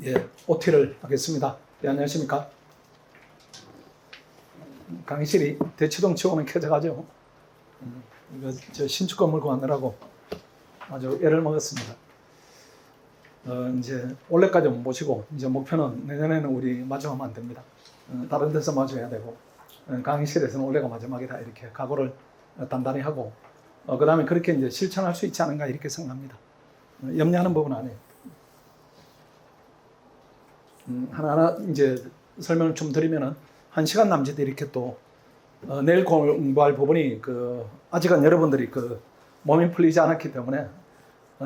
예, OT를 하겠습니다. 예, 안녕하십니까. 강의실이 대치동 치고는 켜져가지고, 이거 저 신축 건물 구하느라고 아주 애를 먹었습니다. 이제 올해까지 못 모시고, 이제 목표는 내년에는 우리 마주하면 안 됩니다. 다른 데서 마주해야 되고, 강의실에서는 올해가 마지막이다. 이렇게 각오를 단단히 하고, 그 다음에 그렇게 이제 실천할 수 있지 않은가 이렇게 생각합니다. 염려하는 부분은 아니에요. 하나하나 이제 설명을 좀 드리면은 1시간 남짓 이렇게 또 내일 공부할 부분이 아직은 여러분들이 몸이 풀리지 않았기 때문에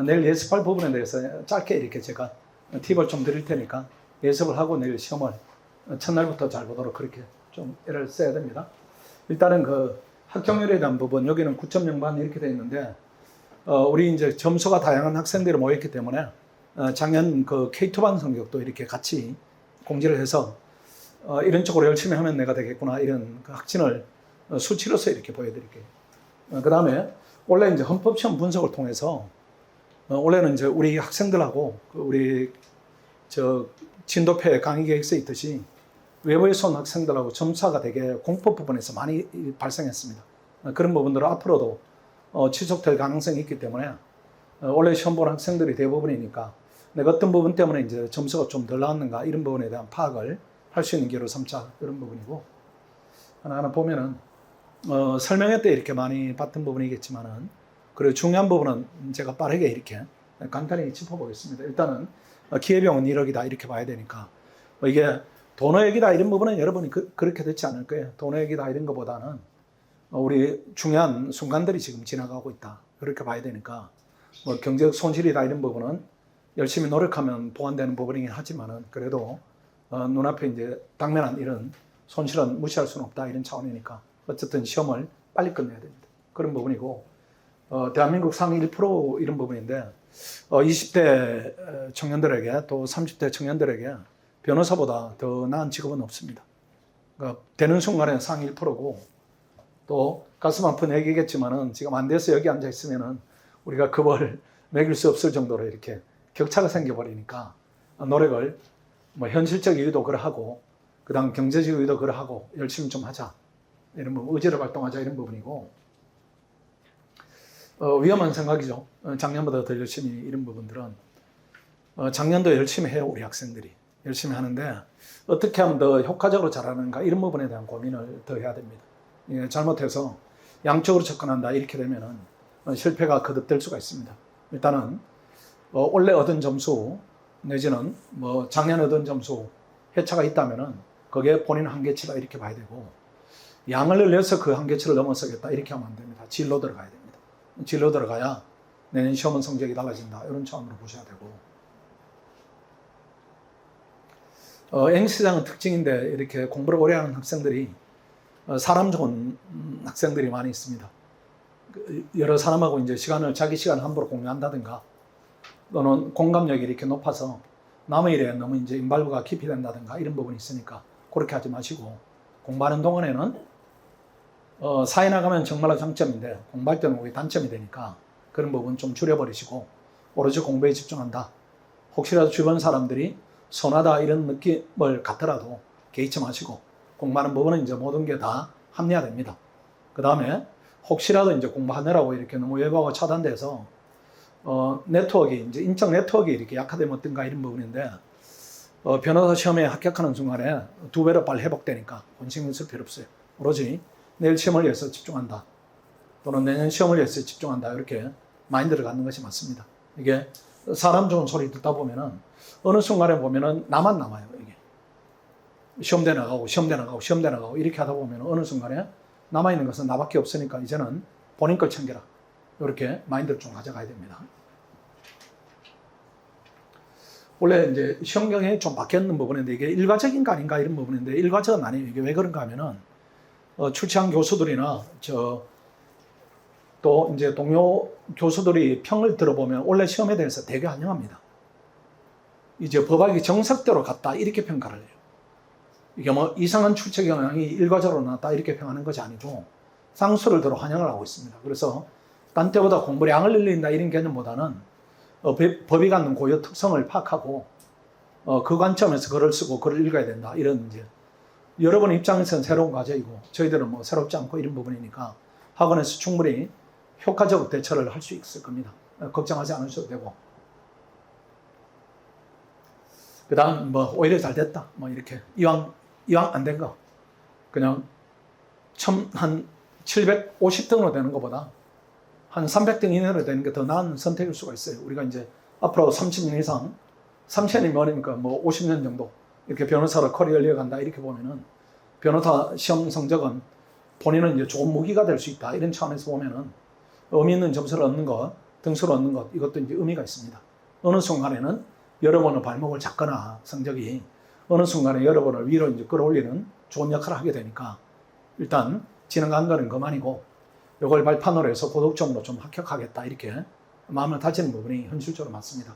내일 예습할 부분에 대해서 짧게 이렇게 제가 팁을 좀 드릴 테니까 예습을 하고 내일 시험을 첫날부터 잘 보도록 그렇게 좀 애를 써야 됩니다. 일단은 학경률에 대한 부분, 여기는 9.0반 이렇게 되어 있는데 우리 이제 점수가 다양한 학생들이 모였기 때문에 작년 K2반 성적도 이렇게 같이 공지를 해서 이런 쪽으로 열심히 하면 내가 되겠구나 이런 확신을 수치로서 이렇게 보여드릴게요. 그 다음에 원래 이제 헌법시험 분석을 통해서 원래는 이제 우리 학생들하고 우리 진도표 강의 계획서에 있듯이 외부에서 온 학생들하고 점수가 되게 공법 부분에서 많이 발생했습니다. 그런 부분들은 앞으로도 지속될 가능성이 있기 때문에 원래 시험 보는 학생들이 대부분이니까 내가 어떤 부분 때문에 이제 점수가 좀 덜 나왔는가 이런 부분에 대한 파악을 할 수 있는 기회로 삼자 그런 부분이고, 하나하나 보면은 설명회 때 이렇게 많이 봤던 부분이겠지만은 그리고 중요한 부분은 제가 빠르게 이렇게 간단히 짚어보겠습니다. 일단은 기회비용은 1억이다 이렇게 봐야 되니까 이게 돈의액이다 이런 부분은 여러분이 그렇게 듣지 않을 거예요. 돈의액이다 이런 것보다는 우리 중요한 순간들이 지금 지나가고 있다 그렇게 봐야 되니까 경제적 손실이다 이런 부분은 열심히 노력하면 보완되는 부분이긴 하지만은 그래도 눈앞에 이제 당면한 이런 손실은 무시할 수는 없다 이런 차원이니까 어쨌든 시험을 빨리 끝내야 됩니다. 그런 부분이고, 대한민국 상위 1% 이런 부분인데 20대 청년들에게 또 30대 청년들에게 변호사보다 더 나은 직업은 없습니다. 그러니까 되는 순간에 상위 1%고 또 가슴 아픈 얘기겠지만은 지금 안 돼서 여기 앉아 있으면은 우리가 급을 매길 수 없을 정도로 이렇게 격차가 생겨버리니까 노력을 현실적 이유도 그러하고 그 다음 경제적 이유도 그러하고 열심히 좀 하자 이런 부분, 의지를 발동하자 이런 부분이고, 위험한 생각이죠. 작년보다 더 열심히 이런 부분들은 작년도 열심히 해요. 우리 학생들이 열심히 하는데 어떻게 하면 더 효과적으로 잘하는가 이런 부분에 대한 고민을 더 해야 됩니다. 잘못해서 양쪽으로 접근한다 이렇게 되면은 실패가 거듭될 수가 있습니다. 일단은 올해 얻은 점수 내지는 작년 얻은 점수 회차가 있다면은 그게 본인 한계치다 이렇게 봐야 되고, 양을 늘려서 그 한계치를 넘어서겠다 이렇게 하면 안 됩니다. 진로 들어가야 됩니다. 진로 들어가야 내년 시험은 성적이 달라진다 이런 차원으로 보셔야 되고, N시장은 특징인데 이렇게 공부를 오래 하는 학생들이 사람 좋은 학생들이 많이 있습니다. 여러 사람하고 이제 자기 시간을 함부로 공유한다든가 또는 공감력이 이렇게 높아서 남의 일에 너무 이제 인발부가 깊이 된다든가 이런 부분이 있으니까 그렇게 하지 마시고, 공부하는 동안에는 사회 나가면 정말로 장점인데 공부할 때는 우리 단점이 되니까 그런 부분 좀 줄여버리시고 오로지 공부에 집중한다. 혹시라도 주변 사람들이 선하다 이런 느낌을 갖더라도 개의치 마시고 공부하는 부분은 이제 모든 게 다 합리화됩니다. 그 다음에 혹시라도 이제 공부하느라고 이렇게 너무 외부하고 차단돼서 네트워크, 이제 인적 네트워크가 이렇게 약화되면 어떤가 이런 부분인데, 변호사 시험에 합격하는 순간에 2배로 빨리 회복되니까 신경 쓸 필요 없어요. 오로지 내일 시험을 위해서 집중한다. 또는 내년 시험을 위해서 집중한다. 이렇게 마인드를 갖는 것이 맞습니다. 이게 사람 좋은 소리 듣다 보면은 어느 순간에 보면은 나만 남아요. 이게 시험대 나가고 시험대 나가고 시험대 나가고 이렇게 하다 보면 어느 순간에 남아있는 것은 나밖에 없으니까 이제는 본인 걸 챙겨라. 이렇게 마인드를 좀 가져가야 됩니다. 원래 이제 시험 경향이 좀 바뀌었는 부분인데 이게 일괄적인가 아닌가 이런 부분인데 일괄적은 아니에요. 이게 왜 그런가 하면은 출제한 교수들이나 또 이제 동료 교수들이 평을 들어보면 원래 시험에 대해서 되게 환영합니다. 이제 법학이 정석대로 갔다 이렇게 평가를 해요. 이게 이상한 출제 경향이 일괄적으로 나왔다 이렇게 평하는 것이 아니고 상수를 들어 환영을 하고 있습니다. 그래서 딴 때보다 공부량을 늘린다 이런 개념보다는 법이 갖는 고유 특성을 파악하고 그 관점에서 글을 쓰고 글을 읽어야 된다. 이런 이제 여러분 입장에서는 새로운 과제이고 저희들은 뭐 새롭지 않고 이런 부분이니까 학원에서 충분히 효과적 대처를 할 수 있을 겁니다. 걱정하지 않으셔도 되고. 그 다음 뭐 오히려 잘 됐다. 뭐 이렇게 이왕 안 된 거 그냥 한 750등으로 되는 것보다 한 300등 이내로 되는 게 더 나은 선택일 수가 있어요. 우리가 이제 앞으로 30년 이상 30년이 뭐니까 뭐 50년 정도 이렇게 변호사로 커리어를 이어간다 이렇게 보면은 변호사 시험 성적은 본인은 이제 좋은 무기가 될 수 있다 이런 차원에서 보면은 의미 있는 점수를 얻는 것, 등수를 얻는 것 이것도 이제 의미가 있습니다. 어느 순간에는 여러분의 발목을 잡거나 성적이 어느 순간에 여러분을 위로 이제 끌어올리는 좋은 역할을 하게 되니까 일단 진행한 거는 그만이고 이걸 발판으로 해서 고득점으로 좀 합격하겠다 이렇게 마음을 다지는 부분이 현실적으로 맞습니다.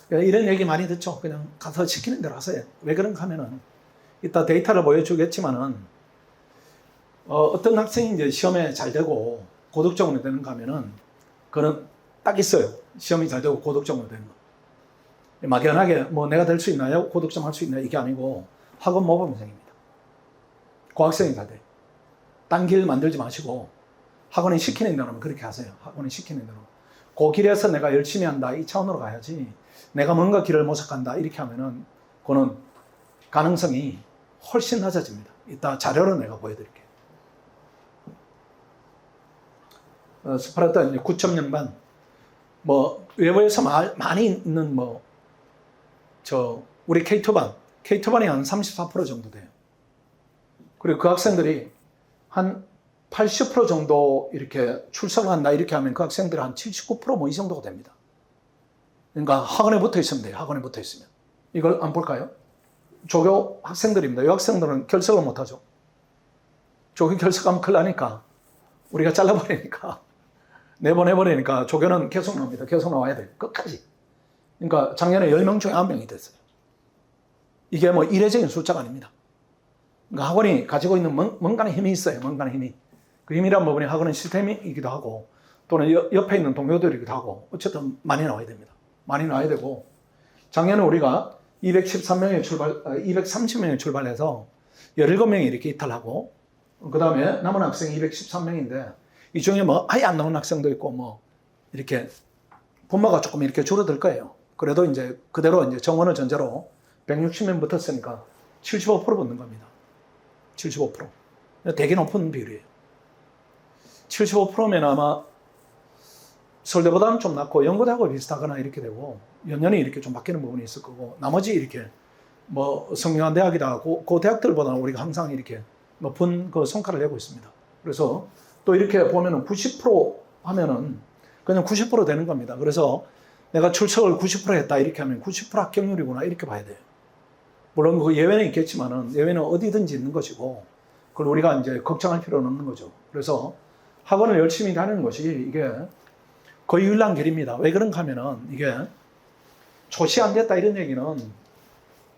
이런 얘기 많이 듣죠. 그냥 가서 시키는 대로 하세요. 왜 그런가 하면은 이따 데이터를 보여주겠지만은 어떤 학생이 이제 시험에 잘 되고 고득점으로 되는가 하면은 그는 딱 있어요. 시험이 잘 되고 고득점으로 되는 거. 막연하게 뭐 내가 될 수 있나요? 고득점 할 수 있나요? 이게 아니고 학원 모범생입니다. 그 학생이 잘 돼요. 딴 길 만들지 마시고 학원이 시키는 대로는 그렇게 하세요. 학원이 시키는 대로. 그 길에서 내가 열심히 한다 이 차원으로 가야지 내가 뭔가 길을 모색한다 이렇게 하면은 그는 가능성이 훨씬 낮아집니다. 이따 자료로 내가 보여드릴게요. 스파르타 9.0반 뭐 외부에서 많이 있는 뭐 우리 K2반이 한 34% 정도 돼요. 그리고 그 학생들이 한 80% 정도 이렇게 출석한다 이렇게 하면 그 학생들이 한 79% 이 정도가 됩니다. 그러니까 학원에 붙어 있으면 돼요. 학원에 붙어 있으면. 이걸 안 볼까요? 조교 학생들입니다. 이 학생들은 결석을 못하죠. 조교 결석하면 큰일 나니까 우리가 잘라버리니까 내보내버리니까 조교는 계속 나옵니다. 계속 나와야 돼요. 끝까지. 그러니까 작년에 10명 중에 1명이 됐어요. 이게 뭐 이례적인 숫자가 아닙니다. 그러니까 학원이 가지고 있는 뭔가의 힘이 있어요. 뭔가의 힘이. 그 힘이란 부분이 학원은 시스템이기도 하고 또는 옆에 있는 동료들이기도 하고 어쨌든 많이 나와야 됩니다. 많이 나와야 되고 작년에 우리가 230명이 출발해서 17명이 이렇게 이탈하고 그 다음에 남은 학생이 213명인데 이 중에 뭐 아예 안 나온 학생도 있고 뭐 이렇게 분모가 조금 이렇게 줄어들 거예요. 그래도 이제 그대로 이제 정원을 전제로 160명 붙었으니까 75% 붙는 겁니다. 75%. 되게 높은 비율이에요. 75%면 아마 서울대보다는 좀 낮고 연고대하고 비슷하거나 이렇게 되고 연년이 이렇게 좀 바뀌는 부분이 있을 거고 나머지 이렇게 뭐 성균관대학이다 그 대학들보다는 우리가 항상 이렇게 높은 그 성과를 내고 있습니다. 그래서 또 이렇게 보면은 90% 하면은 그냥 90% 되는 겁니다. 그래서 내가 출석을 90% 했다 이렇게 하면 90% 합격률이구나 이렇게 봐야 돼요. 물론 그 예외는 있겠지만은 예외는 어디든지 있는 것이고 그걸 우리가 이제 걱정할 필요는 없는 거죠. 그래서 학원을 열심히 다니는 것이 이게 거의 유일한 길입니다. 왜 그런가 하면은 이게 초시 안 됐다 이런 얘기는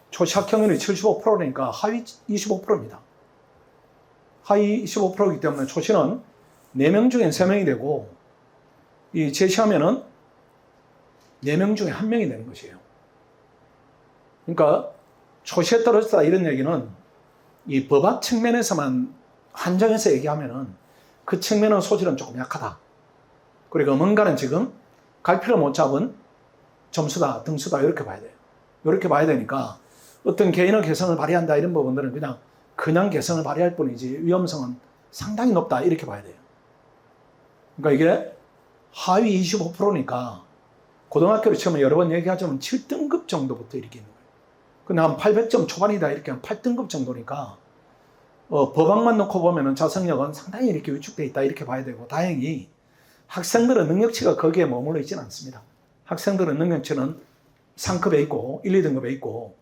초시 합격률이 75%니까 하위 25%입니다. 하위 25%이기 때문에 초시는 4명 중에 3명이 되고 이 제시하면은 4명 중에 1명이 되는 것이에요. 그러니까 초시에 떨어졌다 이런 얘기는 이 법학 측면에서만 한정해서 얘기하면은 그 측면의 소질은 조금 약하다. 그리고 뭔가는 지금 갈피를 못 잡은 점수다, 등수다 이렇게 봐야 돼요. 이렇게 봐야 되니까 어떤 개인의 개성을 발휘한다 이런 부분들은 그냥 개성을 발휘할 뿐이지 위험성은 상당히 높다 이렇게 봐야 돼요. 그러니까 이게 하위 25%니까 고등학교를 치면 여러 번 얘기하자면 7등급 정도부터 이렇게 있는 거예요. 근데 한 800점 초반이다 이렇게 한 8등급 정도니까 법학만 놓고 보면은 자성력은 상당히 이렇게 위축되어 있다 이렇게 봐야 되고 다행히 학생들의 능력치가 거기에 머물러 있지는 않습니다. 학생들의 능력치는 상급에 있고 1, 2등급에 있고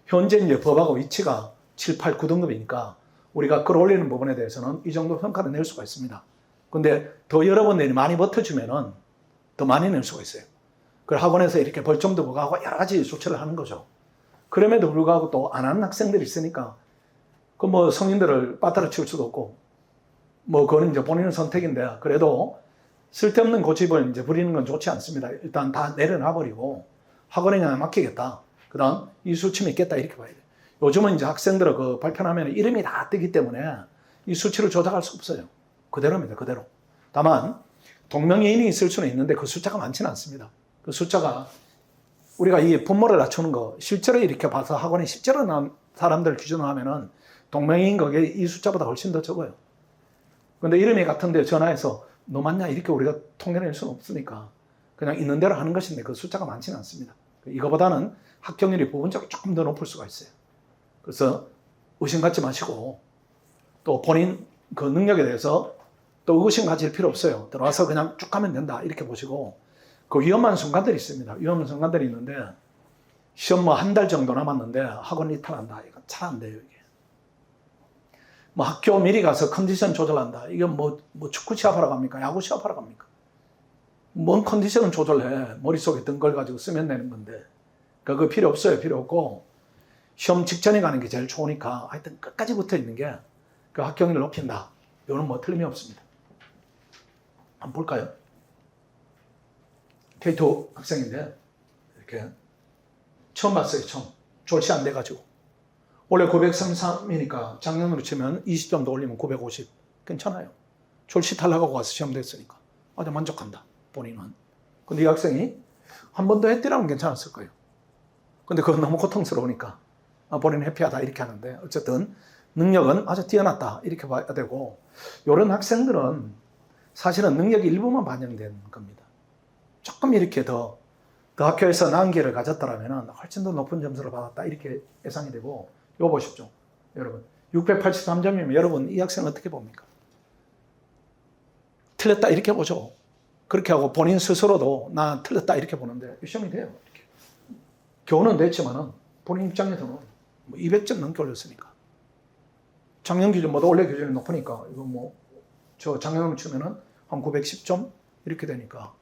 현재 이제 법하고 위치가 7, 8, 9등급이니까 우리가 끌어올리는 부분에 대해서는 이 정도 평가를 낼 수가 있습니다. 근데 더 여러분들이 많이 버텨주면은 더 많이 낼 수가 있어요. 그 학원에서 이렇게 벌점도 부과하고 여러 가지 조치를 하는 거죠. 그럼에도 불구하고 또 안 하는 학생들이 있으니까 그 뭐 성인들을 빠따라 치울 수도 없고 뭐 그거는 이제 본인의 선택인데 그래도 쓸데없는 고집을 이제 부리는 건 좋지 않습니다. 일단 다 내려놔 버리고 학원에 그냥 맡기겠다. 그 다음 이수침이 있겠다. 이렇게 봐야 돼. 요즘은 이제 학생들은 그 발표하면 이름이 다 뜨기 때문에 이 수치를 조작할 수 없어요. 그대로입니다. 그대로. 다만 동명이인이 있을 수는 있는데 그 숫자가 많지는 않습니다. 그 숫자가 우리가 이 분모를 낮추는 거 실제로 이렇게 봐서 학원에 실제로 나온 사람들 기준으로 하면은 동명이인 거에 이 숫자보다 훨씬 더 적어요. 근데 이름이 같은데 전화해서 너 맞냐 이렇게 우리가 통계낼 수는 없으니까 그냥 있는 대로 하는 것인데 그 숫자가 많지는 않습니다. 이거보다는 합격률이 부분적으로 조금 더 높을 수가 있어요. 그래서 의심 갖지 마시고 또 본인 그 능력에 대해서 또 의심 가질 필요 없어요. 들어와서 그냥 쭉 가면 된다 이렇게 보시고 그 위험한 순간들이 있습니다. 위험한 순간들이 있는데 시험 뭐 한 달 정도 남았는데 학원 이탈한다. 이거 잘 안 돼요. 이게. 뭐 학교 미리 가서 컨디션 조절한다. 이건 뭐 축구 시합하러 갑니까? 야구 시합하러 갑니까? 뭔 컨디션은 조절해. 머릿속에 든 걸 가지고 쓰면 되는 건데 그거 필요 없어요. 필요 없고 시험 직전에 가는 게 제일 좋으니까 하여튼 끝까지 붙어 있는 게 그 합격률을 높인다. 이거는 뭐 틀림이 없습니다. 한번 볼까요? K2 학생인데 이렇게 처음 봤어요. 처음. 졸시 안 돼가지고. 원래 933이니까 작년으로 치면 20점 더 올리면 950. 괜찮아요. 졸시 탈락하고 와서 시험 됐으니까. 아주 만족한다. 본인은. 근데 이 학생이 한 번 더 했더라면 괜찮았을 거예요. 근데 그건 너무 고통스러우니까 본인은 해피하다 이렇게 하는데 어쨌든 능력은 아주 뛰어났다 이렇게 봐야 되고 이런 학생들은 사실은 능력이 일부만 반영된 겁니다. 조금 이렇게 더 학교에서 나은 기회를 가졌더라면 훨씬 더 높은 점수를 받았다 이렇게 예상이 되고 이거 보십시오. 여러분 683점이면 여러분 이 학생 어떻게 봅니까? 틀렸다 이렇게 보죠. 그렇게 하고 본인 스스로도 나 틀렸다 이렇게 보는데 시험이 돼요. 이렇게. 교훈은 됐지만은 본인 입장에서는 뭐 200점 넘게 올렸으니까 작년 기준보다 올해 기준이 높으니까 이거 뭐 저 작년으로 치면은 한 910점 이렇게 되니까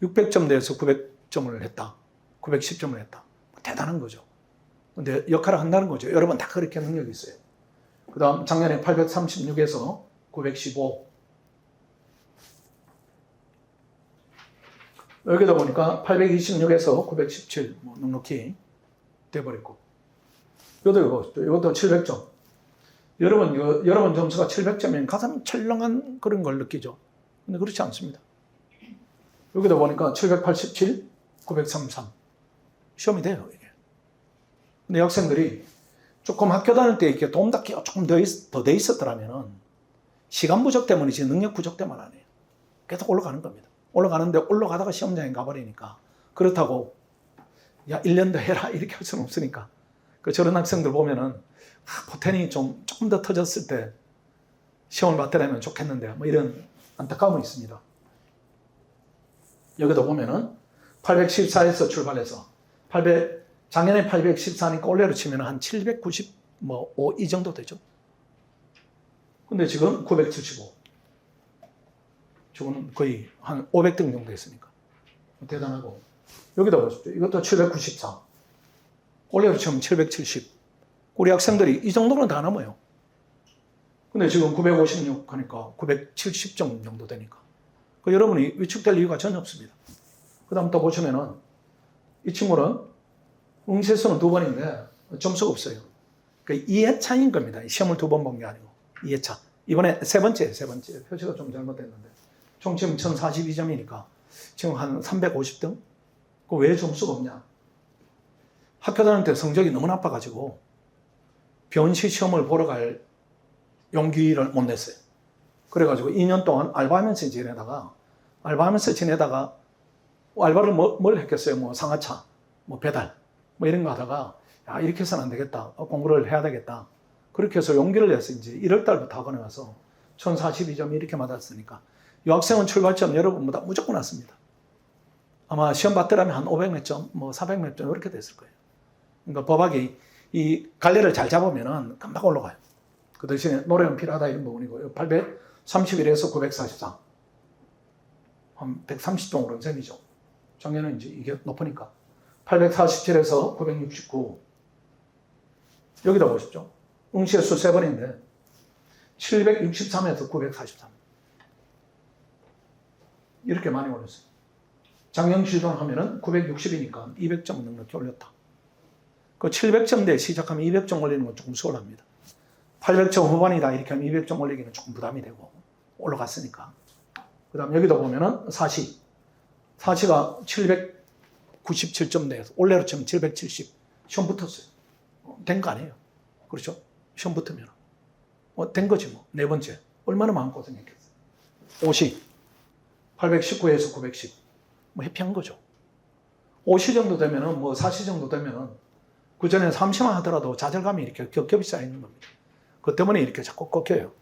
600점 대에서 900점을 했다. 910점을 했다. 대단한 거죠. 근데 역할을 한다는 거죠. 여러분 다 그렇게 능력이 있어요. 그 다음 작년에 836에서 915. 여기다 보니까 826에서 917 뭐 넉넉히 돼버렸고. 이것도 700점. 여러분 점수가 700점이면 가장 철렁한 그런 걸 느끼죠. 근데 그렇지 않습니다. 여기다 보니까 787, 933. 시험이 돼요, 이게. 근데 학생들이 조금 학교 다닐 때 이렇게 도움 닫기가 조금 더 돼 있었더라면 시간 부족 때문이지 능력 부족 때문 아니에요. 계속 올라가는 겁니다. 올라가는데 올라가다가 시험장에 가버리니까 그렇다고 야 1년 더 해라 이렇게 할 수는 없으니까 저런 학생들 보면은 포텐이 조금 더 터졌을 때 시험을 받더라면 좋겠는데 뭐 이런 안타까움이 있습니다. 여기도 보면은 814에서 출발해서 작년에 814니까 올해로 치면 한 790 뭐 5 이 정도 되죠. 근데 지금 975. 지금 거의 한 500등 정도 했으니까 대단하고 여기다 보십시오. 이것도 794. 올해로 치면 770. 우리 학생들이 이 정도는 다 넘어요. 근데 지금 956 하니까 970점 정도 되니까. 여러분이 위축될 이유가 전혀 없습니다. 그 다음 또 보시면은 이 친구는 응시수는 2번인데 점수가 없어요. 그러니까 2회차인 겁니다. 시험을 2번 본 게 아니고 2회차. 이번에 세 번째. 표시가 좀 잘못됐는데. 총 지금 1042점이니까 지금 한 350등? 그 왜 점수가 없냐? 학교 다닐 때 성적이 너무 나빠가지고 변시 시험을 보러 갈 용기를 못 냈어요. 그래가지고 2년 동안 알바하면서 지내다가 알바를 뭘 했겠어요? 뭐 상하차, 뭐 배달, 뭐 이런 거 하다가 야, 이렇게 해서는 안 되겠다. 공부를 해야 되겠다. 그렇게 해서 용기를 내서 이제 1월 달부터 학원에 와서 1042점 이렇게 받았으니까 이 학생은 출발점 여러분보다 무조건 낫습니다. 아마 시험 받더라면 한 500 몇 점, 뭐 400 몇 점 이렇게 됐을 거예요. 그러니까 법학이 이 갈래를 잘 잡으면은 금방 올라가요. 그 대신에 노력은 필요하다 이런 부분이고요. 831에서 944. 한 130점 오른 셈이죠. 작년에 이제 이게 높으니까. 847에서 969. 여기다 보십시오. 응시의 수 3번인데 763에서 943. 이렇게 많이 올렸어요. 장영실전 하면은 960이니까 200점 넉넉히 올렸다. 그 700점대에 시작하면 200점 올리는 건 조금 수월합니다. 800점 후반이다 이렇게 하면 200점 올리기는 조금 부담이 되고 올라갔으니까. 그 다음 여기도 보면은 사시가 797점대에서 올해로 치면 770 시험 붙었어요. 된 거 아니에요. 그렇죠? 시험 붙으면 된 거지 뭐. 네 번째 얼마나 마음고생했겠어요. 50 819에서 910 뭐 해피한 거죠. 50 정도 되면은 뭐 40 정도 되면은 그 전에 30만 하더라도 좌절감이 이렇게 겹겹이 쌓여 있는 겁니다. 그 때문에 이렇게 자꾸 꺾여요.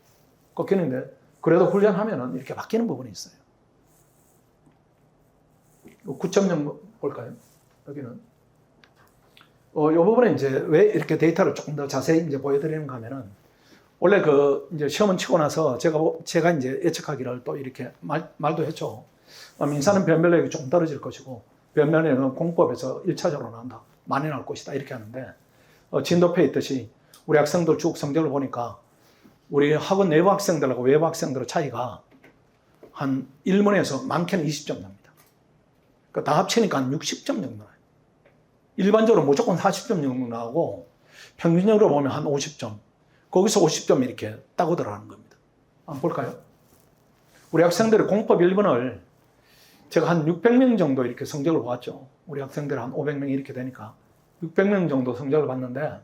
꺾이는데 그래도 훈련하면은 이렇게 바뀌는 부분이 있어요. 9.0 볼까요? 여기는 이 부분에 이제 왜 이렇게 데이터를 조금 더 자세히 이제 보여드리는가 하면은 원래 그 이제 시험은 치고 나서 제가 이제 예측하기를 또 이렇게 말도 했죠. 민사는 변별력이 조금 떨어질 것이고 변별력은 공법에서 1차적으로 나온다. 많이 나올 것이다. 이렇게 하는데 진도표에 있듯이 우리 학생들 쭉 성적을 보니까 우리 학원 내부 학생들하고 외부 학생들의 차이가 한 1문에서 많게는 20점 납니다. 그러니까 다 합치니까 한 60점 정도 나요. 일반적으로 무조건 40점 정도 나오고 평균적으로 보면 한 50점. 거기서 50점 이렇게 따고 들어가는 겁니다. 한번 볼까요? 우리 학생들의 공법 1번을 제가 한 600명 정도 이렇게 성적을 보았죠. 우리 학생들 한 500명 이렇게 되니까 600명 정도 성적을 봤는데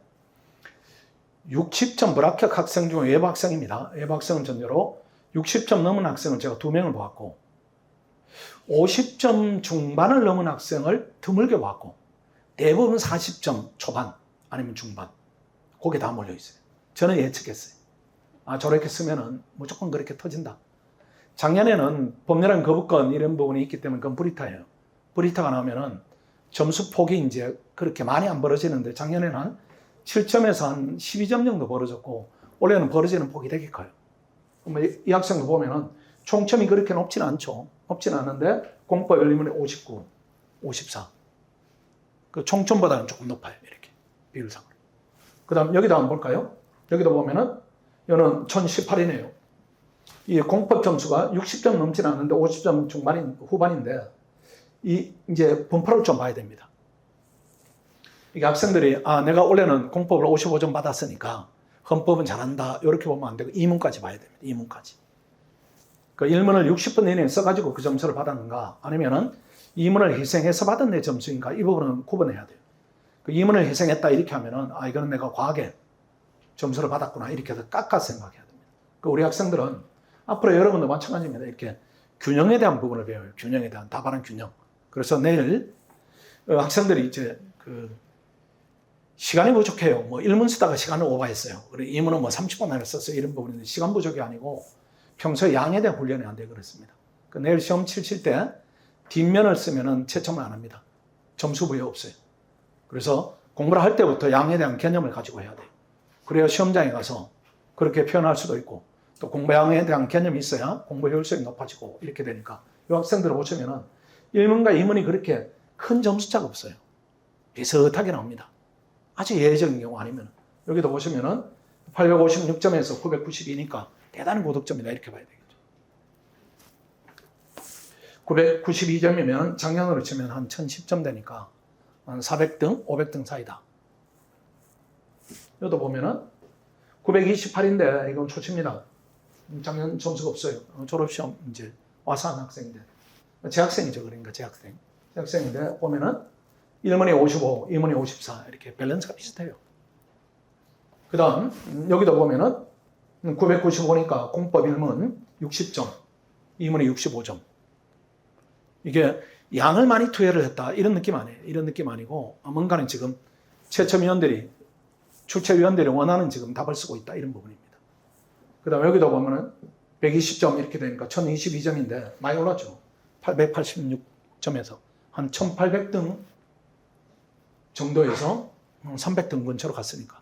60점 불합격 학생 중에 외부 학생입니다. 외부 학생은 전제로 60점 넘은 학생을 제가 2명을 보았고 50점 중반을 넘은 학생을 드물게 보았고 대부분 40점 초반 아니면 중반 거기에 다 몰려 있어요. 저는 예측했어요. 저렇게 쓰면은 무조건 그렇게 터진다. 작년에는 법률안 거부권 이런 부분이 있기 때문에 그건 브리타예요. 브리타가 나오면은 점수 폭이 이제 그렇게 많이 안 벌어지는데 작년에는 한 7점에서 한 12점 정도 벌어졌고 올해는 벌어지는 폭이 되게 커요. 이 학생도 보면은 총점이 그렇게 높지는 않죠. 높지는 않은데 공법 1문에 59, 54. 그 총점보다는 조금 높아요. 이렇게 비율상으로. 그 다음 여기도 한번 볼까요? 여기도 보면은 이거는 1018이네요. 이 공법 점수가 60점 넘지는 않는데 50점 후반인데 이제 분포를 좀 봐야 됩니다. 이게 학생들이 내가 올해는 공법을 55점 받았으니까 헌법은 잘한다 이렇게 보면 안 되고 2문까지 봐야 됩니다. 2문까지. 그 1문을 60분 이내에 써가지고 그 점수를 받았는가 아니면은 2문을 희생해서 받은 내 점수인가 이 부분은 구분해야 돼요. 그 2문을 희생했다 이렇게 하면은 이거는 내가 과하게 점수를 받았구나 이렇게 해서 깎아서 생각해야 됩니다. 그 우리 학생들은 앞으로 여러분도 마찬가지입니다. 이렇게 균형에 대한 부분을 배워요. 균형에 대한 다반한 균형. 그래서 내일 학생들이 이제 시간이 부족해요. 뭐 1문 쓰다가 시간을 오버했어요. 그리고 2문은 뭐 30분 안에 썼어요. 이런 부분인데 시간 부족이 아니고 평소에 양에 대한 훈련이 안 돼 그렇습니다. 내일 시험 칠 때 뒷면을 쓰면은 채점을 안 합니다. 점수 부여 없어요. 그래서 공부를 할 때부터 양에 대한 개념을 가지고 해야 돼요. 그래야 시험장에 가서 그렇게 표현할 수도 있고 또 공부량에 대한 개념이 있어야 공부 효율성이 높아지고 이렇게 되니까 이 학생들을 보시면은 1문과 2문이 그렇게 큰 점수 차가 없어요. 비슷하게 나옵니다. 아주 예외적인 경우 아니면 여기도 보시면은 856점에서 992니까 대단히 고득점이다 이렇게 봐야 되겠죠. 992점이면 작년으로 치면 한 1010점 되니까 한 400등, 500등 사이다. 여기도 보면은 928인데 이건 초치입니다. 작년 점수가 없어요. 졸업시험 이제 와서 한 학생인데 재학생이죠. 그러니까 재학생인데 보면은 1문이 55, 2문이 54 이렇게 밸런스가 비슷해요. 그 다음 여기도 보면은 995니까 공법 1문 60점, 2문이 65점. 이게 양을 많이 투여를 했다 이런 느낌 아니에요. 이런 느낌 아니고 뭔가는 지금 채점위원들이 출제위원들이 원하는 지금 답을 쓰고 있다 이런 부분입니다. 그 다음 여기도 보면은 120점 이렇게 되니까 1022점인데 많이 올랐죠. 886점에서 한 1800등 정도에서 300등 근처로 갔으니까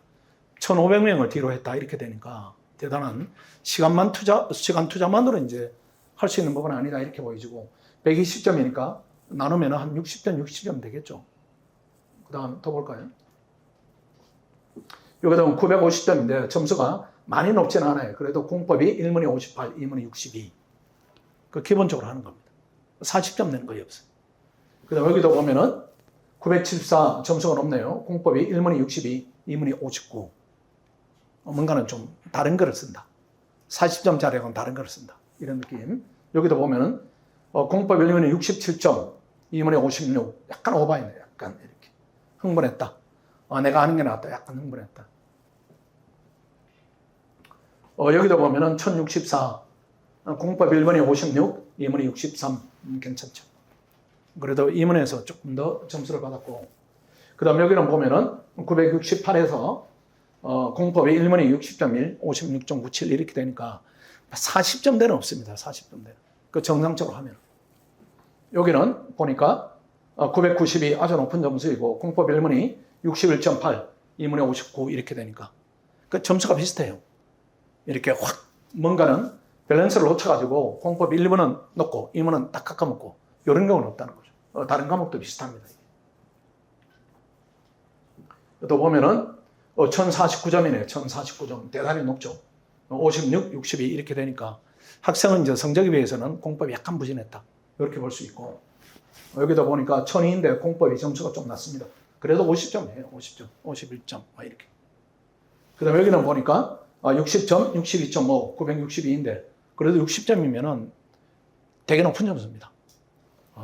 1500명을 뒤로 했다 이렇게 되니까 대단한 시간 투자만으로 이제 할 수 있는 부분은 아니다 이렇게 보여지고 120점이니까 나누면 한 60점 되겠죠. 그 다음 더 볼까요? 여기다 950점인데 점수가 많이 높지는 않아요. 그래도 공법이 1문이 58, 2문이 62. 그 기본적으로 하는 겁니다. 40점 되는 거의 없어요. 그 다음 여기도 보면은 974 점수가 높네요. 공법이 1문이 62, 2문이 59. 뭔가는 좀 다른 거를 쓴다. 40점짜리하고는 다른 거를 쓴다. 이런 느낌. 여기도 보면은 공법 1문이 67점, 2문이 56. 약간 오바이네. 약간 이렇게. 흥분했다. 내가 아는 게 낫다. 약간 흥분했다. 여기도 보면은 1064. 공법 1문이 56, 2문이 63. 괜찮죠. 그래도 2문에서 조금 더 점수를 받았고. 그 다음 여기는 보면은 968에서 공법이 1문이 60.1, 56.97 이렇게 되니까 40점대는 없습니다. 40점대는. 그 정상적으로 하면. 여기는 보니까 992 아주 높은 점수이고 공법 1문이 61.8, 2문이 59 이렇게 되니까 그 점수가 비슷해요. 이렇게 확 뭔가는 밸런스를 놓쳐가지고 공법 1, 2문은 높고 2문은 딱 깎아먹고 이런 경우는 없다는 거죠. 다른 과목도 비슷합니다. 또 보면은 1049점이네요. 1049점. 대단히 높죠. 56, 62 이렇게 되니까 학생은 이제 성적에 비해서는 공법이 약간 부진했다. 이렇게 볼 수 있고 여기다 보니까 1002인데 공법이 점수가 좀 낮습니다. 그래도 50점이에요. 50점, 51점 이렇게. 그 다음에 여기는 보니까 60점, 62.5, 962인데 그래도 60점이면은 되게 높은 점수입니다.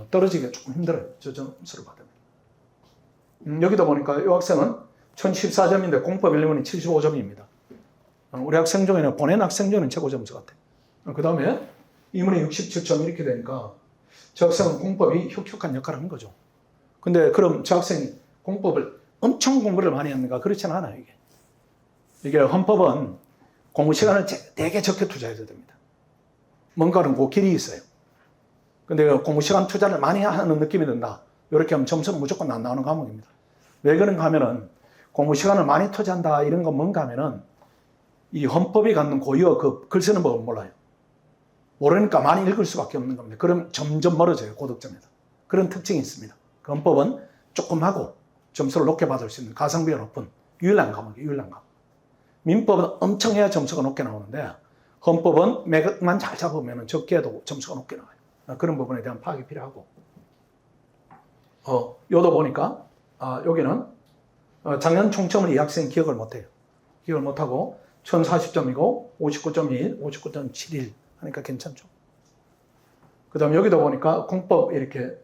떨어지기가 조금 힘들어요. 저 점수를 받으면. 여기다 보니까 이 학생은 1014점인데 공법 1문이 75점입니다. 우리 학생 중에는 보낸 학생 중에는 최고 점수 같아요. 그 다음에 2문이 67점 이렇게 되니까 저 학생은 공법이 혁혁한 역할을 한 거죠. 근데 그럼 저 학생이 공법을 엄청 공부를 많이 했는가? 그렇지는 않아요, 이게. 이게 헌법은 공부 시간을 되게 적게 투자해야 됩니다. 뭔가는 그 길이 있어요. 근데 공부 시간 투자를 많이 하는 느낌이 든다. 이렇게 하면 점수는 무조건 안 나오는 과목입니다. 왜 그런가 하면은 공부 시간을 많이 투자한다 이런 건 뭔가 하면은 이 헌법이 갖는 고유어 그 글 쓰는 법을 몰라요. 모르니까 많이 읽을 수밖에 없는 겁니다. 그럼 점점 멀어져요. 고득점에서. 그런 특징이 있습니다. 그 헌법은 조금 하고 점수를 높게 받을 수 있는 가성비가 높은 유일한 과목이에요. 유일한 과목. 민법은 엄청 해야 점수가 높게 나오는데 헌법은 매각만 잘 잡으면 적게 해도 점수가 높게 나와요. 그런 부분에 대한 파악이 필요하고 요도 보니까 여기는 작년 총점을 이 학생이 기억을 못해요. 기억을 못하고 1040점이고 59.1, 59.71 하니까 괜찮죠. 그 다음에 여기도 보니까 공법 이렇게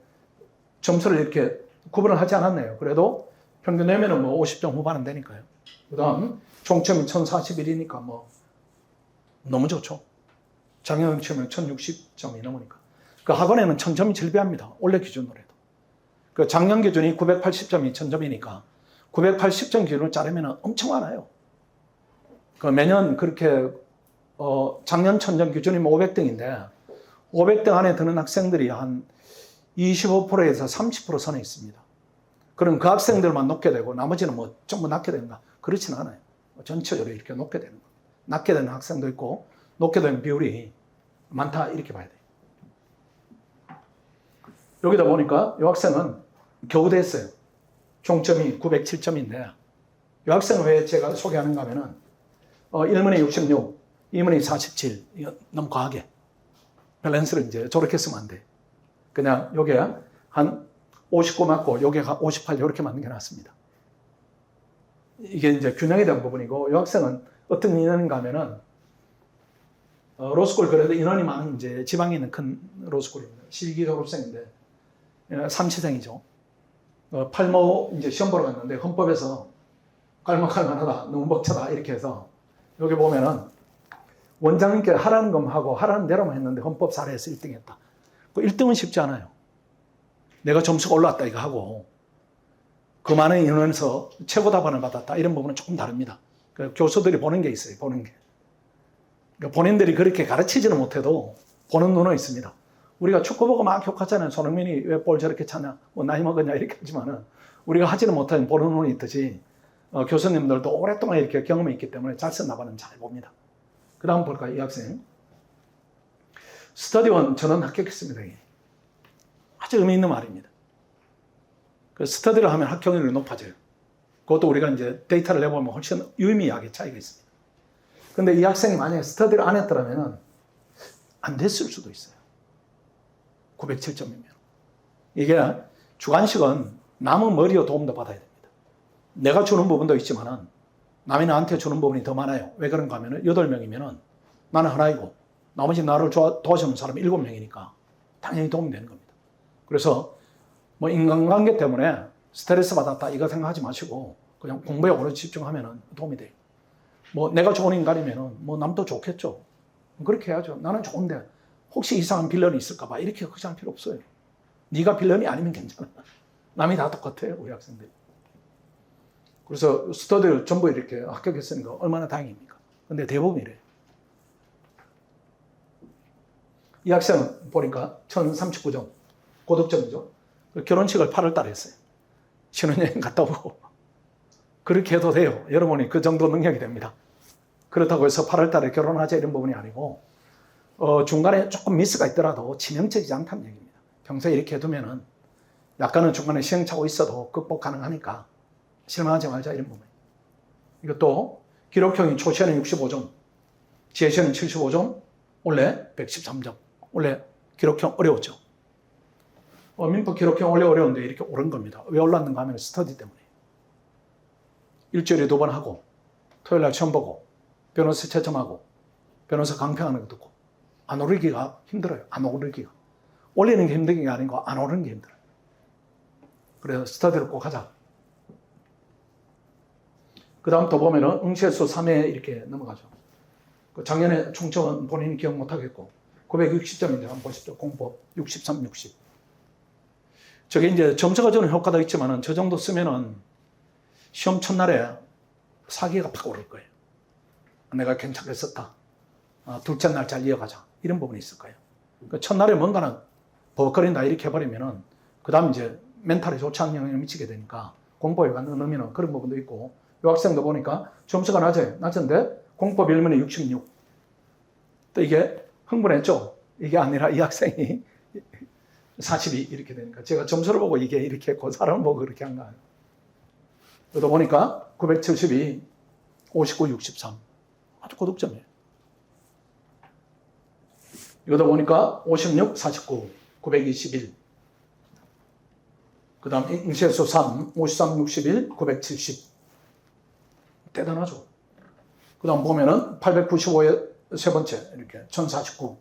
점수를 이렇게 구분을 하지 않았네요. 그래도 평균 내면은 뭐 50점 후반은 되니까요. 그 다음 총점이 1041이니까 뭐 너무 좋죠. 작년 치면 1060점이 넘으니까. 그 학원에는 1000점이 질비합니다. 올해 기준으로 해도. 그 작년 기준이 980점이 1000점이니까 980점 기준으로 자르면 엄청 많아요. 그 매년 그렇게 작년 1000점 기준이면 500등인데 500등 안에 드는 학생들이 한 25%에서 30% 선에 있습니다. 그럼 그 학생들만 높게 되고 나머지는 뭐 전부 낮게 되는가? 그렇지는 않아요. 전체적으로 이렇게 높게 되는 거예요. 낮게 되는 학생도 있고 높게 되는 비율이 많다 이렇게 봐야 돼요. 여기다 보니까 이 학생은 겨우 됐어요. 총점이 907점인데 이 학생은 왜 제가 소개하는가 하면은 1문에 66, 2문에 47 이거 너무 과하게 밸런스를 이제 저렇게 쓰면 안 돼. 그냥 요게 한 59 맞고 요게 58 이렇게 맞는 게 낫습니다. 이게 이제 균형에 대한 부분이고 이 학생은 어떤 인원인가 하면은 로스쿨 그래도 인원이 많은 이제 지방에 있는 큰 로스쿨입니다. 실기 졸업생인데 삼시생이죠. 팔모 이제 시험 보러 갔는데 헌법에서 깔막깔만하다, 너무 벅차다 이렇게 해서 여기 보면은 원장님께 하라는 것만 하고 하라는 대로만 했는데 헌법 사례에서 1등 했다. 그 1등은 쉽지 않아요. 내가 점수가 올랐다 이거 하고 그 많은 인원에서 최고 답안을 받았다 이런 부분은 조금 다릅니다. 그 교수들이 보는 게 있어요. 보는 게. 그러니까 본인들이 그렇게 가르치지는 못해도 보는 눈은 있습니다. 우리가 축구 보고 막 욕하잖아요. 손흥민이 왜 볼 저렇게 차냐, 뭐 나이 먹었냐 이렇게 하지만은 우리가 하지는 못하는 보는 눈이 있듯이 교수님들도 오랫동안 이렇게 경험이 있기 때문에 잘 썼나 봐는 잘 봅니다. 그 다음 볼까요? 이 학생. 스터디원 저는 합격했습니다. 아주 의미 있는 말입니다. 그 스터디를 하면 합격률이 높아져요. 그것도 우리가 이제 데이터를 내보면 훨씬 유의미하게 차이가 있습니다. 근데 이 학생이 만약에 스터디를 안 했더라면 안 됐을 수도 있어요. 907점이면. 이게 주관식은 남의 머리에 도움도 받아야 됩니다. 내가 주는 부분도 있지만은 남이 나한테 주는 부분이 더 많아요. 왜 그런가 하면은 8명이면은 나는 하나이고 나머지 나를 도와주는 사람이 7명이니까 당연히 도움이 되는 겁니다. 그래서 뭐 인간관계 때문에 스트레스 받았다 이거 생각하지 마시고 그냥 공부에 오래 집중하면은 도움이 돼요. 뭐 내가 좋은 인간이면은 뭐 남도 좋겠죠. 그렇게 해야죠. 나는 좋은데 혹시 이상한 빌런이 있을까 봐 이렇게 걱정할 필요 없어요. 네가 빌런이 아니면 괜찮아. 남이 다 똑같아요, 우리 학생들이. 그래서 스터디를 전부 이렇게 합격했으니까 얼마나 다행입니까? 근데 대부분 이래요. 이 학생은 보니까 1039점, 고득점이죠. 결혼식을 8월 달에 했어요. 신혼여행 갔다 오고. 그렇게 해도 돼요. 여러분이 그 정도 능력이 됩니다. 그렇다고 해서 8월 달에 결혼하자 이런 부분이 아니고, 중간에 조금 미스가 있더라도 치명적이지 않다는 얘기입니다. 평소에 이렇게 해두면은 약간은 중간에 시행착오 있어도 극복 가능하니까 실망하지 말자 이런 부분. 이것도 기록형이 초시에는 65점, 지혜시에는 75점, 원래 113점. 원래 기록형 어려웠죠. 민법 기록형 원래 어려운데 이렇게 오른 겁니다. 왜 올랐는가 하면 스터디 때문에. 일주일에 2번 하고, 토요일 날 시험 보고, 변호사 채점하고, 변호사 강평하는 거 듣고. 안 오르기가 힘들어요. 안 오르기가. 올리는 게 힘든 게 아니고 안 오르는 게 힘들어요. 그래서 스터디를 꼭 하자. 그 다음 또 보면은 응시횟수 3회 이렇게 넘어가죠. 작년에 총점은 본인이 기억 못 하겠고, 960점인데 한번 보십시오. 공법 63, 60. 저게 이제 점수가 주는 효과도 있지만은 저 정도 쓰면은 시험 첫날에 사기가 팍 오를 거예요. 내가 괜찮게 썼다. 둘째 날 잘 이어가자. 이런 부분이 있을 거예요. 그러니까 첫날에 뭔가는 버벅거린다 이렇게 해버리면은 그 다음 이제 멘탈에 좋지 않은 영향을 미치게 되니까 공법에 넣으면 그런 부분도 있고, 이 학생도 보니까 점수가 낮은데 공법 1문에 66. 또 이게 흥분했죠. 이게 아니라 이 학생이 42 이렇게 되니까 제가 점수를 보고 이게 이렇게 했고 사람을 보고 그렇게 한 거예요. 그러다 보니까 972, 59, 63 아주 고득점이에요. 이러다 보니까 56, 49, 921 그 다음 응시횟수 3, 53, 61, 970 대단하죠. 그 다음 보면은 895에 세 번째 이렇게 1049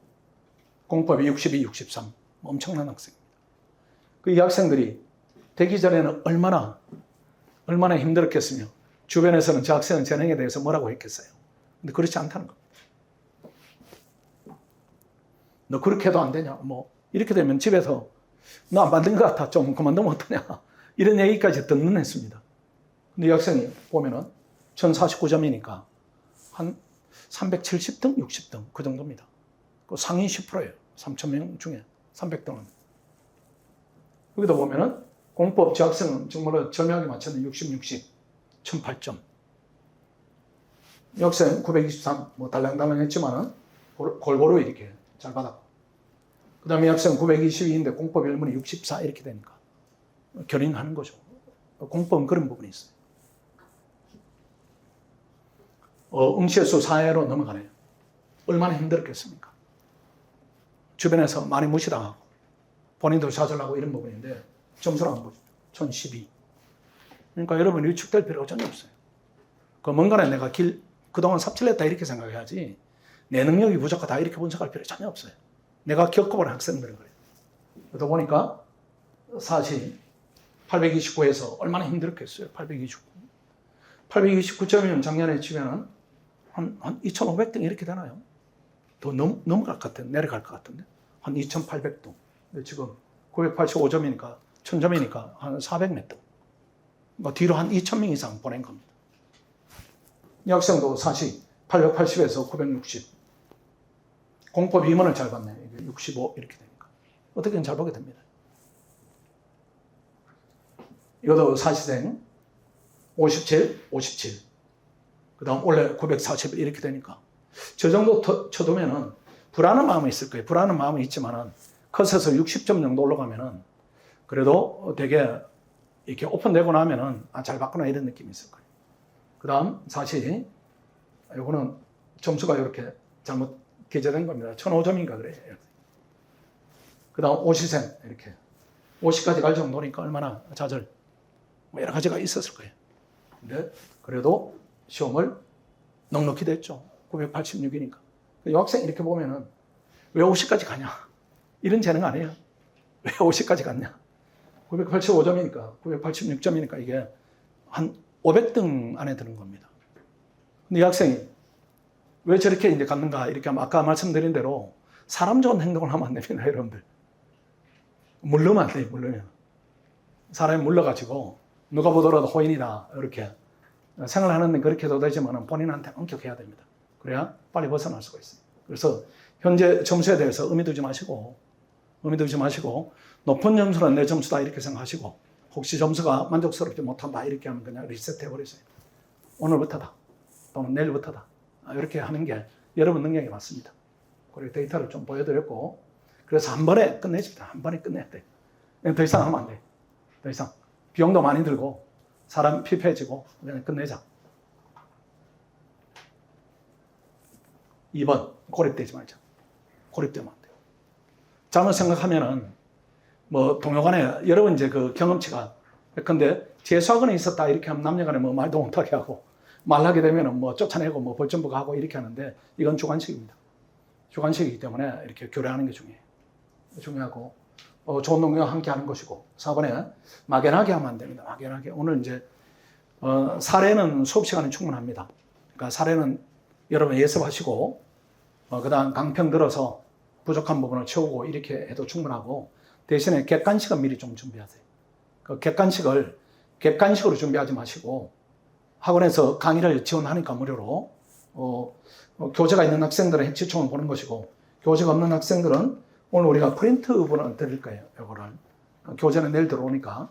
공법이 62, 63 엄청난 학생입니다. 이 학생들이 되기 전에는 얼마나 힘들었겠으며 주변에서는 저 학생은 재능에 대해서 뭐라고 했겠어요. 근데 그렇지 않다는 겁니다. 너 그렇게 해도 안 되냐? 뭐 이렇게 되면 집에서 너 안 만든 것 같아. 좀 그만두면 어떠냐? 이런 얘기까지 듣는 했습니다. 근데 이 학생이 보면은 1049점이니까 한 370등, 60등 그 정도입니다. 그 상위 10%예요. 3,000명 중에 300등은. 여기다 보면은 공법 저 학생은 정말 절묘하게 맞췄는 60, 60, 1008점. 이 학생 923, 뭐 달랑달랑 했지만은 골고루 이렇게 잘 받았고. 그 다음에 이 학생 922인데 공법 1문에 64 이렇게 되니까 견인하는 거죠. 공법은 그런 부분이 있어요. 응시횟수 4회로 넘어가네요. 얼마나 힘들었겠습니까? 주변에서 많이 무시당하고 본인도 좌절하고 이런 부분인데 점수를 한번 보죠. 1012. 그러니까 여러분 위축될 필요가 전혀 없어요. 그 뭔가는 내가 그동안 삽질했다 이렇게 생각해야지 내 능력이 부족하다 이렇게 분석할 필요 전혀 없어요. 내가 겪어본 학생들은 그래요. 그러다 보니까 사실 829에서 얼마나 힘들었겠어요. 829. 829점이면 작년에 치면은 한 2,500등 이렇게 되나요? 더 넘어갈 것 같은데, 내려갈 것 같은데. 한 2,800등. 지금 985점이니까, 1,000점이니까 한 400몇 등. 뭐 뒤로 한 2,000명 이상 보낸 겁니다. 이 학생도 사실 880에서 960. 공법 2문을 잘 봤네. 65 이렇게 되니까. 어떻게든 잘 보게 됩니다. 이것도 사시생 57, 57. 그 다음 원래 941 이렇게 되니까. 저 정도 쳐두면은 불안한 마음이 있을 거예요. 불안한 마음이 있지만은 컷에서 60점 정도 올라가면은 그래도 되게 이렇게 오픈되고 나면은 잘 봤구나 이런 느낌이 있을 거예요. 그 다음 사실 이거는 점수가 이렇게 잘못 게재된 겁니다. 1,005점인가 그래요. 그 다음 오시생 이렇게 50까지 갈 정도니까 얼마나 좌절, 뭐 여러 가지가 있었을 거예요. 근데 그래도 시험을 넉넉히 됐죠. 986이니까. 여학생 이렇게 보면은 왜 50까지 가냐? 이런 재능 아니에요. 왜 50까지 갔냐? 985점이니까, 986점이니까 이게 한 500등 안에 드는 겁니다. 근데 이 학생이 왜 저렇게 이제 갔는가? 이렇게 하면 아까 말씀드린 대로 사람 좋은 행동을 하면 안 됩니다, 여러분들. 물르면 안 돼요, 물르면. 사람이 물러가지고 누가 보더라도 호인이다, 이렇게 생활하는데 그렇게 해도 되지만 본인한테 엄격해야 됩니다. 그래야 빨리 벗어날 수가 있어요. 그래서 현재 점수에 대해서 의미 두지 마시고, 높은 점수는 내 점수다 이렇게 생각하시고, 혹시 점수가 만족스럽지 못한다 이렇게 하면 그냥 리셋해 버리세요. 오늘부터다 또는 내일부터다 이렇게 하는 게 여러분 능력에 맞습니다. 그리고 데이터를 좀 보여드렸고, 그래서 한 번에 끝내집니다. 한 번에 끝내야 돼. 더 이상 하면 안 돼. 더 이상 비용도 많이 들고 사람 피폐해지고 그냥 끝내자. 2번 고립되지 말자. 고립되면 안 돼요. 잘못 생각하면은 뭐 동요간에 여러분 이제 그 경험치가, 근데 재수학원에 있었다 이렇게 하면 남녀간에 뭐 말도 못하게 하고, 말하게 되면은 뭐 쫓아내고 뭐 벌점부가 하고 이렇게 하는데, 이건 주관식입니다. 주관식이기 때문에 이렇게 교류하는 게 중요하고, 좋은 동료와 함께 하는 것이고, 4번에 막연하게 하면 안 됩니다. 막연하게. 오늘 이제 사례는 수업 시간이 충분합니다. 그러니까 사례는 여러분 예습하시고, 그 다음 강평 들어서 부족한 부분을 채우고 이렇게 해도 충분하고, 대신에 객관식은 미리 좀 준비하세요. 그 객관식으로 준비하지 마시고, 학원에서 강의를 지원하니까 무료로, 교재가 있는 학생들은 해치총을 보는 것이고, 교재가 없는 학생들은 오늘 우리가 프린트본을 드릴 거예요. 이거를. 교재는 내일 들어오니까,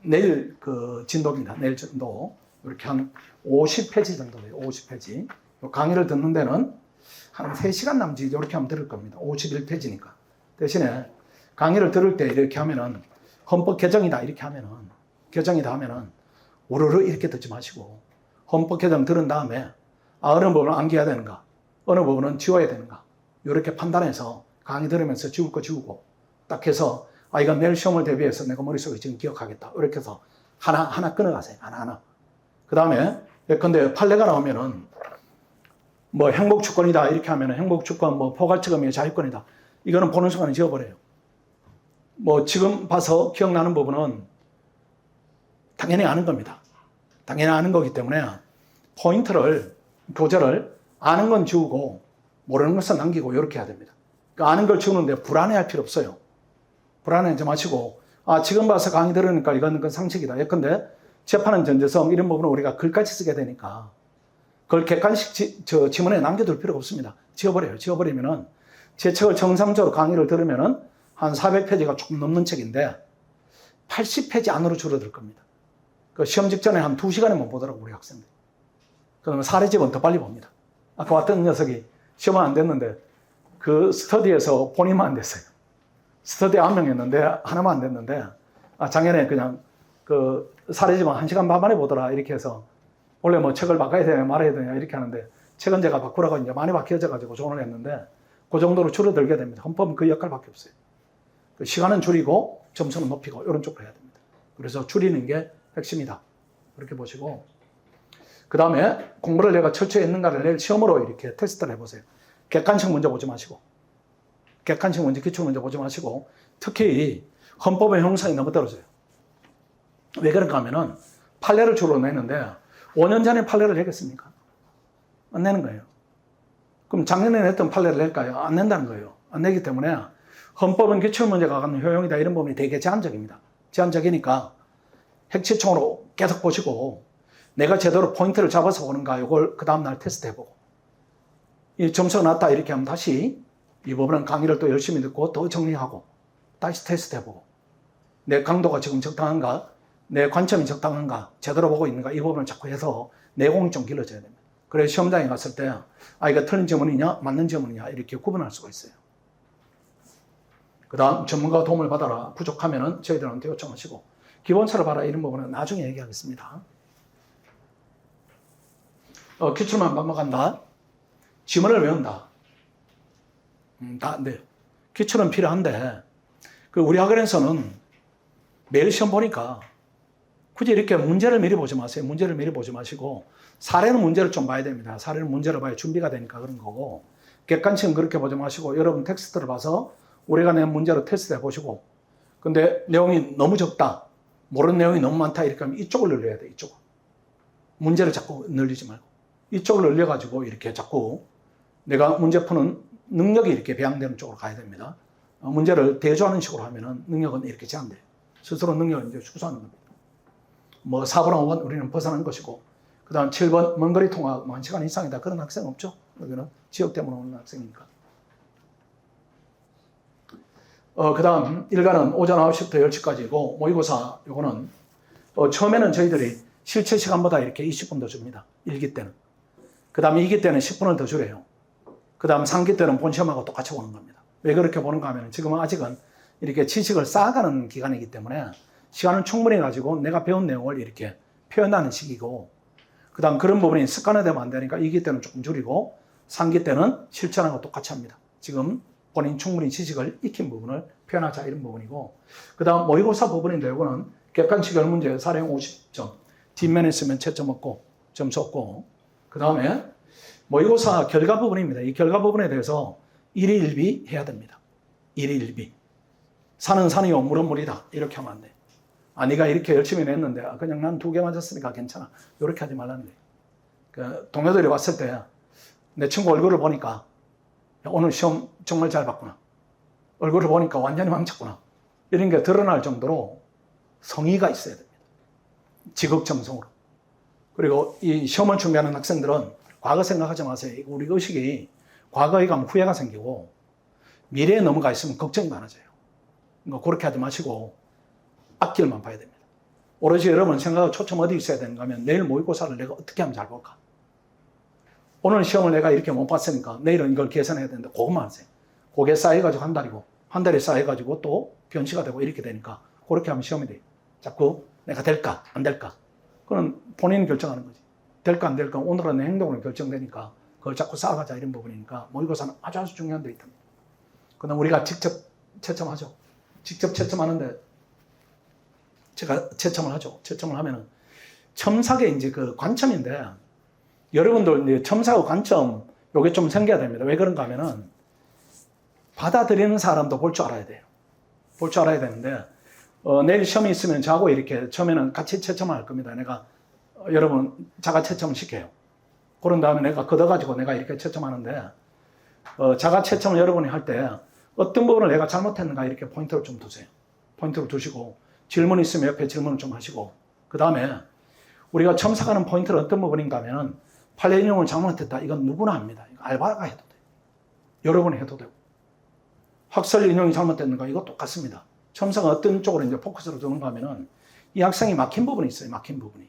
내일 그 진도입니다. 내일 진도. 이렇게 한 50페이지 정도 돼요. 50페이지. 강의를 듣는 데는 한 3시간 남짓 이렇게 하면 들을 겁니다. 51페이지니까. 대신에 강의를 들을 때 이렇게 하면은 헌법 개정이다 이렇게 하면은, 개정이다 하면은 우르르 이렇게 듣지 마시고, 헌법 개정 들은 다음에 어느 부분은 암기해야 되는가, 어느 부분은 지워야 되는가, 이렇게 판단해서 강의 들으면서 지울 거 지우고 딱 해서, 이건 내일 시험을 대비해서 내가 머릿속에 지금 기억하겠다 이렇게 해서 하나 끊어가세요. 하나. 그 다음에 예컨대 판례가 나오면은 뭐 행복주권이다 이렇게 하면은 행복주권 뭐 포괄적음이 자유권이다, 이거는 보는 순간에 지워버려요. 뭐 지금 봐서 기억나는 부분은 당연히 아는 겁니다. 당연히 아는 거기 때문에 포인트를, 교재를 아는 건 지우고 모르는 것은 남기고 이렇게 해야 됩니다. 그러니까 아는 걸 지우는데 불안해할 필요 없어요. 불안해하지 마시고, 지금 봐서 강의 들으니까 이건 그 상식이다. 예컨대 재판은 전제성 이런 부분은 우리가 글까지 쓰게 되니까 그걸 객관식 지문에 남겨둘 필요가 없습니다. 지워버려요. 지워버리면은 제 책을 정상적으로 강의를 들으면은 한 400페이지가 조금 넘는 책인데 80페이지 안으로 줄어들 겁니다. 그 시험 직전에 한 2시간에만 보더라고, 우리 학생들. 그러면 사례집은 더 빨리 봅니다. 아까 왔던 녀석이 시험은 안 됐는데 그 스터디에서 본인만 안 됐어요. 스터디 1명 했는데 하나만 안 됐는데, 작년에 그냥 그 사례집은 1시간 반 만에 보더라 이렇게 해서, 원래 뭐 책을 바꿔야 되냐 말아야 되냐 이렇게 하는데 책은 제가 바꾸라고 이제 많이 바뀌어져 가지고 조언을 했는데, 그 정도로 줄어들게 됩니다. 헌법은 그 역할밖에 없어요. 시간은 줄이고 점수는 높이고 이런 쪽으로 해야 됩니다. 그래서 줄이는 게 핵심이다. 그렇게 보시고, 그 다음에 공부를 내가 철저히 했는가를 내일 시험으로 이렇게 테스트를 해보세요. 객관식 문제 보지 마시고, 객관식 문제, 기출 문제 보지 마시고, 특히 헌법의 형성이 너무 떨어져요. 왜 그런가 하면은 판례를 주로 내는데 5년 전에 판례를 내겠습니까? 안 내는 거예요. 그럼 작년에 냈던 판례를 낼까요? 안 낸다는 거예요. 안 내기 때문에 헌법은 기출문제가 갖는 효용이다 이런 부분이 되게 제한적입니다. 제한적이니까 핵치총으로 계속 보시고, 내가 제대로 포인트를 잡아서 보는가 이걸 그 다음날 테스트 해보고, 이 점수가 낮다 이렇게 하면 다시 이 부분은 강의를 또 열심히 듣고 더 정리하고 다시 테스트 해보고, 내 강도가 지금 적당한가, 내 관점이 적당한가, 제대로 보고 있는가, 이 부분을 자꾸 해서 내공이 좀 길어져야 됩니다. 그래서 시험장에 갔을 때 이거 틀린 질문이냐 맞는 질문이냐 이렇게 구분할 수가 있어요. 그 다음 전문가 도움을 받아라, 부족하면은 저희들한테 요청하시고, 기본서를 봐라 이런 부분은 나중에 얘기하겠습니다. 기출만 반복한다, 지문을 외운다, 다 안 돼요. 기출은 필요한데 그 우리 학원에서는 매일 시험 보니까 굳이 이렇게 문제를 미리 보지 마세요. 문제를 미리 보지 마시고 사례는 문제를 좀 봐야 됩니다. 사례는 문제를 봐야 준비가 되니까 그런 거고 객관식은 그렇게 보지 마시고 여러분 텍스트를 봐서 우리가 낸 문제로 테스트해 보시고 근데 내용이 너무 적다. 모르는 내용이 너무 많다. 이렇게 하면 이쪽을 늘려야 돼. 이쪽을. 문제를 자꾸 늘리지 말고 이쪽을 늘려가지고 이렇게 자꾸 내가 문제 푸는 능력이 이렇게 배양되는 쪽으로 가야 됩니다. 문제를 대조하는 식으로 하면은 능력은 이렇게 제한돼요. 스스로 능력을 이제 축소하는 겁니다. 뭐 4번, 5번 우리는 벗어난 것이고 그 다음 7번 먼 거리 통학 1시간 이상이다. 그런 학생 없죠. 여기는 지역 때문에 오는 학생이니까. 그 다음 일과는 오전 9시부터 10시까지고 모의고사 요거는 처음에는 저희들이 실제 시간보다 이렇게 20분 더 줍니다. 1기 때는. 그 다음에 2기 때는 10분을 더 주래요. 그 다음 3기 때는 본시험하고 똑같이 보는 겁니다. 왜 그렇게 보는가 하면 지금은 아직은 이렇게 지식을 쌓아가는 기간이기 때문에 시간을 충분히 가지고 내가 배운 내용을 이렇게 표현하는 시기고 그 다음 그런 부분이 습관화되면 안 되니까 2기 때는 조금 줄이고 3기 때는 실전하고 똑같이 합니다. 지금 본인 충분히 지식을 익힌 부분을 표현하자 이런 부분이고 그 다음 모의고사 부분인데 이거는 객관식 열문제 사례형 50점 뒷면에 쓰면 채점 없고 점수 없고 그 다음에 모의고사 결과 부분입니다. 이 결과 부분에 대해서 1위 1비 해야 됩니다. 1위 1비 산은 산이요 물은 물이다 이렇게 하면 안 돼. 네가 이렇게 열심히 냈는데 그냥 난 2개 맞았으니까 괜찮아 이렇게 하지 말라는 거예요. 그 동료들이 왔을 때 내 친구 얼굴을 보니까 오늘 시험 정말 잘 봤구나. 얼굴을 보니까 완전히 망쳤구나. 이런 게 드러날 정도로 성의가 있어야 됩니다. 지극정성으로. 그리고 이 시험을 준비하는 학생들은 과거 생각하지 마세요. 우리 의식이 과거에 가면 후회가 생기고 미래에 넘어가 있으면 걱정이 많아져요. 그러니까 그렇게 하지 마시고 앞길만 봐야 됩니다. 오로지 여러분 생각을 초점 어디 있어야 되는가 하면 내일 모의고사를 내가 어떻게 하면 잘 볼까? 오늘 시험을 내가 이렇게 못 봤으니까 내일은 이걸 계산해야 되는데 그것만 하세요. 그게 쌓여가지고 한 달이고 한 달이 쌓여가지고 또 변시가 되고 이렇게 되니까 그렇게 하면 시험이 돼요. 자꾸 내가 될까 안 될까 그건 본인이 결정하는 거지. 될까 안 될까 오늘은 내 행동으로 결정되니까 그걸 자꾸 쌓아가자 이런 부분이니까 모의고사는 아주 중요한 데 있답니다. 그다음 우리가 직접 채점하죠. 직접 채점하는데 제가 채점을 하죠. 채점을 하면은 첨삭의 이제 그 관점인데 여러분들 이제 첨삭하고 관점 요게 좀 생겨야 됩니다. 왜 그런가 하면은 받아들이는 사람도 볼 줄 알아야 돼요. 볼 줄 알아야 되는데 내일 시험이 있으면 저하고 이렇게 처음에는 같이 채점을 할 겁니다. 내가 여러분 자가 채점을 시켜요. 그런 다음에 내가 걷어가지고 내가 이렇게 채점하는데 자가 채점을 여러분이 할 때 어떤 부분을 내가 잘못했는가 이렇게 포인트를 좀 두세요. 포인트를 두시고 질문 있으면 옆에 질문을 좀 하시고 그 다음에 우리가 첨삭하는 포인트는 어떤 부분인가 하면 판례 인용을 잘못했다. 이건 누구나 합니다. 알바가 해도 돼요. 여러분이 해도 되고 학설 인용이 잘못됐는가 이거 똑같습니다. 첨삭은 어떤 쪽으로 이제 포커스를 두는가 하면은 이 학생이 막힌 부분이 있어요. 막힌 부분이.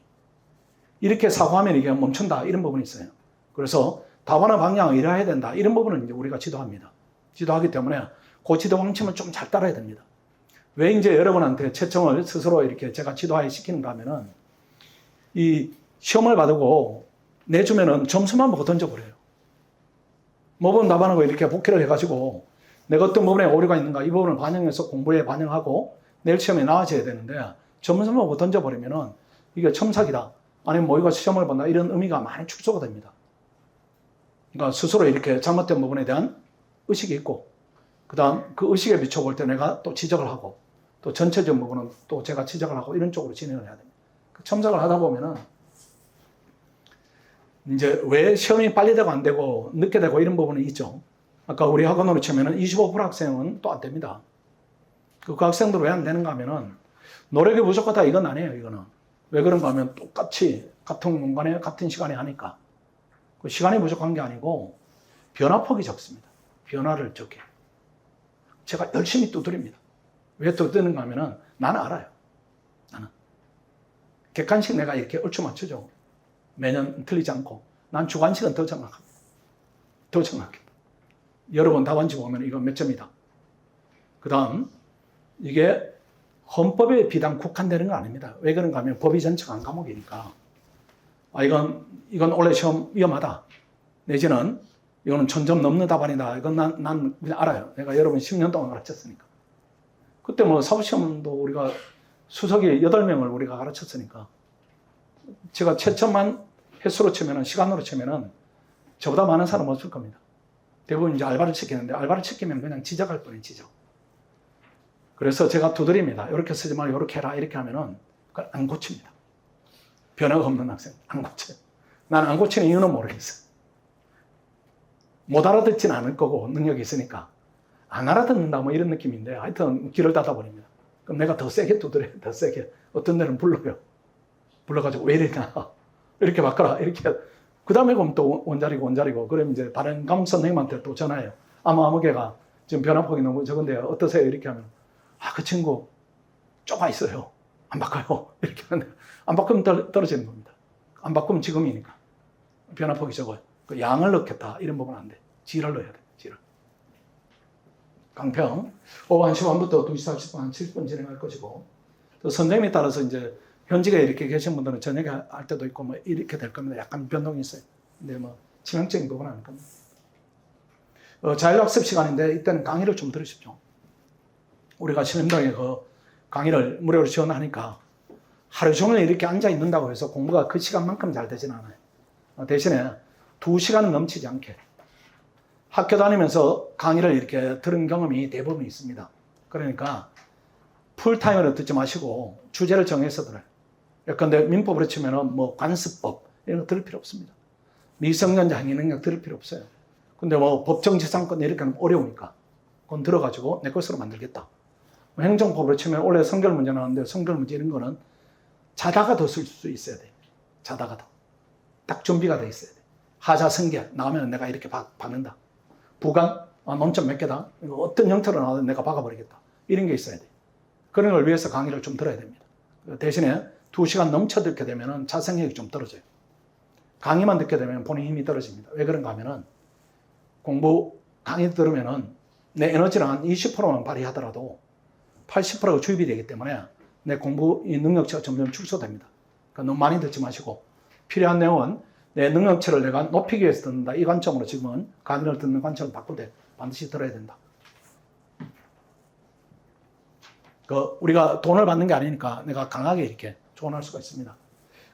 이렇게 사고하면 이게 멈춘다. 이런 부분이 있어요. 그래서 답안의 방향을 이래야 된다. 이런 부분은 이제 우리가 지도합니다. 지도하기 때문에 그 지도 방침을 좀 잘 따라야 됩니다. 왜 이제 여러분한테 채점을 스스로 이렇게 제가 지도하에 시키는가 하면은 이 시험을 받고 내주면은 점수만 보고 던져버려요. 모범 답안하고 이렇게 복귀를 해가지고 내가 어떤 부분에 오류가 있는가 이 부분을 반영해서 공부에 반영하고 내일 시험에 나와줘야 되는데 점수만 보고 던져버리면은 이게 첨삭이다. 아니면 모의고사 시험을 본다. 이런 의미가 많이 축소가 됩니다. 그러니까 스스로 이렇게 잘못된 부분에 대한 의식이 있고 그 다음 그 의식에 비춰볼 때 내가 또 지적을 하고 또 전체적인 부분은 또 제가 지적을 하고 이런 쪽으로 진행을 해야 됩니다. 첨삭을 하다 보면은 이제 왜 시험이 빨리 되고 안 되고 늦게 되고 이런 부분이 있죠. 아까 우리 학원으로 치면은 25% 학생은 또 안 됩니다. 그 학생들 왜 안 되는가 하면은 노력이 부족하다 이건 아니에요. 이거는 왜 그런가 하면 똑같이 같은 공간에 같은 시간에 하니까 그 시간이 부족한 게 아니고 변화폭이 적습니다. 변화를 적게 제가 열심히 두드립니다. 왜 두드리는가 하면은 나는 알아요. 나는 객관식 내가 이렇게 얼추 맞추죠. 매년 틀리지 않고 난 주관식은 더 정확합니다. 더 정확해. 여러분 답안지 보면 이거 몇 점이다. 그 다음 이게 헌법에 비단 국한되는 거 아닙니다. 왜 그런가 하면 법이 전체가 한 과목이니까 이건 원래 시험 위험하다. 내지는 이거는 1000점 넘는 답안이다. 이건 난 그냥 알아요. 내가 여러분 10년 동안 가르쳤으니까. 그때 뭐 사법시험도 우리가 수석이 8명을 우리가 가르쳤으니까 제가 최첨만 횟수로 치면은 시간으로 치면은 저보다 많은 사람 없을 겁니다. 대부분 이제 알바를 시키는데 알바를 시키면 그냥 지적할 뿐이에요, 지적. 그래서 제가 두드립니다. 이렇게 쓰지 말고 이렇게 해라. 이렇게 하면은 그걸 안 고칩니다. 변화가 없는 학생 안 고쳐요. 나는 안 고치는 이유는 모르겠어요. 못 알아듣지는 않을 거고 능력이 있으니까 안 알아듣는다 뭐 이런 느낌인데 하여튼 귀를 닫아버립니다. 그럼 내가 더 세게 두드려요. 더 세게. 어떤 데는 불러요. 불러가지고 왜 이러냐. 이렇게 바꿔라. 이렇게. 그 다음에 그럼 또 원자리고. 그럼 이제 다른 과목 선생님한테 또 전화해요. 아무 개가 지금 변화폭이 너무 적은데요. 어떠세요? 이렇게 하면 그 친구 좁아 있어요. 안 바꿔요. 이렇게 하는데 안 바꾸면 떨어지는 겁니다. 안 바꾸면 지금이니까. 변화폭이 적어요. 그 양을 넣겠다. 이런 부분은 안 돼. 질을 넣어야 돼. 질을. 강평. 오후 1시 반부터 2시 40분, 한 70분 진행할 것이고. 또 선생님에 따라서 이제 현직에 이렇게 계신 분들은 저녁에 할 때도 있고 뭐 이렇게 될 겁니다. 약간 변동이 있어요. 근데 뭐 치명적인 부분은 아닐 겁니다. 자율학습 시간인데 이때는 강의를 좀 들으십시오. 우리가 신림동에 그 강의를 무료로 지원하니까 하루 종일 이렇게 앉아 있는다고 해서 공부가 그 시간만큼 잘 되진 않아요. 대신에 2시간은 넘치지 않게 학교 다니면서 강의를 이렇게 들은 경험이 대부분 있습니다. 그러니까 풀타임으로 듣지 마시고 주제를 정해서 들어요. 예컨대 민법으로 치면은 뭐 관습법 이런 거 들을 필요 없습니다. 미성년자 행위능력 들을 필요 없어요. 근데 뭐 법정지상권 이렇게 하면 어려우니까 그건 들어가지고 내 것으로 만들겠다. 행정법으로 치면 원래 성결 문제 나왔는데 성결 문제 이런 거는 자다가 더 쓸 수 있어야 돼. 자다가 더. 딱 준비가 돼 있어야 돼. 하자 성결 나오면 내가 이렇게 박는다. 부강 논점 몇 개다. 이거 어떤 형태로 나와도 내가 박아버리겠다. 이런 게 있어야 돼. 그런 걸 위해서 강의를 좀 들어야 됩니다. 대신에 2시간 넘쳐 듣게 되면 자생력이 좀 떨어져요. 강의만 듣게 되면 본인 힘이 떨어집니다. 왜 그런가 하면은 공부 강의 들으면은 내 에너지를 한 20%만 발휘하더라도 80%가 주입이 되기 때문에 내 공부 능력치가 점점 축소됩니다. 그러니까 너무 많이 듣지 마시고 필요한 내용은 내 능력치를 내가 높이기 위해서 듣는다. 이 관점으로 지금은 강의를 듣는 관점을 바꾸되 반드시 들어야 된다. 우리가 돈을 받는 게 아니니까 내가 강하게 이렇게 조언할 수가 있습니다.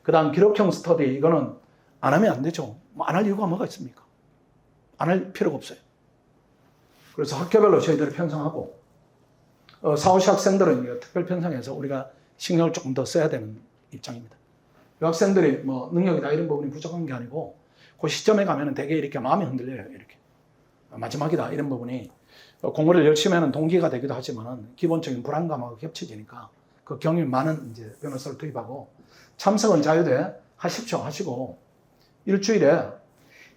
그 다음 기록형 스터디 이거는 안 하면 안 되죠. 안 할 이유가 뭐가 있습니까? 안 할 필요가 없어요. 그래서 학교별로 저희들이 편성하고 4, 5시 학생들은 특별 편성해서 우리가 신경을 조금 더 써야 되는 입장입니다. 이 학생들이 뭐 능력이다 이런 부분이 부족한 게 아니고 그 시점에 가면은 되게 이렇게 마음이 흔들려요. 이렇게 마지막이다 이런 부분이 공부를 열심히 하는 동기가 되기도 하지만은 기본적인 불안감하고 겹쳐지니까 그 경험이 많은 이제 변호사를 투입하고 참석은 자유대 하십시오 하시고 일주일에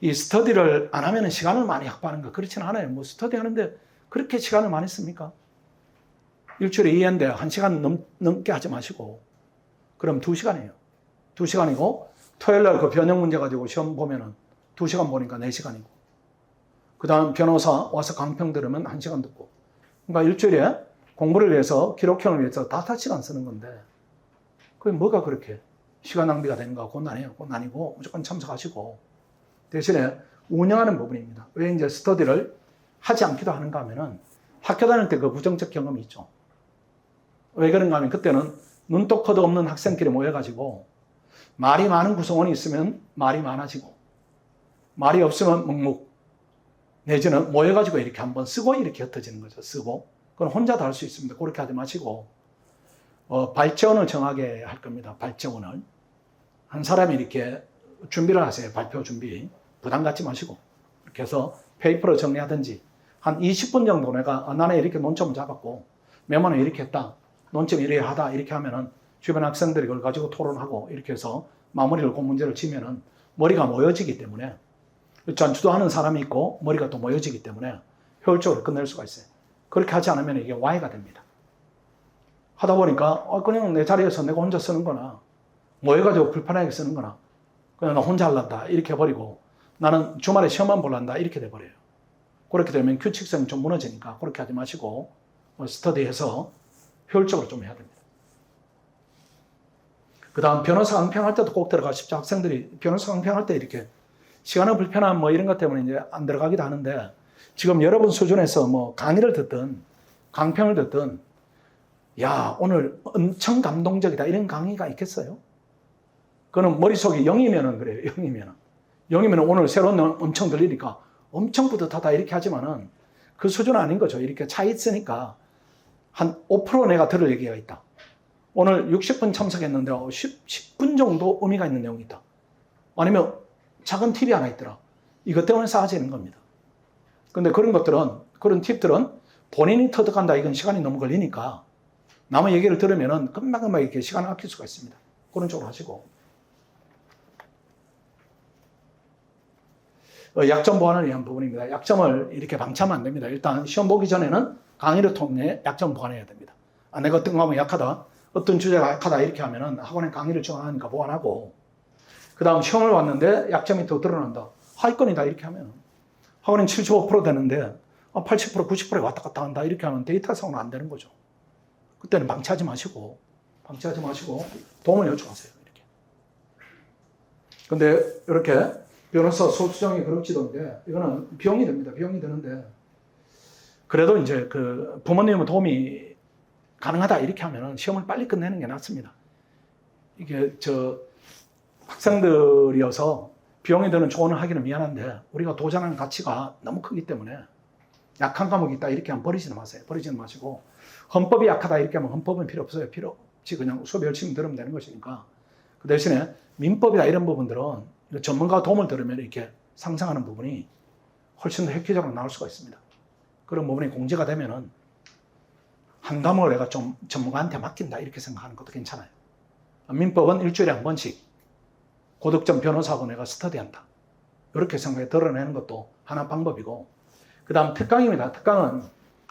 이 스터디를 안 하면은 시간을 많이 확보하는 거 그렇지는 않아요. 뭐 스터디 하는데 그렇게 시간을 많이 씁니까? 일주일에 2회인데 1시간 넘게 하지 마시고 그럼 2시간이에요. 2시간이고 토요일 날 그 변형 문제 가지고 시험 보면은 2시간 보니까 4시간이고 그 다음 변호사 와서 강평 들으면 1시간 듣고 그러니까 일주일에 공부를 위해서 기록형을 위해서 5시간 쓰는 건데 그게 뭐가 그렇게 시간 낭비가 되는가? 그건 아니에요. 그건 아니고 무조건 참석하시고 대신에 운영하는 부분입니다. 왜 이제 스터디를 하지 않기도 하는가 하면은 학교 다닐 때 그 부정적 경험이 있죠. 왜 그런가 하면 그때는 눈도 코도 없는 학생끼리 모여가지고 말이 많은 구성원이 있으면 말이 많아지고 말이 없으면 묵묵 내지는 모여가지고 이렇게 한번 쓰고 이렇게 흩어지는 거죠. 쓰고 그건 혼자도 할 수 있습니다. 그렇게 하지 마시고 발제원을 정하게 할 겁니다. 발제원을 한 사람이 이렇게 준비를 하세요. 발표 준비 부담 갖지 마시고 이렇게 해서 페이퍼로 정리하든지 한 20분 정도 내가 나는 이렇게 논점을 잡았고 메모는 이렇게 했다. 논점 이렇게 하다 이렇게 하면은 주변 학생들이 그걸 가지고 토론하고 이렇게 해서 마무리를 그 문제를 치면은 머리가 모여지기 때문에 전주도하는 사람이 있고 머리가 또 모여지기 때문에 효율적으로 끝낼 수가 있어요. 그렇게 하지 않으면 이게 Y가 됩니다. 하다 보니까 그냥 내 자리에서 내가 혼자 쓰는 거나 모여가지고 불편하게 쓰는 거나 그냥 나 혼자 할란다 이렇게 해버리고 나는 주말에 시험만 볼란다 이렇게 돼버려요. 그렇게 되면 규칙성이 좀 무너지니까 그렇게 하지 마시고 스터디해서 효율적으로 좀 해야 됩니다. 그 다음 변호사 강평할 때도 꼭 들어가십시오. 학생들이 변호사 강평할 때 이렇게 시간의 불편함 뭐 이런 것 때문에 이제 안 들어가기도 하는데 지금 여러분 수준에서 뭐 강의를 듣든 강평을 듣든 야, 오늘 엄청 감동적이다. 이런 강의가 있겠어요? 그거는 머릿속이 0이면은 그래요. 0이면은. 0이면 오늘 새로운 내용 엄청 들리니까 엄청 뿌듯하다 이렇게 하지만은 그 수준은 아닌 거죠. 이렇게 차 있으니까 한 5% 내가 들을 얘기가 있다. 오늘 60분 참석했는데 10분 정도 의미가 있는 내용이 있다. 아니면 작은 팁이 하나 있더라. 이것 때문에 쌓아지는 겁니다. 근데 그런 것들은, 그런 팁들은 본인이 터득한다. 이건 시간이 너무 걸리니까 남의 얘기를 들으면은 금방금방 이렇게 시간을 아낄 수가 있습니다. 그런 쪽으로 하시고. 약점 보완을 위한 부분입니다. 약점을 이렇게 방치하면 안 됩니다. 일단 시험 보기 전에는 강의를 통해 약점 보완해야 됩니다. 내가 어떤 거 하면 약하다, 어떤 주제가 약하다 이렇게 하면은 학원에 강의를 정하니까 보완하고, 그 다음 시험을 봤는데 약점이 더 드러난다. 하위권이다 이렇게 하면 학원은 75% 되는데 80%, 90%에 왔다 갔다 한다 이렇게 하면 데이터상으로 안 되는 거죠. 그때는 방치하지 마시고 도움을 요청하세요. 이렇게. 근데 이렇게 변호사 소수정의 그룹지도인데 이거는 비용이 됩니다. 비용이 드는데 그래도 이제 그 부모님의 도움이 가능하다 이렇게 하면은 시험을 빨리 끝내는 게 낫습니다. 이게 학생들이어서 비용이 드는 조언을 하기는 미안한데 우리가 도전하는 가치가 너무 크기 때문에 약한 과목이 있다 이렇게 하면 버리지는 마세요. 버리지는 마시고 헌법이 약하다 이렇게 하면 헌법은 필요 없어요. 필요 없이 그냥 수업 열심히 들으면 되는 것이니까. 그 대신에 민법이다 이런 부분들은 전문가 도움을 들으면 이렇게 상상하는 부분이 훨씬 더 획기적으로 나올 수가 있습니다. 그런 부분이 공제가 되면은 한 과목을 내가 좀 전문가한테 맡긴다 이렇게 생각하는 것도 괜찮아요. 민법은 일주일에 한 번씩 고득점 변호사하고 내가 스터디한다. 이렇게 생각해 드러내는 것도 하나 방법이고, 그 다음 특강입니다. 특강은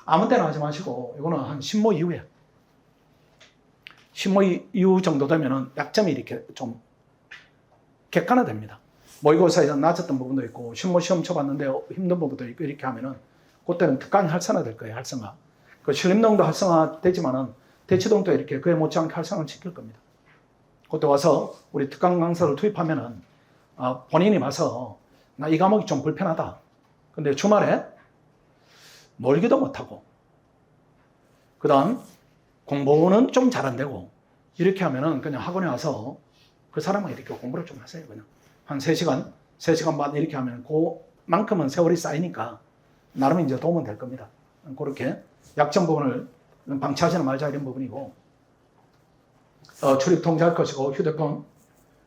아무 때나 하지 마시고 이거는 한 신모 이후에, 신모 이후 정도 되면은 약점이 이렇게 좀 객관화됩니다. 모의고사에서 낮았던 부분도 있고 신모 시험 쳐봤는데 힘든 부분도 있고 이렇게 하면은 그때는 특강이 활성화될 거예요. 활성화. 그 신림동도 활성화되지만은 대치동도 이렇게 그에 못지않게 활성화를 시킬 겁니다. 그때 와서 우리 특강 강사를 투입하면은 본인이 와서 나 이 과목이 좀 불편하다. 근데 주말에 놀기도 못하고 그 다음 공부는 좀 잘 안 되고 이렇게 하면은 그냥 학원에 와서 그 사람은 이렇게 공부를 좀 하세요. 그냥 한 3시간, 3시간 반 이렇게 하면 그만큼은 세월이 쌓이니까 나름 이제 도움은 될 겁니다. 그렇게 약점 부분을 방치하지는 말자 이런 부분이고, 출입 통제할 것이고 휴대폰,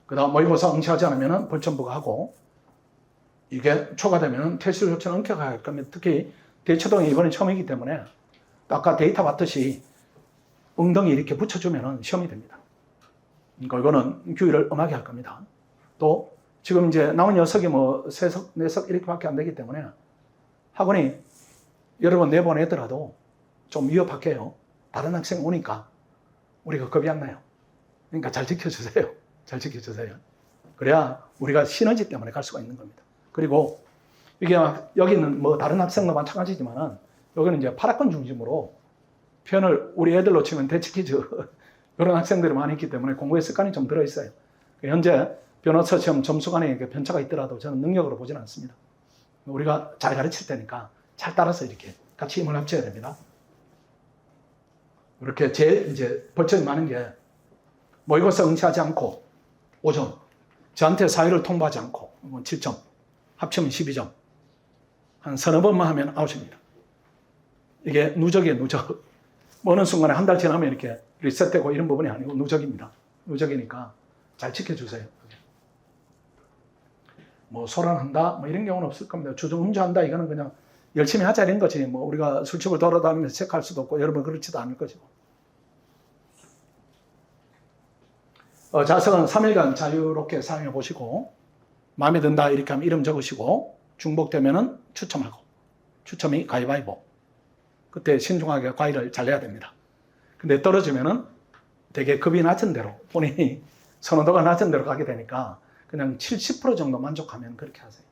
그 다음 모의고사 응시하지 않으면 벌점부가 하고, 이게 초과되면 퇴실 조치는 엄격하게 할 겁니다. 특히 대치동이 이번에 처음이기 때문에 아까 데이터 봤듯이 엉덩이 이렇게 붙여주면 시험이 됩니다. 그러니까 이거는 규율을 엄하게 할 겁니다. 또 지금 이제 나온 녀석이 뭐 3석, 4석 이렇게밖에 안 되기 때문에 학원이 여러 번 내보내더라도 좀 위협할게요. 다른 학생 오니까 우리가 겁이 안 나요. 그러니까 잘 지켜주세요. 잘 지켜주세요. 그래야 우리가 시너지 때문에 갈 수가 있는 겁니다. 그리고 이게 여기는 뭐 다른 학생도 마찬가지지만은 여기는 이제 8학번 중심으로 표현을 우리 애들로 치면 대치키즈 이런 학생들이 많이 있기 때문에 공부에 습관이 좀 들어있어요. 현재 변호사 시험 점수 간에 편차가 있더라도 저는 능력으로 보지는 않습니다. 우리가 잘 가르칠 테니까 잘 따라서 이렇게 같이 힘을 합쳐야 됩니다. 이렇게 제일 이제 벌점이 많은 게 모의고사 응시하지 않고 5점, 저한테 사회를 통보하지 않고 7점, 합치면 12점, 한 서너 번만 하면 아웃입니다. 이게 누적이에요, 누적. 어느 순간에 한 달 지나면 이렇게 리셋되고 이런 부분이 아니고 누적입니다. 누적이니까 잘 지켜주세요. 뭐 소란한다, 뭐 이런 경우는 없을 겁니다. 주중 음주한다, 이거는 그냥 열심히 하자 이런 거지. 뭐 우리가 술집을 돌아다니면서 체크할 수도 없고 여러분 그렇지도 않을 것이고. 자석은 3일간 자유롭게 사용해 보시고 마음에 든다 이렇게 하면 이름 적으시고 중복되면은 추첨하고, 추첨이 가위바위보. 그때 신중하게 과일을 잘 내야 됩니다. 근데 떨어지면은 되게 급이 낮은 대로, 본인이 선호도가 낮은 대로 가게 되니까 그냥 70% 정도 만족하면 그렇게 하세요.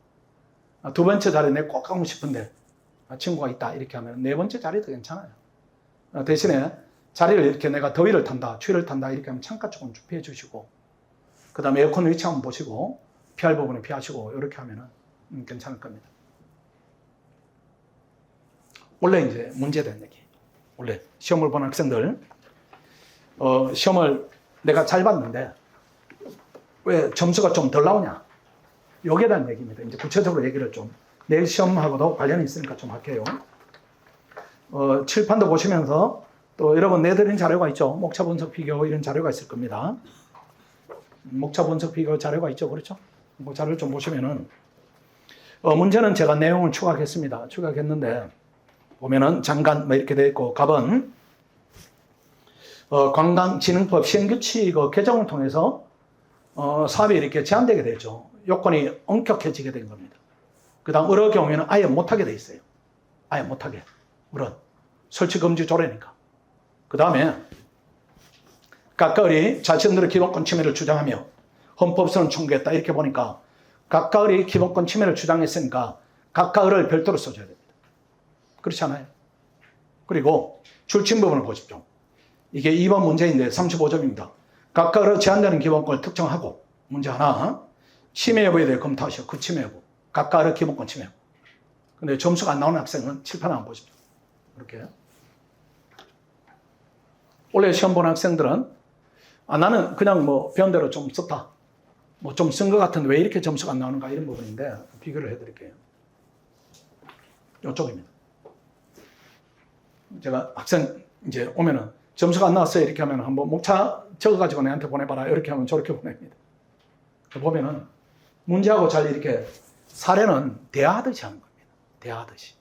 두 번째 자리 내 꼭 가고 싶은데 친구가 있다 이렇게 하면 네 번째 자리도 괜찮아요. 대신에 자리를 이렇게 내가 더위를 탄다, 추위를 탄다 이렇게 하면 창가 조금 좀 피해 주시고, 그 다음에 에어컨 위치 한번 보시고 피할 부분에 피하시고 이렇게 하면은 괜찮을 겁니다. 원래 이제 문제된 얘기. 원래 시험을 보는 학생들 시험을 내가 잘 봤는데 왜 점수가 좀 덜 나오냐? 여기에 대한 얘기입니다. 이제 구체적으로 얘기를 좀 내일 시험하고도 관련이 있으니까 좀 할게요. 칠판도 보시면서 또 여러분 내드린 자료가 있죠. 목차 분석 비교 이런 자료가 있을 겁니다. 목차 분석 비교 자료가 있죠. 그렇죠? 그 자료를 좀 보시면은 문제는 제가 내용을 추가했습니다. 추가했는데 보면은 장관 뭐 이렇게 되어 있고 갑은 관광진흥법 시행규칙 개정을 통해서 사업이 이렇게 제한되게 되죠. 요건이 엄격해지게 된 겁니다. 그 다음 을의 경우에는 아예 못하게 돼 있어요. 아예 못하게. 을은 설치금지 조례니까. 그 다음에 각각의 자신들의 기본권 침해를 주장하며 헌법선언 청구했다. 이렇게 보니까 각각의 기본권 침해를 주장했으니까 각각을 별도로 써줘야 됩니다. 그렇지 않아요? 그리고 출침 부분을 보십시오. 이게 2번 문제인데 35점입니다. 각각으로 제한되는 기본권을 특정하고 문제 하나 침해 여부에 대해 검토하시오. 그 침해 여부. 각각의 기본권 침해 여부. 근데 점수가 안 나오는 학생은 칠판 한번 보십시오. 이렇게. 원래 시험 보는 학생들은 나는 그냥 뭐 배운 대로 좀 썼다. 뭐 좀 쓴 것 같은데 왜 이렇게 점수가 안 나오는가 이런 부분인데 비교를 해드릴게요. 이쪽입니다. 제가 학생 이제 오면은 점수가 안 나왔어요 이렇게 하면 한번 목차 적어가지고 내한테 보내봐라 이렇게 하면 저렇게 보냅니다. 보면은 문제하고 잘 이렇게 사례는 대화하듯이 하는 겁니다. 대화하듯이.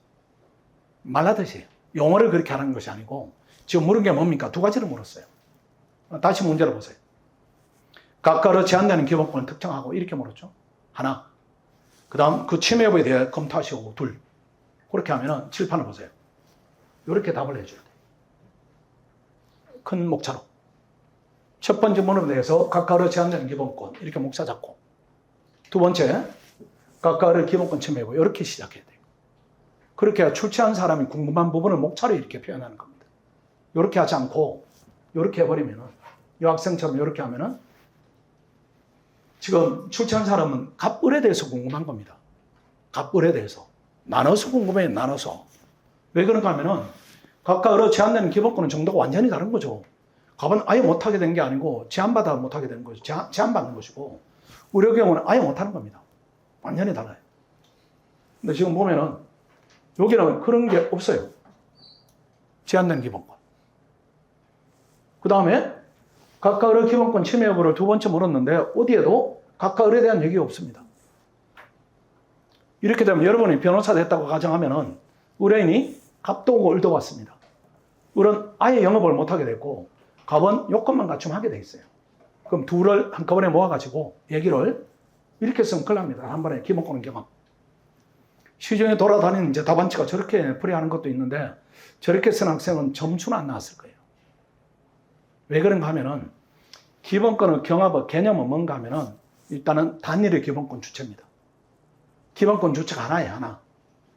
말하듯이. 용어를 그렇게 하는 것이 아니고 지금 물은 게 뭡니까? 두 가지를 물었어요. 다시 문제를 보세요. 각각으로 제한되는 기본권을 특정하고 이렇게 물었죠. 하나. 그 다음 그 침해 여부에 대해 검토하시고 둘. 그렇게 하면은 칠판을 보세요. 이렇게 답을 해줘야 돼요. 큰 목차로. 첫 번째 문에 대해서 각각으로 제한되는 기본권 이렇게 목차 잡고 두 번째 각각의 기본권 침해 여부 이렇게 시작해야 돼요. 그렇게 해야 출제한 사람이 궁금한 부분을 목차로 이렇게 표현하는 겁니다. 이렇게 하지 않고 이렇게 해버리면은 이 학생처럼 이렇게 하면은 지금 출제한 사람은 갑을에 대해서 궁금한 겁니다. 갑을에 대해서 나눠서 궁금해요. 나눠서 왜 그런가 하면은 각각으로 제한되는 기본권은 정도가 완전히 다른 거죠. 갑은 아예 못하게 된 게 아니고 제한받아 못하게 되는 거죠. 제한받는 것이고 우리 경우는 아예 못하는 겁니다. 완전히 달라요. 근데 지금 보면은 여기는 그런 게 없어요. 제한된 기본권. 그 다음에 각각의 기본권 침해 여부를 두 번째 물었는데 어디에도 각각에 대한 얘기가 없습니다. 이렇게 되면 여러분이 변호사 됐다고 가정하면은 의뢰인이 갑도 오고 을도 왔습니다. 을은 아예 영업을 못하게 됐고 갑은 요건만 갖추면 하게 돼 있어요. 그럼 둘을 한꺼번에 모아가지고 얘기를 이렇게 쓰면 큰일 납니다. 한 번에 기본권은 경험. 시중에 돌아다니는 이제 답안지가 저렇게 풀이하는 것도 있는데 저렇게 쓴 학생은 점수는 안 나왔을 거예요. 왜 그런가 하면은 기본권의 경합의 개념은 뭔가 하면은 일단은 단일의 기본권 주체입니다. 기본권 주체가 하나예요. 하나.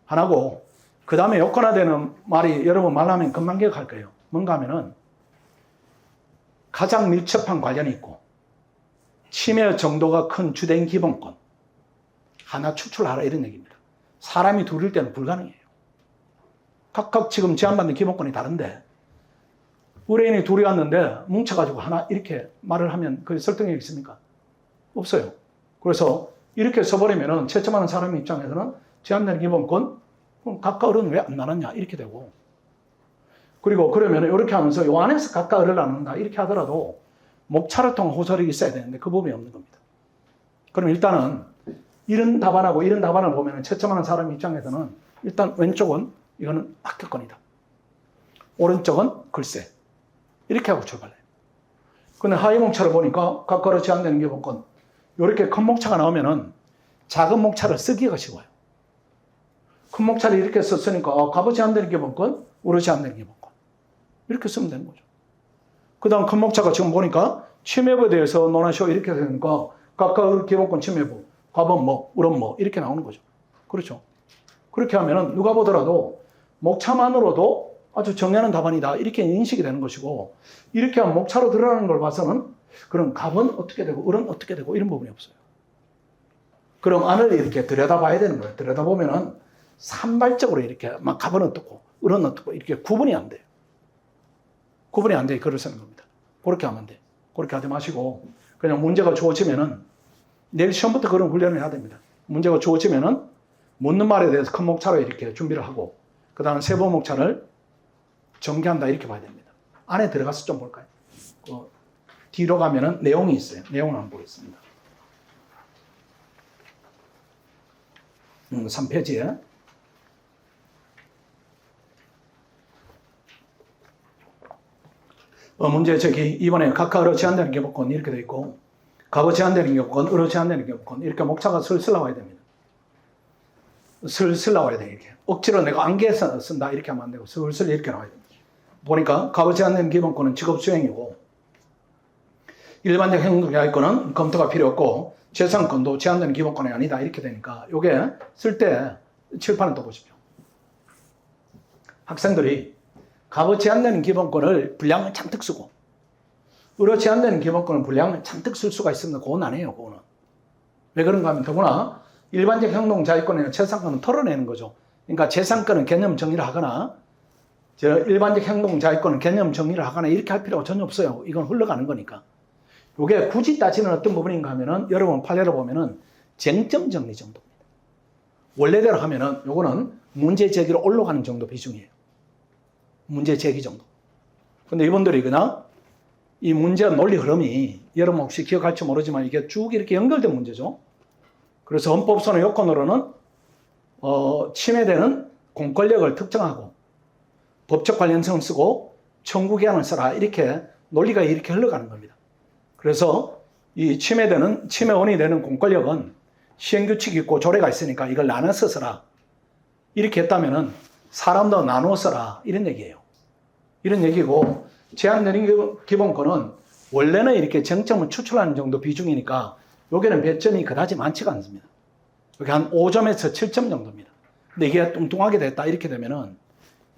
하나고 그 다음에 요건화되는 말이 여러분 말하면 금방 기억할 거예요. 뭔가 하면은 가장 밀접한 관련이 있고 침해 정도가 큰 주된 기본권 하나 추출하라 이런 얘기입니다. 사람이 둘일 때는 불가능해요. 각각 지금 제한받는 기본권이 다른데 의뢰인이 둘이 왔는데 뭉쳐가지고 하나 이렇게 말을 하면 그게 설득력이 있습니까? 없어요. 그래서 이렇게 써버리면은 채점하는 사람 입장에서는 제한되는 기본권 각각은 왜 안 나눴냐 이렇게 되고 그리고 그러면 이렇게 하면서 요 안에서 각각을 나눈다 이렇게 하더라도 목차를 통한 호설이 있어야 되는데 그 부분이 없는 겁니다. 그럼 일단은 이런 답안하고 이런 답안을 보면 채점하는 사람 입장에서는 일단 왼쪽은 이거는 합격권이다. 오른쪽은 글쎄. 이렇게 하고 출발해요. 근데 하위 목차를 보니까 각각으로 제한되는 기본권 이렇게 큰 목차가 나오면은 작은 목차를 쓰기가 쉬워요. 큰 목차를 이렇게 썼으니까 갑이 제한되는 기본권, 우로 제한되는 기본권 이렇게 쓰면 되는 거죠. 그 다음 큰 목차가 지금 보니까 침해부에 대해서 논하시오 이렇게 되니까 각각 기본권 침해부 갑은 뭐, 우는 뭐 이렇게 나오는 거죠. 그렇죠. 그렇게 하면은 누가 보더라도 목차만으로도 아주 정리하는 답안이다 이렇게 인식이 되는 것이고 이렇게 하면 목차로 드러나는 걸 봐서는 그럼 갑은 어떻게 되고 을은 어떻게 되고 이런 부분이 없어요. 그럼 안을 이렇게 들여다봐야 되는 거예요. 들여다보면은 산발적으로 이렇게 막 갑은 어떻고 을은 어떻고 이렇게 구분이 안 돼요. 구분이 안 돼요. 글을 쓰는 겁니다. 그렇게 하면 돼. 그렇게 하지 마시고 그냥 문제가 주어지면은 내일 시험부터 그런 훈련을 해야 됩니다. 문제가 주어지면은 묻는 말에 대해서 큰 목차로 이렇게 준비를 하고 그 다음 세부 목차를 전개한다 이렇게 봐야 됩니다. 안에 들어가서 좀 볼까요? 뒤로 가면은 내용이 있어요. 내용을 한번 보겠습니다. 3페이지에 문제 저기 이번에 각각 어로 제한되는 기본권 이렇게 되어 있고 과거 제한되는 기본권, 어로 제한되는 기본권 이렇게 목차가 슬슬 나와야 됩니다. 슬슬 나와야 돼 이렇게. 억지로 내가 안개에서 쓴다 이렇게 하면 안 되고 슬슬 이렇게 나와야 됩니다. 보니까 과거 제한되는 기본권은 직업 수행이고 일반적 행동자의권은 검토가 필요 없고 재산권도 제한되는 기본권이 아니다 이렇게 되니까 이게 쓸 때 칠판을 또 보십시오. 학생들이 과거 제한되는 기본권을 분량을 잔뜩 쓰고 의료 제한되는 기본권은 분량을 잔뜩 쓸 수가 있습니다. 그건 아니에요. 그거는. 왜 그런가 하면 더구나 일반적 행동자의권이나 재산권은 털어내는 거죠. 그러니까 재산권은 개념 정리를 하거나 일반적 행동자의권은 개념 정리를 하거나 이렇게 할 필요가 전혀 없어요. 이건 흘러가는 거니까. 이게 굳이 따지는 어떤 부분인가 하면은 여러분 판례로 보면은 쟁점 정리 정도입니다. 원래대로 하면은 요거는 문제 제기로 올라가는 정도 비중이에요. 문제 제기 정도. 근데 이분들이 그냥 이 문제 논리 흐름이 여러분 혹시 기억할지 모르지만 이게 쭉 이렇게 연결된 문제죠. 그래서 헌법소원의 요건으로는 침해되는 공권력을 특정하고 법적 관련성을 쓰고 청구기한을 써라 이렇게 논리가 이렇게 흘러가는 겁니다. 그래서 이 침해원이 되는 공권력은 시행규칙이 있고 조례가 있으니까 이걸 나눠서 써라. 이렇게 했다면은 사람도 나누어 써라. 이런 얘기예요. 이런 얘기고 제한되는 기본권은 원래는 이렇게 쟁점을 추출하는 정도 비중이니까 여기는 배점이 그다지 많지가 않습니다. 여기 한 5점에서 7점 정도입니다. 근데 이게 뚱뚱하게 됐다 이렇게 되면은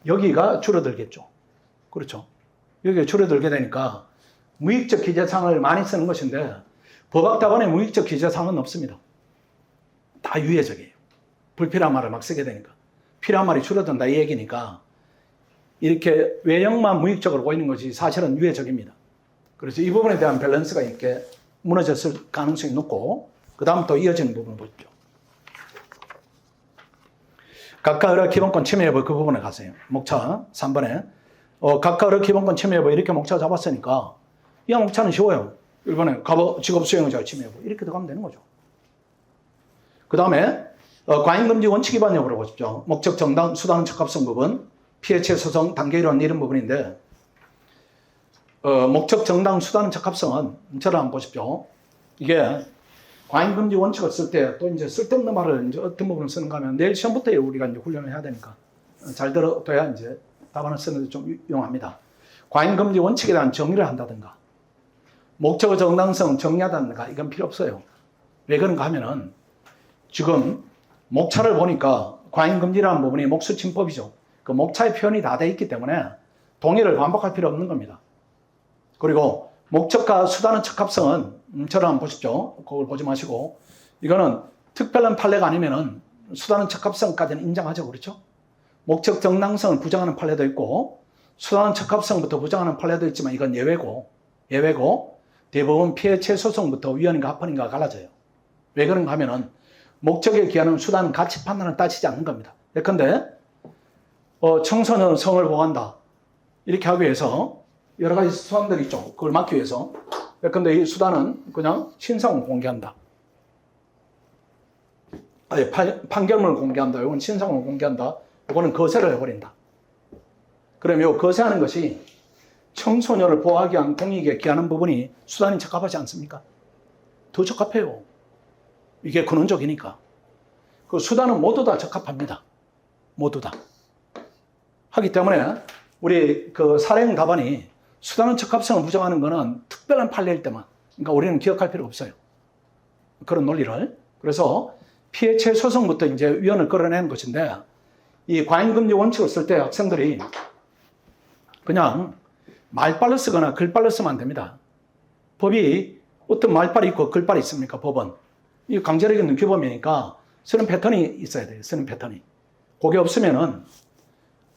여기가 줄어들겠죠. 그렇죠. 여기가 줄어들게 되니까 무익적 기재사항을 많이 쓰는 것인데 법학다반에 무익적 기재사항은 없습니다. 다 유예적이에요. 불필요한 말을 막 쓰게 되니까. 필요한 말이 줄어든다 이 얘기니까 이렇게 외형만 무익적으로 보이는 것이 사실은 유예적입니다. 그래서 이 부분에 대한 밸런스가 이렇게 무너졌을 가능성이 높고 그 다음 또 이어지는 부분을 보십시오. 각각 의료 기본권 침해 여부 그 부분에 가세요. 목차 3번에 각각 의료 기본권 침해 여부 이렇게 목차 잡았으니까 이 목차는 쉬워요. 1번에 직업 수행자 침해 여부 이렇게 들어가면 되는 거죠. 그 다음에 과잉금지 원칙 위반 여부를 보십시오. 목적 정당 수단 적합성 부분 피해체 소송 단계 이론 이런 부분인데 목적 정당 수단 적합성은 저를 한번 보십시오. 이게 과잉금지 원칙을 쓸 때 또 이제 쓸데없는 말을 이제 어떤 부분을 쓰는가 하면 내일 시험부터 우리가 이제 훈련을 해야 되니까 잘 들어둬야 이제 답안을 쓰는 데 좀 유용합니다. 과잉금지 원칙에 대한 정의를 한다든가 목적의 정당성 정리하다든가 이건 필요 없어요. 왜 그런가 하면은 지금 목차를 보니까 과잉금지라는 부분이 목수침법이죠. 그 목차의 표현이 다 돼 있기 때문에 동의를 반복할 필요 없는 겁니다. 그리고 목적과 수단의 적합성은 저를 한번 보십시오. 그걸 보지 마시고 이거는 특별한 판례가 아니면은 수단의 적합성까지는 인정하죠. 그렇죠? 목적 정당성을 부정하는 판례도 있고 수단의 적합성부터 부정하는 판례도 있지만 이건 예외고 대부분 피해체 소송부터 위헌인가 합헌인가 갈라져요. 왜 그런가 하면은 목적에 기하는 수단 가치 판단을 따지지 않는 겁니다. 예컨대 청소년 성을 보호한다 이렇게 하기 위해서 여러 가지 수단들이 있죠. 그걸 막기 위해서 예컨대 이 수단은 그냥 신상을 공개한다. 아니, 판결문을 공개한다. 이건 신상을 공개한다. 이거는 거세를 해버린다. 그러면 이 거세하는 것이 청소년을 보호하기 위한 공익에 기하는 부분이 수단이 적합하지 않습니까? 더 적합해요. 이게 근원적이니까. 그 수단은 모두 다 적합합니다. 모두 다. 하기 때문에 우리 그 사례형 답안이 수단의 적합성을 부정하는 것은 특별한 판례일 때만. 그러니까 우리는 기억할 필요 없어요. 그런 논리를. 그래서 피해체 소송부터 이제 위헌을 끌어내는 것인데 이 과잉금지 원칙을 쓸 때 학생들이 그냥 말빨로 쓰거나 글빨로 쓰면 안 됩니다. 법이 어떤 말빨이 있고 글빨이 있습니까? 법은. 이 강제력 있는 규범이니까 쓰는 패턴이 있어야 돼요. 쓰는 패턴이. 그게 없으면은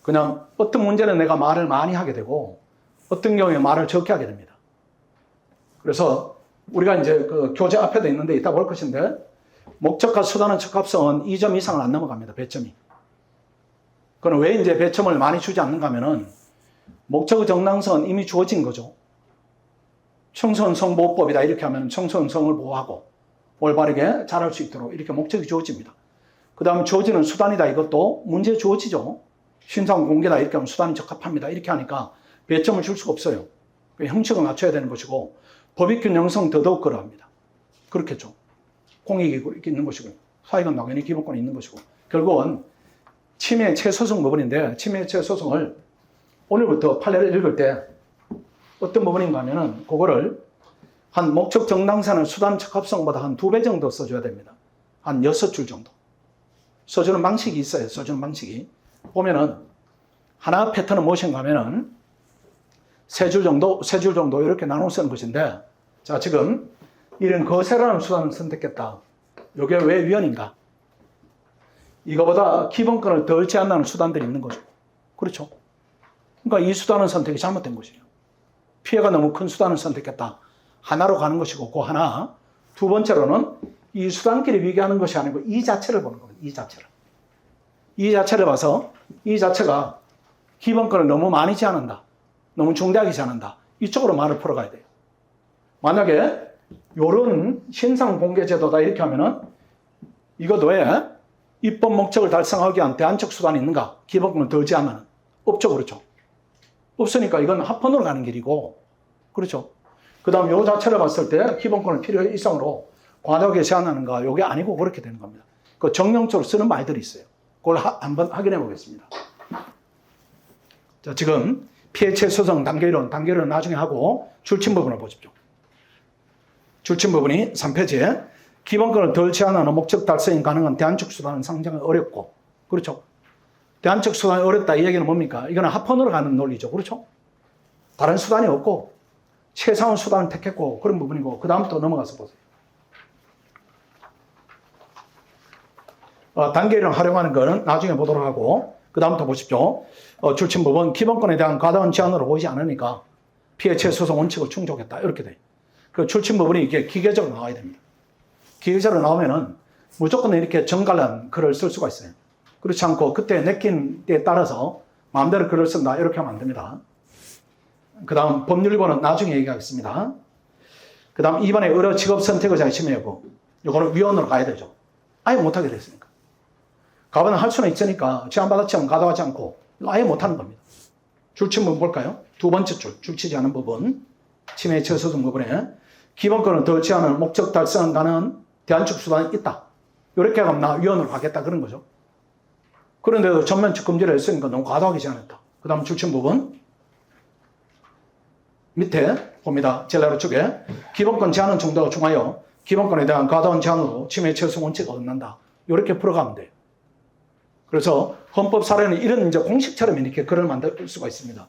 그냥 어떤 문제는 내가 말을 많이 하게 되고 어떤 경우에 말을 적게 하게 됩니다. 그래서 우리가 이제 그 교재 앞에도 있는데 이따 볼 것인데 목적과 수단의 적합성은 2점 이상을 안 넘어갑니다. 배점이. 그럼 왜 이제 배점을 많이 주지 않는가 하면은 목적의 정당성은 이미 주어진 거죠. 청소년 보호법이다 이렇게 하면 청소년 성을 보호하고 올바르게 자랄 수 있도록 이렇게 목적이 주어집니다. 그 다음에 주어지는 수단이다 이것도 문제에 주어지죠. 신상 공개다 이렇게 하면 수단이 적합합니다. 이렇게 하니까 배점을 줄 수가 없어요. 형식을 맞춰야 되는 것이고 법익균형성 더더욱 그러합니다. 그렇겠죠. 공익이 있는 것이고 사익은 당연히 기본권이 있는 것이고 결국은 침해 최소성 부분인데 침해 최소성을 오늘부터 판례를 읽을 때 어떤 부분인가 하면은 그거를 한 목적 정당사는 수단 적합성보다 한 2배 정도 써줘야 됩니다. 한 6줄 정도. 써주는 방식이 있어요. 써주는 방식이. 보면은 하나 패턴은 무엇인가 하면은 3줄 정도 이렇게 나눠 쓰는 것인데 자, 지금 이런 거세라는 수단을 선택했다. 이게 왜 위헌인가? 이거보다 기본권을 덜 제한하는 수단들이 있는 거죠. 그렇죠. 그러니까 이 수단은 선택이 잘못된 것이에요. 피해가 너무 큰 수단을 선택했다. 하나로 가는 것이고 그 하나. 두 번째로는 이 수단끼리 비교하는 것이 아니고 이 자체를 보는 겁니다. 이 자체를. 이 자체를 봐서 이 자체가 기본권을 너무 많이 제한한다. 너무 중대하게 제한한다. 이쪽으로 말을 풀어가야 돼요. 만약에 요런 신상공개제도다 이렇게 하면은 이것도 왜 입법 목적을 달성하기 위한 대안적 수단이 있는가? 기본권을 덜 제한하는. 없죠. 그렇죠. 없으니까 이건 합헌으로 가는 길이고 그렇죠. 그 다음 요 자체를 봤을 때 기본권을 필요 이상으로 과도하게 제한하는가 요게 아니고 그렇게 되는 겁니다. 그 정령적으로 쓰는 말들이 있어요. 그걸 한번 확인해 보겠습니다. 자, 지금 피해 최소성 단계론은 나중에 하고 줄침 부분을 보십시오. 줄침 부분이 3페이지에 기본권을 덜 제한하는 목적 달성이 가능한 대안적 수단은 상당히 어렵고 그렇죠. 대안적 수단이 어렵다 이 얘기는 뭡니까? 이거는 합헌으로 가는 논리죠. 그렇죠? 다른 수단이 없고 최상의 수단을 택했고 그런 부분이고 그 다음 또 넘어가서 보세요. 단계를 활용하는 거는 나중에 보도록 하고 그 다음부터 보십시오. 줄침 부분 기본권에 대한 과다한 제한으로 보이지 않으니까 피해 최소성 원칙을 충족했다 이렇게 돼요. 그 줄침 부분이 이게 기계적으로 나와야 됩니다. 기계적으로 나오면은 무조건 이렇게 정갈한 글을 쓸 수가 있어요. 그렇지 않고 그때 내킨 때에 따라서 마음대로 글을 쓴다 이렇게 하면 안 됩니다. 그 다음 법률본은 나중에 얘기하겠습니다. 그 다음 2번에 의료 직업 선택의자의 침해 여부 이거는 위원으로 가야 되죠. 아예 못하게 됐으니까. 가반은 할 수는 있으니까 제한받았지만 가져가지 않고 아예 못하는 겁니다. 줄침 부분 볼까요? 두 번째 줄 줄치지 않은 부분 침해 최소성 부분에 기본권을 덜 제한하는 목적 달성을 가능한 대안적 수단이 있다. 이렇게 하면 나 위원으로 가겠다 그런 거죠. 그런데도 전면적 금지를 했으니까 너무 과도하게 제한했다. 그 다음 줄침 부분 밑에 봅니다. 제일 아래쪽에 기본권 제한은 정도가 중하여 기본권에 대한 과도한 제한으로 침해 최소 원칙이 어긋난다. 이렇게 풀어가면 돼요. 그래서 헌법 사례는 이런 이제 공식처럼 이렇게 글을 만들 수가 있습니다.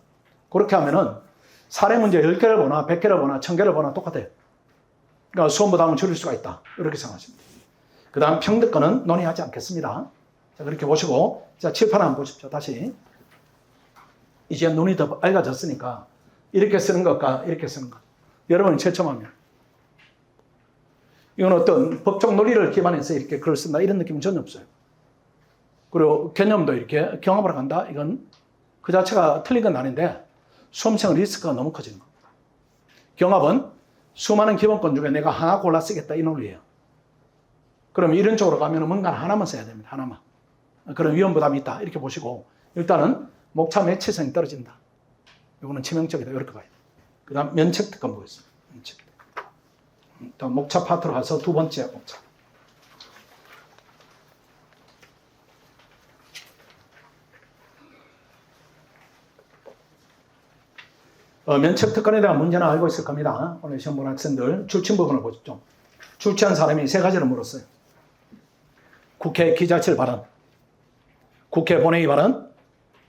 그렇게 하면은 사례 문제 10개를 보나 100개를 보나 1000개를 보나 똑같아요. 그러니까 수험 부담을 줄일 수가 있다. 이렇게 생각하십니다. 그 다음 평등권은 논의하지 않겠습니다. 자, 그렇게 보시고 자, 칠판 한번 보십시오. 다시. 이제 눈이 더 밝아졌으니까 이렇게 쓰는 것과 이렇게 쓰는 것. 여러분이 채점하면 이건 어떤 법적 논리를 기반해서 이렇게 글을 쓴다 이런 느낌은 전혀 없어요. 그리고 개념도 이렇게 경험하러 간다. 이건 그 자체가 틀린 건 아닌데 수험생 리스크가 너무 커지는 겁니다. 경합은 수많은 기본권 중에 내가 하나 골라 쓰겠다 이 논리예요. 그럼 이런 쪽으로 가면 뭔가 하나만 써야 됩니다. 하나만. 그런 위험 부담이 있다. 이렇게 보시고 일단은 목차 매체성이 떨어진다. 이거는 치명적이다. 이렇게 봐요. 그 다음 면책 특권 보겠습니다. 면책. 일단 목차 파트로 가서 두 번째 목차. 면책 특권에 대한 문제는 알고 있을 겁니다. 오늘 시험 본 학생들 줄침 부분을 보십시오. 줄치한 사람이 세 가지를 물었어요. 국회 기자실 발언, 국회 본회의 발언,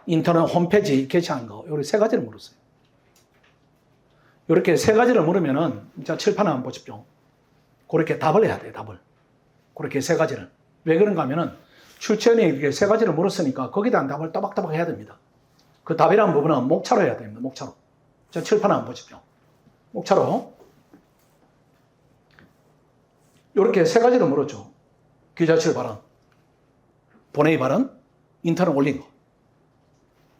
인터넷 홈페이지 게시한 거, 이렇게 세 가지를 물었어요. 이렇게 세 가지를 물으면은, 자, 칠판 한번 보십시오. 그렇게 답을 해야 돼요, 답을. 그렇게 세 가지를. 왜 그런가 하면은, 출제원이 이렇게 세 가지를 물었으니까 거기에 대한 답을 따박따박 해야 됩니다. 그 답이라는 부분은 목차로 해야 됩니다, 목차로. 자, 칠판 한번 보십시오. 목차로. 이렇게 세 가지로 물었죠. 기자실 발언, 본회의 발언, 인터넷 올린 거.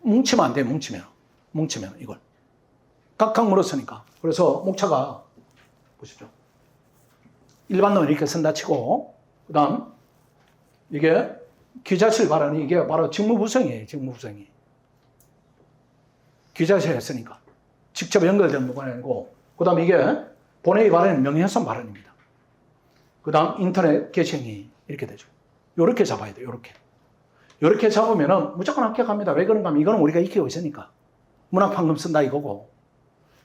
뭉치면 안 돼요, 뭉치면 이걸. 각각 물었으니까. 그래서 목차가, 보십시오. 일반론을 이렇게 쓴다 치고, 그 다음, 이게 기자실 발언이 이게 바로 직무부성이에요, 직무부성이. 기자실 했으니까. 직접 연결된 부분이 아니고, 그 다음 이게 본회의 발언은 명예훼손 발언입니다. 그 다음 인터넷 게시행위 이렇게 되죠. 요렇게 잡아야 돼요, 요렇게. 요렇게 잡으면은 무조건 합격합니다. 왜 그런가 하면 이거는 우리가 익히고 있으니까. 문학판금 쓴다 이거고.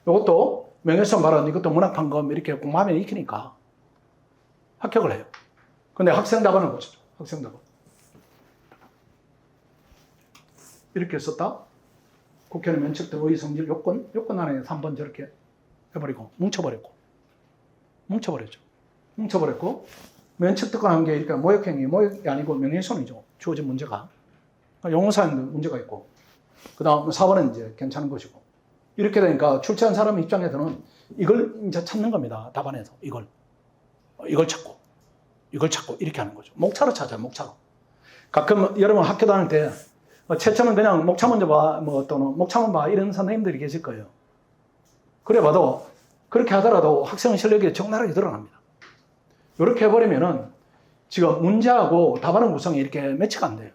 요것도 명예훼손 발언, 이것도 문학판금 이렇게 공부하면 익히니까 합격을 해요. 근데 학생 답안을 보시죠. 학생 답안. 이렇게 썼다. 국회는 면책된 의의 성질 요건 안에 3번 저렇게 해버리고 뭉쳐버렸죠. 면책특권한 게 이렇게 모욕이 아니고 명예훼손이죠. 주어진 문제가. 용어사항도 문제가 있고. 그 다음 4번은 이제 괜찮은 것이고. 이렇게 되니까 출제한 사람 입장에서는 이걸 이제 찾는 겁니다. 답안에서. 이걸 찾고 이렇게 하는 거죠. 목차로 찾아요, 목차로. 가끔 여러분 학교 다닐 때 채점은 그냥 목차 먼저 봐, 또는 목차만 봐, 이런 선생님들이 계실 거예요. 그래 봐도, 그렇게 하더라도 학생 실력이 적나라하게 드러납니다. 이렇게 해버리면은 지금 문제하고 답안의 구성이 이렇게 매치가 안 돼요.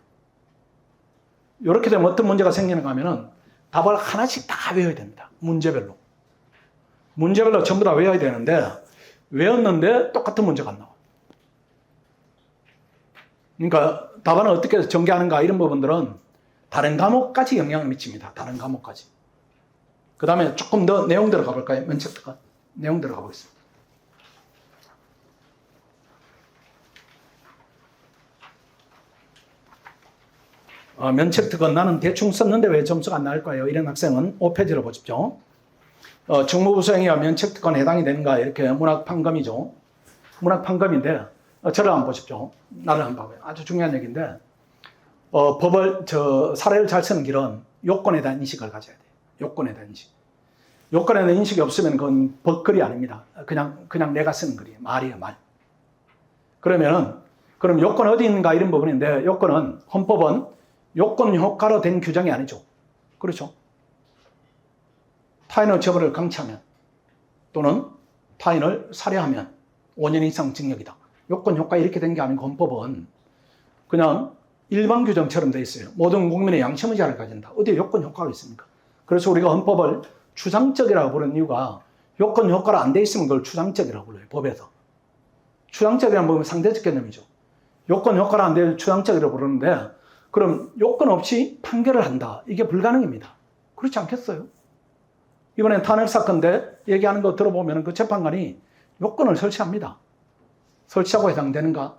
이렇게 되면 어떤 문제가 생기는가 하면은 답을 하나씩 다 외워야 됩니다. 문제별로 전부 다 외워야 되는데, 외웠는데 똑같은 문제가 안 나와. 그러니까 답안을 어떻게 전개하는가 이런 부분들은 다른 과목까지 영향을 미칩니다. 다른 과목까지. 그 다음에 조금 더 내용 들어가 볼까요? 면책특권. 내용 들어가 보겠습니다. 면책특권 나는 대충 썼는데 왜 점수가 안 나올까요? 이런 학생은 5페이지로 보십시오. 직무부수행위와 면책특권에 해당이 되는가? 이렇게 문학판검이죠. 문학판검인데 저를 한번 보십시오. 나를 한번 봐봐요. 아주 중요한 얘기인데 사례를 잘 쓰는 길은 요건에 대한 인식을 가져야 돼요. 요건에 대한 인식. 요건에 대한 인식이 없으면 그건 법글이 아닙니다. 그냥 내가 쓰는 글이에요. 말이에요, 말. 그럼 요건 어디 있는가 이런 부분인데, 요건은 헌법은 요건 효과로 된 규정이 아니죠. 그렇죠? 타인의 처벌을 강취하면 또는 타인을 살해하면 5년 이상 징역이다. 요건 효과 이렇게 된 게 아니고 헌법은 그냥 일반 규정처럼 돼 있어요. 모든 국민의 양심의자를 가진다. 어디에 요건 효과가 있습니까? 그래서 우리가 헌법을 추상적이라고 부르는 이유가 요건 효과가 안 돼 있으면 그걸 추상적이라고 불러요. 법에서. 추상적이라는 부분은 상대적 개념이죠. 요건 효과가 안 돼 추상적이라고 부르는데, 그럼 요건 없이 판결을 한다. 이게 불가능입니다. 그렇지 않겠어요? 이번엔 탄핵 사건인데 얘기하는 거 들어보면 그 재판관이 요건을 설치합니다. 설치하고 해당되는가?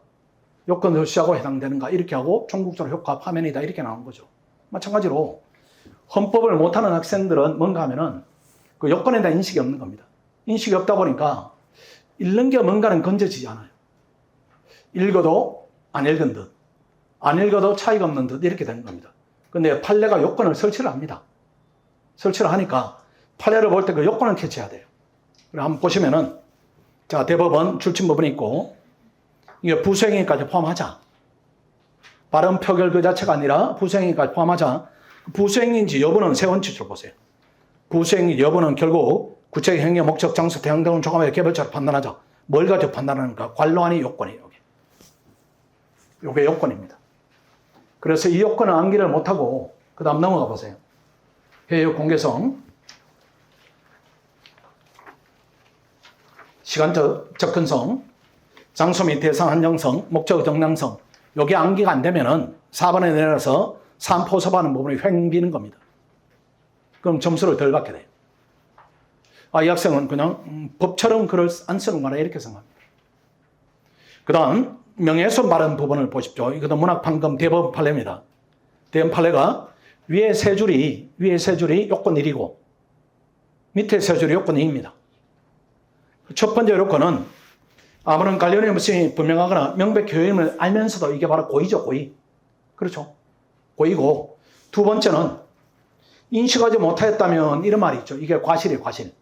요건 설치하고 해당되는가? 이렇게 하고 총국적으로 효과 파면이다. 이렇게 나온 거죠. 마찬가지로 헌법을 못하는 학생들은 뭔가 하면은 그 요건에 대한 인식이 없는 겁니다. 인식이 없다 보니까 읽는 게 뭔가는 건져지지 않아요. 읽어도 안 읽은 듯, 안 읽어도 차이가 없는 듯 이렇게 되는 겁니다. 근데 판례가 요건을 설치를 합니다. 설치를 하니까 판례를 볼 때 그 요건을 캐치해야 돼요. 그럼 한번 보시면은, 자, 대법원 출침부분이 있고, 이게 부수행위까지 포함하자. 발언 표결 그 자체가 아니라 부수행위까지 포함하자. 부수행위인지 여부는 세 원칙으로 보세요. 부수행위 여부는 결국 구체적 행위의 목적, 장소, 대응 등을 종합해 개별적으로 판단하자. 뭘 가지고 판단하는가? 관로안이 요건이에요. 요게 요건입니다. 그래서 이 요건을 암기를 못하고 그 다음 넘어가 보세요. 해외 공개성, 시간적 접근성, 장소 및 대상 한정성, 목적 정당성, 요게 암기가 안 되면은 4번에 내려서 3포섭하는 부분이 횡비는 겁니다. 그럼 점수를 덜 받게 돼요. 이 학생은 그냥 법처럼 글을 안 쓰는구나 이렇게 생각합니다. 그 다음 명예훼손 발언 부분을 보십시오. 이것도 문학판검 대법원 판례입니다. 대법원 판례가 위에 세 줄이 요건 1이고 밑에 세 줄이 요건 2입니다. 첫 번째 요건은 아무런 관련의 모습이 분명하거나 명백히 효임을 알면서도 이게 바로 고의죠, 고의. 그렇죠? 고의고, 두 번째는 인식하지 못하였다면 이런 말이 있죠. 이게 과실이에요, 과실.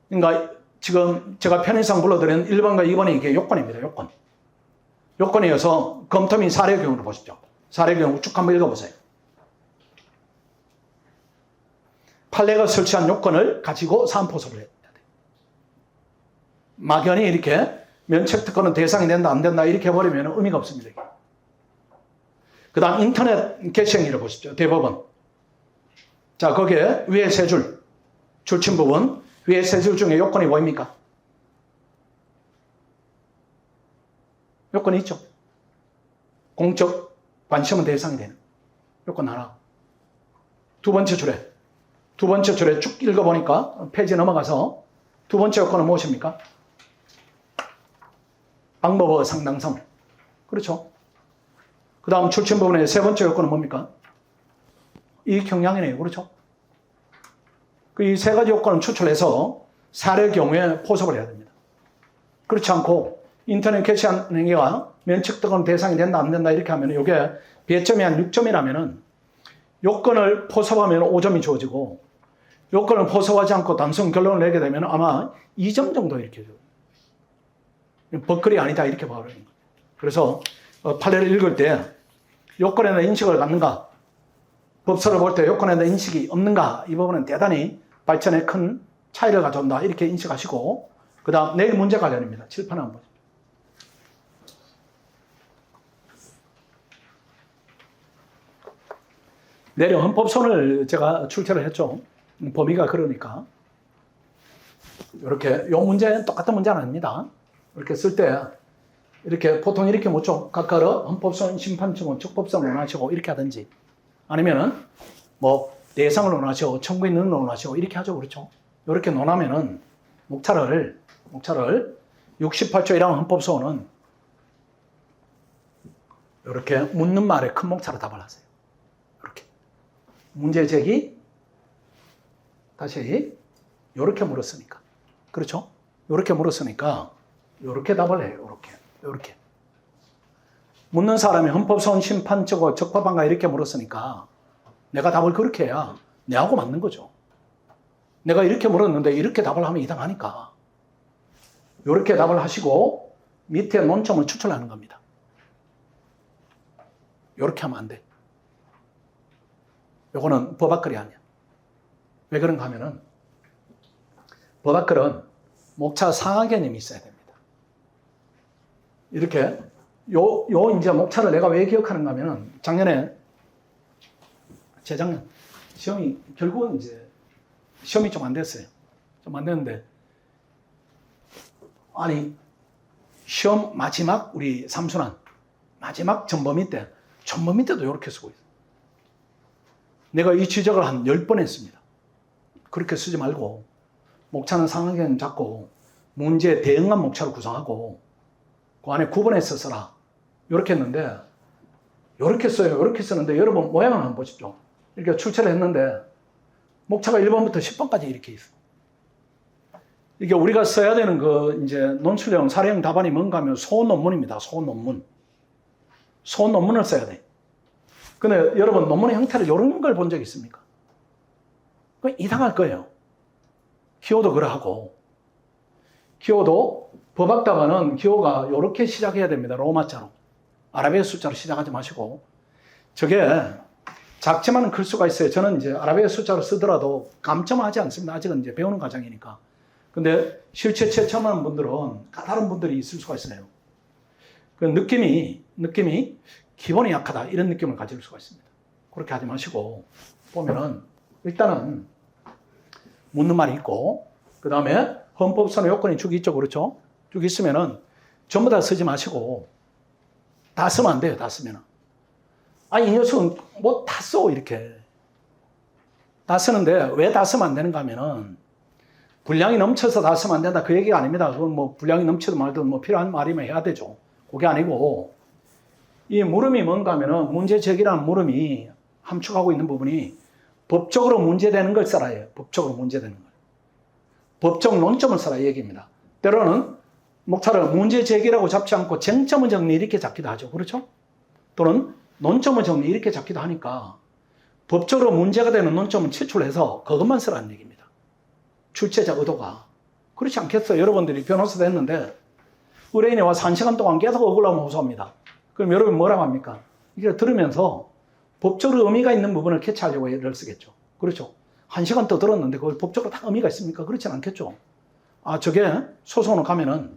그러니까 지금 제가 편의상 불러드린 1번과 2번이 이게 요건입니다. 요건. 요건이어서 검토 및 사례 경우를 보십시오. 사례 경우 쭉 한번 읽어보세요. 판례가 설치한 요건을 가지고 사안포섭을 해야 돼. 막연히 이렇게 면책특권은 대상이 된다 안 된다 이렇게 해버리면 의미가 없습니다. 그 다음 인터넷 게시행위를 보십시오. 대법원. 자, 거기에 위에 세 줄, 줄친 부분, 위에 세 줄 중에 요건이 뭐입니까? 요건이 있죠. 공적 관심은 대상이 되는 요건 하나. 두 번째 줄에 쭉 읽어보니까 페이지 넘어가서 두 번째 요건은 무엇입니까? 방법의 상당성. 그렇죠. 그 다음 출신 부분의 세 번째 요건은 뭡니까? 이익 경량이네요. 그렇죠. 이 세 가지 요건을 추출해서 사례 경우에 포섭을 해야 됩니다. 그렇지 않고 인터넷 게시한 행위가 면책특권 대상이 된다 안 된다 이렇게 하면 이게 배점이 한 6점이라면은 요건을 포섭하면 5점이 주어지고 요건을 포섭하지 않고 단순 결론을 내게 되면 아마 2점 정도 이렇게 줘요. 버클이 아니다 이렇게 봐버리는 거예요. 그래서 판례를 읽을 때 요건에 대한 인식을 갖는가, 법서를 볼 때 요건에 대한 인식이 없는가, 이 부분은 대단히 발전에 큰 차이를 가져온다 이렇게 인식하시고, 그 다음 내일 문제 관련입니다. 칠판 한번 보죠. 내일 헌법소원을 제가 출제를 했죠. 범위가 그러니까. 이렇게 요 문제는 똑같은 문제는 아닙니다. 이렇게 쓸 때 이렇게 보통 이렇게 묻죠. 각각 헌법소원, 심판청원, 적법성을 논하시고 이렇게 하든지, 아니면은 뭐 내상을 논하시고 청구 있는 논하시고 이렇게 하죠. 그렇죠. 이렇게 논하면은 목차를 68조 1항 헌법소원은 이렇게 묻는 말에 큰 목차로 답을 하세요. 이렇게 문제 제기 다시 이렇게 물었으니까, 그렇죠? 이렇게 물었으니까 이렇게 답을 해요. 이렇게 묻는 사람이 헌법소원, 심판청원, 적법한가 이렇게 물었으니까 내가 답을 그렇게 해야 내하고 맞는 거죠. 내가 이렇게 물었는데 이렇게 답을 하면 이상하니까 이렇게 답을 하시고 밑에 논점을 추출하는 겁니다. 이렇게 하면 안 돼. 요거는 법학글이 아니야. 왜 그런가 하면은 법학글은 목차 상하 개념이 있어야 됩니다. 이렇게 요 이제 목차를 내가 왜 기억하는가 하면은 작년에 재작년 시험이 결국은 이제 시험이 좀 안 됐어요. 좀 안 됐는데 아니 시험 마지막 우리 삼순환 마지막 전범위 때도 이렇게 쓰고 있어요. 내가 이 지적을 한 10번 했습니다. 그렇게 쓰지 말고 목차는 상하 개념 잡고 문제에 대응한 목차를 구성하고 그 안에 구분해서 써라. 이렇게 했는데 이렇게 써요. 이렇게 쓰는데 여러분 모양을 한번 보십시오. 이렇게 출제를 했는데 목차가 1번부터 10번까지 이렇게 있어. 이게 우리가 써야 되는 그 이제 논술형, 사례형 답안이 뭔가 하면 소논문입니다. 소논문을 써야 돼. 근데 여러분 논문의 형태를 이런 걸 본 적 있습니까? 그 이상할 거예요. 기호도 그러하고 기호도 법학 답안은 기호가 이렇게 시작해야 됩니다. 로마자로. 아라비아 숫자로 시작하지 마시고 저게 작지만 클 수가 있어요. 저는 이제 아라비아 숫자로 쓰더라도 감점하지 않습니다. 아직은 이제 배우는 과정이니까. 근데 실제 체험하는 분들은 까다로운 분들이 있을 수가 있어요. 그 느낌이 기본이 약하다 이런 느낌을 가질 수가 있습니다. 그렇게 하지 마시고 보면은 일단은 묻는 말이 있고 그 다음에 헌법소원의 요건이 쭉 있죠. 그렇죠? 쭉 있으면은 전부 다 쓰지 마시고 다 쓰면 안 돼요. 다 쓰면은. 아니, 이 녀석은 뭐 다 써, 이렇게. 다 쓰는데 왜 다 쓰면 안 되는가 하면은 분량이 넘쳐서 다 쓰면 안 된다. 그 얘기가 아닙니다. 그건 뭐 분량이 넘치든 말든 뭐 필요한 말이면 해야 되죠. 그게 아니고 이 물음이 뭔가 하면은 문제 제기라는 물음이 함축하고 있는 부분이 법적으로 문제되는 걸 써라 해요. 법적으로 문제되는 걸. 법적 논점을 써라 이 얘기입니다. 때로는 목차를 문제 제기라고 잡지 않고 쟁점을 정리 이렇게 잡기도 하죠. 그렇죠? 또는 논점을 정리 이렇게 잡기도 하니까 법적으로 문제가 되는 논점을 제출해서 그것만 쓰라는 얘기입니다. 출제자 의도가 그렇지 않겠어요? 여러분들이 변호사도 했는데 의뢰인이 와서 1시간 동안 계속 억울함을 호소합니다. 그럼 여러분 뭐라고 합니까? 이게 들으면서 법적으로 의미가 있는 부분을 캐치하려고 애를 쓰겠죠. 그렇죠? 1시간 더 들었는데 그걸 법적으로 다 의미가 있습니까? 그렇진 않겠죠. 아, 저게 소송으로 가면은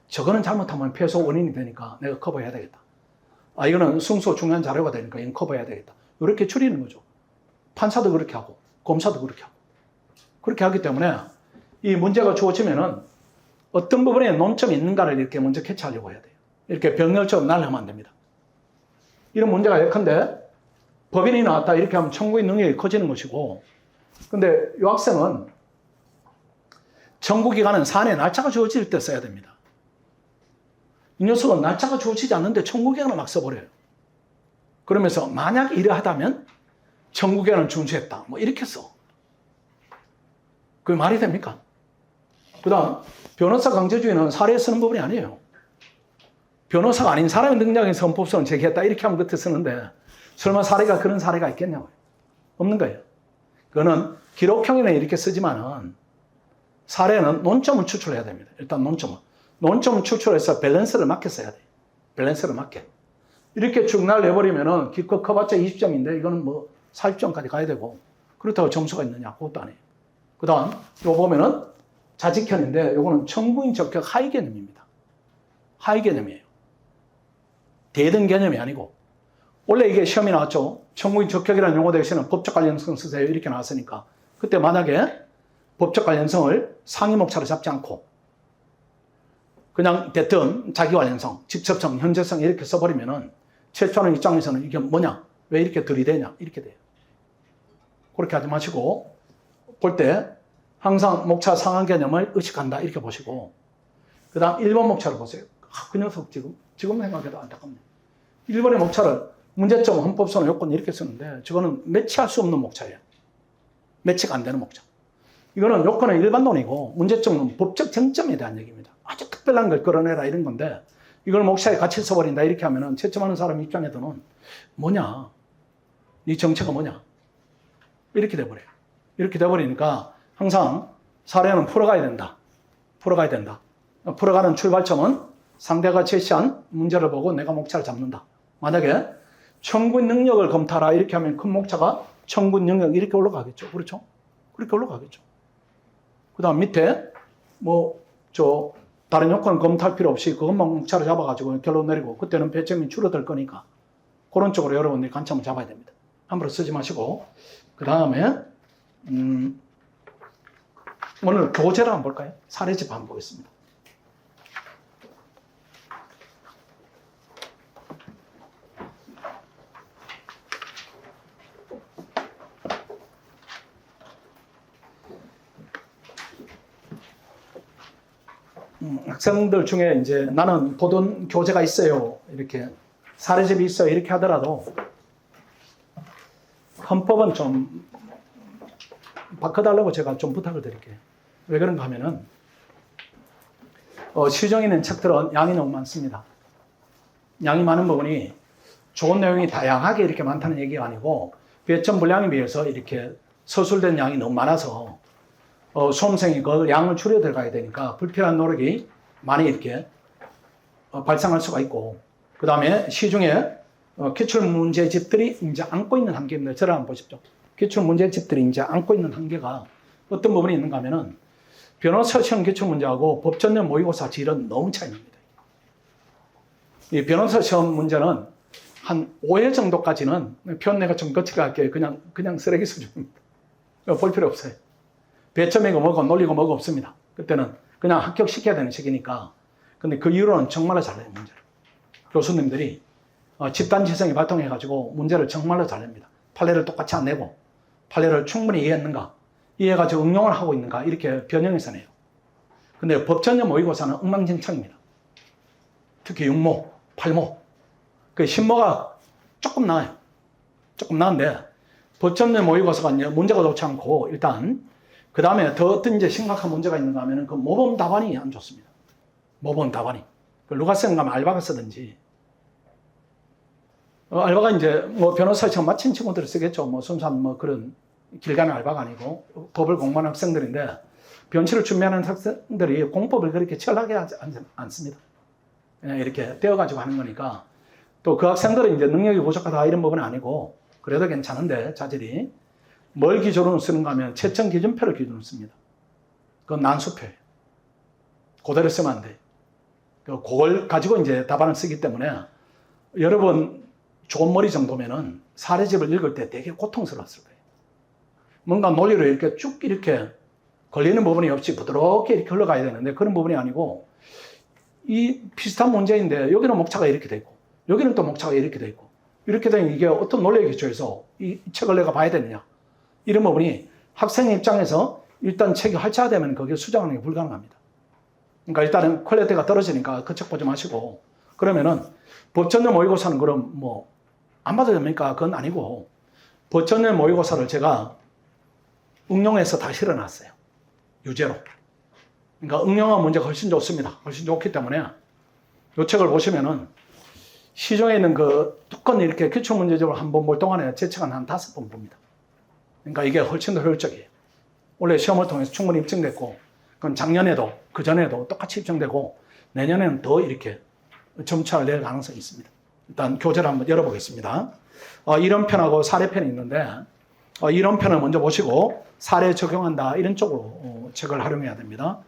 저거는 잘못하면 패소 원인이 되니까 내가 커버해야 되겠다. 아, 이거는 승소 중요한 자료가 되니까 이건 커버해야 되겠다. 이렇게 추리는 거죠. 판사도 그렇게 하고 검사도 그렇게 하고. 그렇게 하기 때문에 이 문제가 주어지면은 어떤 부분에 논점이 있는가를 이렇게 먼저 캐치하려고 해야 돼요. 이렇게 병렬처럼 날려면 안 됩니다. 이런 문제가 예컨대 법인이 나왔다 이렇게 하면 청구인 능력이 커지는 것이고, 근데 이 학생은 청구기간은 사안의 날짜가 주어질 때 써야 됩니다. 이 녀석은 날짜가 주어지지 않는데 청구기간을 막 써버려요. 그러면서 만약 이러하다면 청구기간을 준수했다. 뭐 이렇게 써. 그게 말이 됩니까? 그 다음 변호사 강제주의는 사례에 쓰는 부분이 아니에요. 변호사가 아닌 사람의 능력에 헌법소원 제기했다 이렇게 하면 그때 쓰는데 설마 사례가 그런 사례가 있겠냐고요. 없는 거예요. 그거는 기록형에는 이렇게 쓰지만은 사례는 논점을 추출해야 됩니다. 일단 논점을 추출해서 밸런스를 맞게 써야 돼요. 밸런스를 맞게. 이렇게 쭉 날려버리면은 기껏 커봤자 20점인데 이거는 뭐 40점까지 가야 되고, 그렇다고 점수가 있느냐? 그것도 아니에요. 그 다음 이거 보면은 자직현인데 이거는 청구인 적격 하위 개념입니다. 하위 개념이에요. 대등 개념이 아니고, 원래 이게 시험이 나왔죠. 청구인 적격이라는 용어 대신에 법적 관련성 쓰세요 이렇게 나왔으니까, 그때 만약에 법적 관련성을 상위 목차로 잡지 않고 그냥 대뜸 자기 관련성, 직접성, 현재성 이렇게 써버리면은 최초하는 입장에서는 이게 뭐냐? 왜 이렇게 들이대냐? 이렇게 돼요. 그렇게 하지 마시고 볼 때 항상 목차 상한 개념을 의식한다 이렇게 보시고, 그 다음 1번 목차를 보세요. 그 녀석 지금 생각해도 안타깝네요. 1번의 목차를 문제점, 헌법소원, 요건 이렇게 쓰는데 저거는 매치할 수 없는 목차예요. 매치가 안 되는 목차. 이거는 요건은 일반론이고 문제점은 법적 쟁점에 대한 얘기입니다. 아주 특별한 걸 끌어내라 이런 건데 이걸 목차에 같이 써버린다 이렇게 하면은 채점하는 사람 입장에서는 뭐냐? 네 정체가 뭐냐? 이렇게 돼버려요. 이렇게 돼버리니까 항상 사례는 풀어가야 된다. 풀어가는 출발점은 상대가 제시한 문제를 보고 내가 목차를 잡는다. 만약에 청구인 능력을 검토하라 이렇게 하면 큰 목차가 청구인 능력 이렇게 올라가겠죠. 그렇죠? 그렇게 올라가겠죠. 그 다음 밑에 다른 요건을 검토할 필요 없이 그것만 목차를 잡아가지고 결론 내리고 그때는 배점이 줄어들 거니까 그런 쪽으로 여러분들이 관점을 잡아야 됩니다. 함부로 쓰지 마시고, 그 다음에 오늘 교재를 한번 볼까요? 사례집 한번 보겠습니다. 학생들 중에 이제 나는 보던 교재가 있어요. 이렇게 사례집이 있어요. 이렇게 하더라도 헌법은 좀 바꿔달라고 제가 좀 부탁을 드릴게요. 왜 그런가 하면은 시중에 있는 책들은 양이 너무 많습니다. 양이 많은 부분이 좋은 내용이 다양하게 이렇게 많다는 얘기가 아니고 배점 분량에 비해서 이렇게 서술된 양이 너무 많아서 수험생이 그 양을 줄여 들어가야 되니까 불필요한 노력이 많이 이렇게 발생할 수가 있고, 그 다음에 시중에 기출문제집들이 이제 안고 있는 한계입니다. 저를 한번 보십시오. 기출문제집들이 이제 안고 있는 한계가 어떤 부분이 있는가 하면은 변호사 시험 기출문제하고 법전형 모의고사 질은 너무 차이 납니다. 이 변호사 시험 문제는 한 5회 정도까지는 표현내가 좀 거칠게 할게요. 그냥 쓰레기 수준입니다. 볼 필요 없어요. 배점이고 뭐고 논리고 뭐고 없습니다. 그때는 그냥 합격시켜야 되는 시기니까. 근데 그 이후로는 정말로 잘해요, 문제를. 교수님들이 집단지성이 발동해가지고 문제를 정말로 잘 냅니다. 판례를 똑같이 안 내고 판례를 충분히 이해했는가, 이해해가지고 응용을 하고 있는가 이렇게 변형해서 내요. 근데 법전형 모의고사는 엉망진창입니다. 특히 6모, 8모. 그 10모가 조금 나아요. 조금 나은데 법전형 모의고사가 문제가 좋지 않고 일단 그 다음에 더 어떤 이제 심각한 문제가 있는가 하면은 그 모범 답안이 안 좋습니다. 모범 답안이. 누가 쓰는 가면 알바가 쓰든지. 알바가 이제 변호사 시험 마친 친구들이 쓰겠죠. 순수한 그런 길 가는 알바가 아니고 법을 공부하는 학생들인데 변칙을 준비하는 학생들이 공법을 그렇게 철학하게 하지 않습니다. 그냥 이렇게 떼어가지고 하는 거니까. 또 그 학생들은 이제 능력이 부족하다 이런 부분은 아니고 그래도 괜찮은데 자질이 뭘 기준으로 쓰는가 하면 채점 기준표를 기준으로 씁니다. 그건 난수표예요. 그대로 쓰면 안 돼요. 그걸 가지고 이제 답안을 쓰기 때문에 여러분 좋은 머리 정도면은 사례집을 읽을 때 되게 고통스러웠을 거예요. 뭔가 논리로 이렇게 쭉 이렇게 걸리는 부분이 없이 부드럽게 이렇게 흘러가야 되는데 그런 부분이 아니고 이 비슷한 문제인데 여기는 목차가 이렇게 돼 있고 여기는 또 목차가 이렇게 돼 있고 이렇게 되면 이게 어떤 논리에 기초해서 이 책을 내가 봐야 되느냐 이런 부분이 학생 입장에서 일단 책이 활자되면 거기에 수정하는 게 불가능합니다. 그러니까 일단은 퀄리티가 떨어지니까 그 책 보지 마시고 그러면은 법전형 모의고사는 그럼 뭐 안 봐도 됩니까? 그건 아니고 법전형 모의고사를 제가 응용해서 다 실어놨어요. 유제로. 그러니까 응용한 문제가 훨씬 좋습니다. 훨씬 좋기 때문에 이 책을 보시면은 시중에 있는 그 두건 이렇게 기출문제집을 한 번 볼 동안에 제 책은 한 5번 봅니다. 그러니까 이게 훨씬 더 효율적이에요. 원래 시험을 통해서 충분히 입증됐고 그건 작년에도 그전에도 똑같이 입증되고 내년에는 더 이렇게 점차를 낼 가능성이 있습니다. 일단 교재를 한번 열어보겠습니다. 이론편하고 사례편이 있는데 이론편을 먼저 보시고 사례 적용한다 이런 쪽으로 책을 활용해야 됩니다.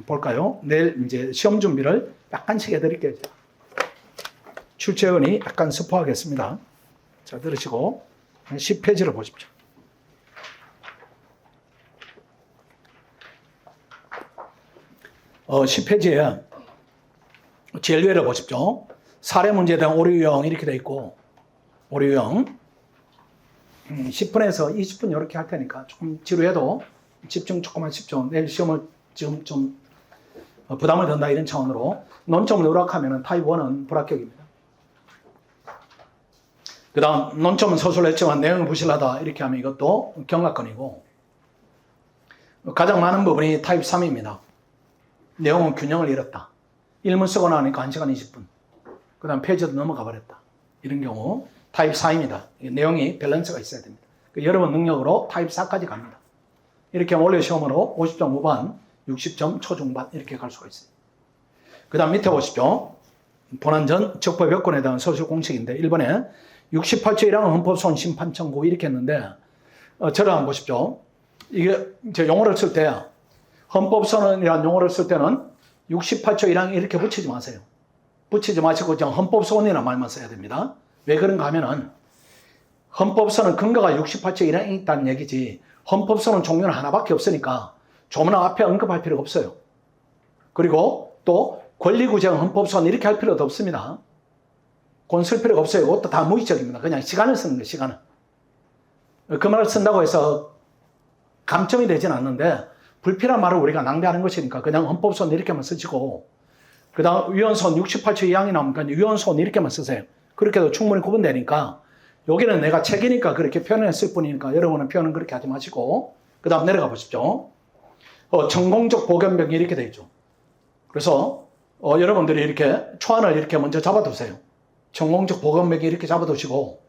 볼까요? 내일 이제 시험 준비를 약간씩 해드릴게요. 출제원이 약간 스포하겠습니다. 자, 들으시고 10페이지를 보십시오. 어, 10페이지에 제일 위를 보십시오. 사례 문제에 대한 오류 유형 이렇게 돼 있고 오류 유형 10분에서 20분 이렇게 할 테니까 조금 지루해도 집중 조금만 하십시오. 내일 시험을 지금 좀 부담을 든다 이런 차원으로 논점을 요락하면 타입 1은 불합격입니다. 그 다음 논점은 서술로 했지만 내용을 부실하다 이렇게 하면 이것도 경락권이고 가장 많은 부분이 타입 3입니다. 내용은 균형을 잃었다. 일문 쓰고 나니까 1시간 20분. 그 다음 페이지도 넘어가 버렸다. 이런 경우 타입 4입니다. 내용이 밸런스가 있어야 됩니다. 여러분 능력으로 타입 4까지 갑니다. 이렇게 하면 원래 시험으로 50점 후반, 60점 초중반 이렇게 갈 수가 있어요. 그 다음 밑에 보십시오. 본안전 적법 여건에 대한 서술 공식인데 1번에 68조 1항 헌법소원 심판 청구 이렇게 했는데 저를 한번 보십시오. 이게 제 용어를 쓸 때 헌법소원이라는 용어를 쓸 때는 68조 1항 이렇게 붙이지 마세요. 붙이지 마시고 그냥 헌법소원이라는 말만 써야 됩니다. 왜 그런가 하면은 헌법소원은 근거가 68조 1항에 있다는 얘기지 헌법소원 종류는 하나밖에 없으니까 조문화 앞에 언급할 필요가 없어요. 그리고 또 권리구제형 헌법소원 이렇게 할 필요도 없습니다. 그건 쓸 필요가 없어요. 그것도 다 무의적입니다. 그냥 시간을 쓰는 거예요. 시간을. 그 말을 쓴다고 해서 감점이 되진 않는데 불필요한 말을 우리가 낭비하는 것이니까 그냥 헌법소원 이렇게만 쓰시고 그 다음 위헌소원 68조 2항이 나오니까 위헌소원 이렇게만 쓰세요. 그렇게 해도 충분히 구분되니까 여기는 내가 책이니까 그렇게 표현했을 뿐이니까 여러분은 표현은 그렇게 하지 마시고 그 다음 내려가 보십시오. 전공적 보견병이 이렇게 되어 있죠. 그래서 여러분들이 이렇게 초안을 이렇게 먼저 잡아두세요. 전공적 보건맥이 이렇게 잡아두시고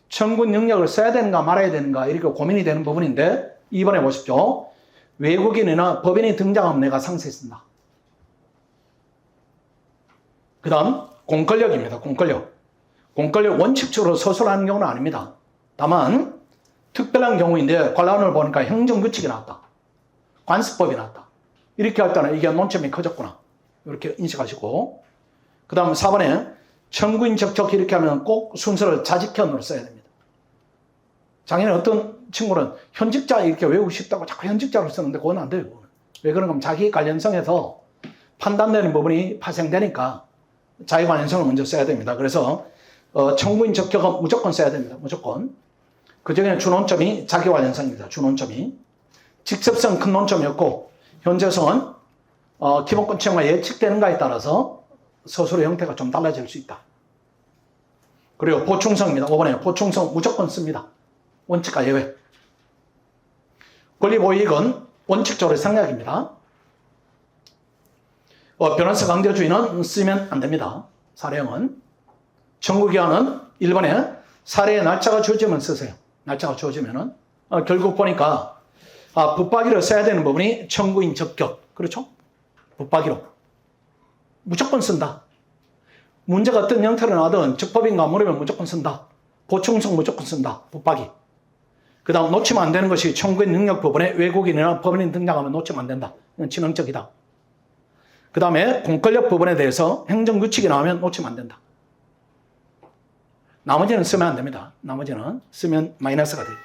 청구 능력을 써야 되는가 말아야 되는가 이렇게 고민이 되는 부분인데 2번에 보십시오. 외국인이나 법인이 등장하면 내가 상세 쓴다. 그 다음 공권력입니다. 공권력. 공권력 원칙적으로 서술하는 경우는 아닙니다. 다만 특별한 경우인데 관람을 보니까 행정규칙이 나왔다. 관습법이 나왔다. 이렇게 할 때는 이게 논점이 커졌구나. 이렇게 인식하시고 그 다음 4번에 청구인 적적 이렇게 하면 꼭 순서를 자직현으로 써야 됩니다. 작년에 어떤 친구는 현직자 이렇게 외우고 싶다고 자꾸 현직자로 쓰는데 그건 안 돼요. 왜 그런가 하면 자기 관련성에서 판단되는 부분이 파생되니까 자기 관련성을 먼저 써야 됩니다. 그래서 청구인 적격은 무조건 써야 됩니다. 무조건. 그 중에 주논점이 자기 관련성입니다. 주논점이. 직접성 큰 논점이었고 현재성은 기본권 채용과 예측되는가에 따라서 서술의 형태가 좀 달라질 수 있다. 그리고 보충성입니다. 5번에 보충성 무조건 씁니다. 원칙과 예외. 권리보이익은 원칙적으로 생략입니다. 변호사 강제주의는 쓰면 안 됩니다. 사례형은. 청구기한은 1번에 사례의 날짜가 주어지면 쓰세요. 날짜가 주어지면은 결국 보니까 붙박이로 써야 되는 부분이 청구인 적격. 그렇죠? 붙박이로. 무조건 쓴다. 문제가 어떤 형태로 나든 적법인가 물으면 무조건 쓴다. 보충성 무조건 쓴다. 붙박이. 그 다음 놓치면 안 되는 것이 청구인 능력 부분에 외국인이나 법인이 등장하면 놓치면 안 된다. 이건 치명적이다. 그 다음에 공권력 부분에 대해서 행정규칙이 나오면 놓치면 안 된다. 나머지는 쓰면 안 됩니다. 나머지는 쓰면 마이너스가 돼요.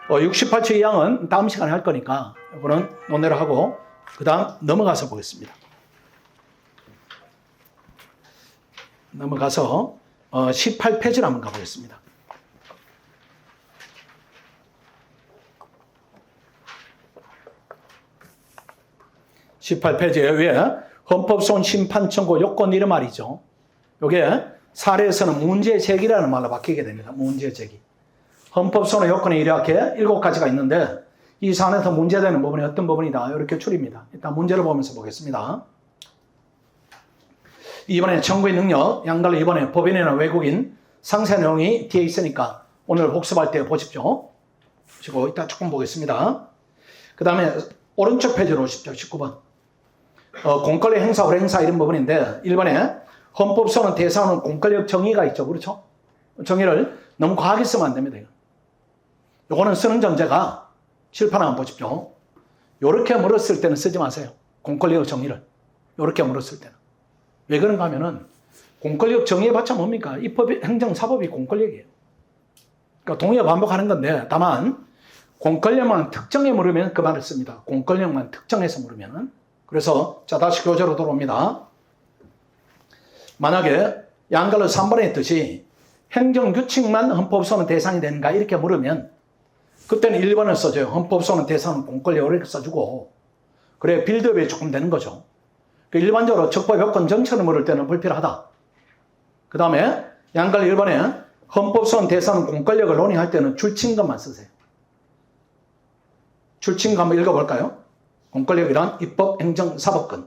68초 이항은 다음 시간에 할 거니까 이거는 논의를 하고 그 다음 넘어가서 보겠습니다. 넘어가서 18페이지로 한번 가보겠습니다. 18페이지에 위에 헌법소원 심판 청구 요건 이런 말이죠. 요게 사례에서는 문제 제기라는 말로 바뀌게 됩니다. 문제 제기. 헌법소원의 요건이 이렇게 7가지가 있는데 이 사안에서 문제되는 부분이 어떤 부분이다. 이렇게 줄입니다. 일단 문제를 보면서 보겠습니다. 이번에 청구의 능력, 양달로 이번에 법인이나 외국인 상세 내용이 뒤에 있으니까 오늘 복습할 때 보십시오. 보시고 이따 조금 보겠습니다. 그 다음에 오른쪽 페이지로 오십시오. 19번. 공권력 행사, 불행사 이런 부분인데 1번에 헌법소원 대상은 공권력 정의가 있죠. 그렇죠? 정의를 너무 과하게 쓰면 안 됩니다. 요거는 쓰는 전제가 칠판 한번 보십시오. 요렇게 물었을 때는 쓰지 마세요. 공권력 정의를. 요렇게 물었을 때는. 왜 그런가 하면은 공권력 정의해봤자 뭡니까? 입법, 행정, 사법이 공권력이에요. 그러니까 동의어 반복하는 건데 다만 공권력만 특정해 물으면 그 말을 씁니다. 공권력만 특정해서 물으면은. 그래서 자 다시 교재로 돌아옵니다. 만약에 양갈로 3번에 있듯이 행정규칙만 헌법소원 대상이 되는가 이렇게 물으면 그때는 1번을 써줘요. 헌법소원 대상은 공권력을 이렇게 써주고 그래 빌드업이 조금 되는 거죠. 일반적으로 적법 요건 정체를 물을 때는 불필요하다. 그 다음에 양갈 1번에 헌법소원 대상은 공권력을 논의할 때는 줄친것만 쓰세요. 줄친것 한번 읽어볼까요? 공권력이란 입법, 행정, 사법권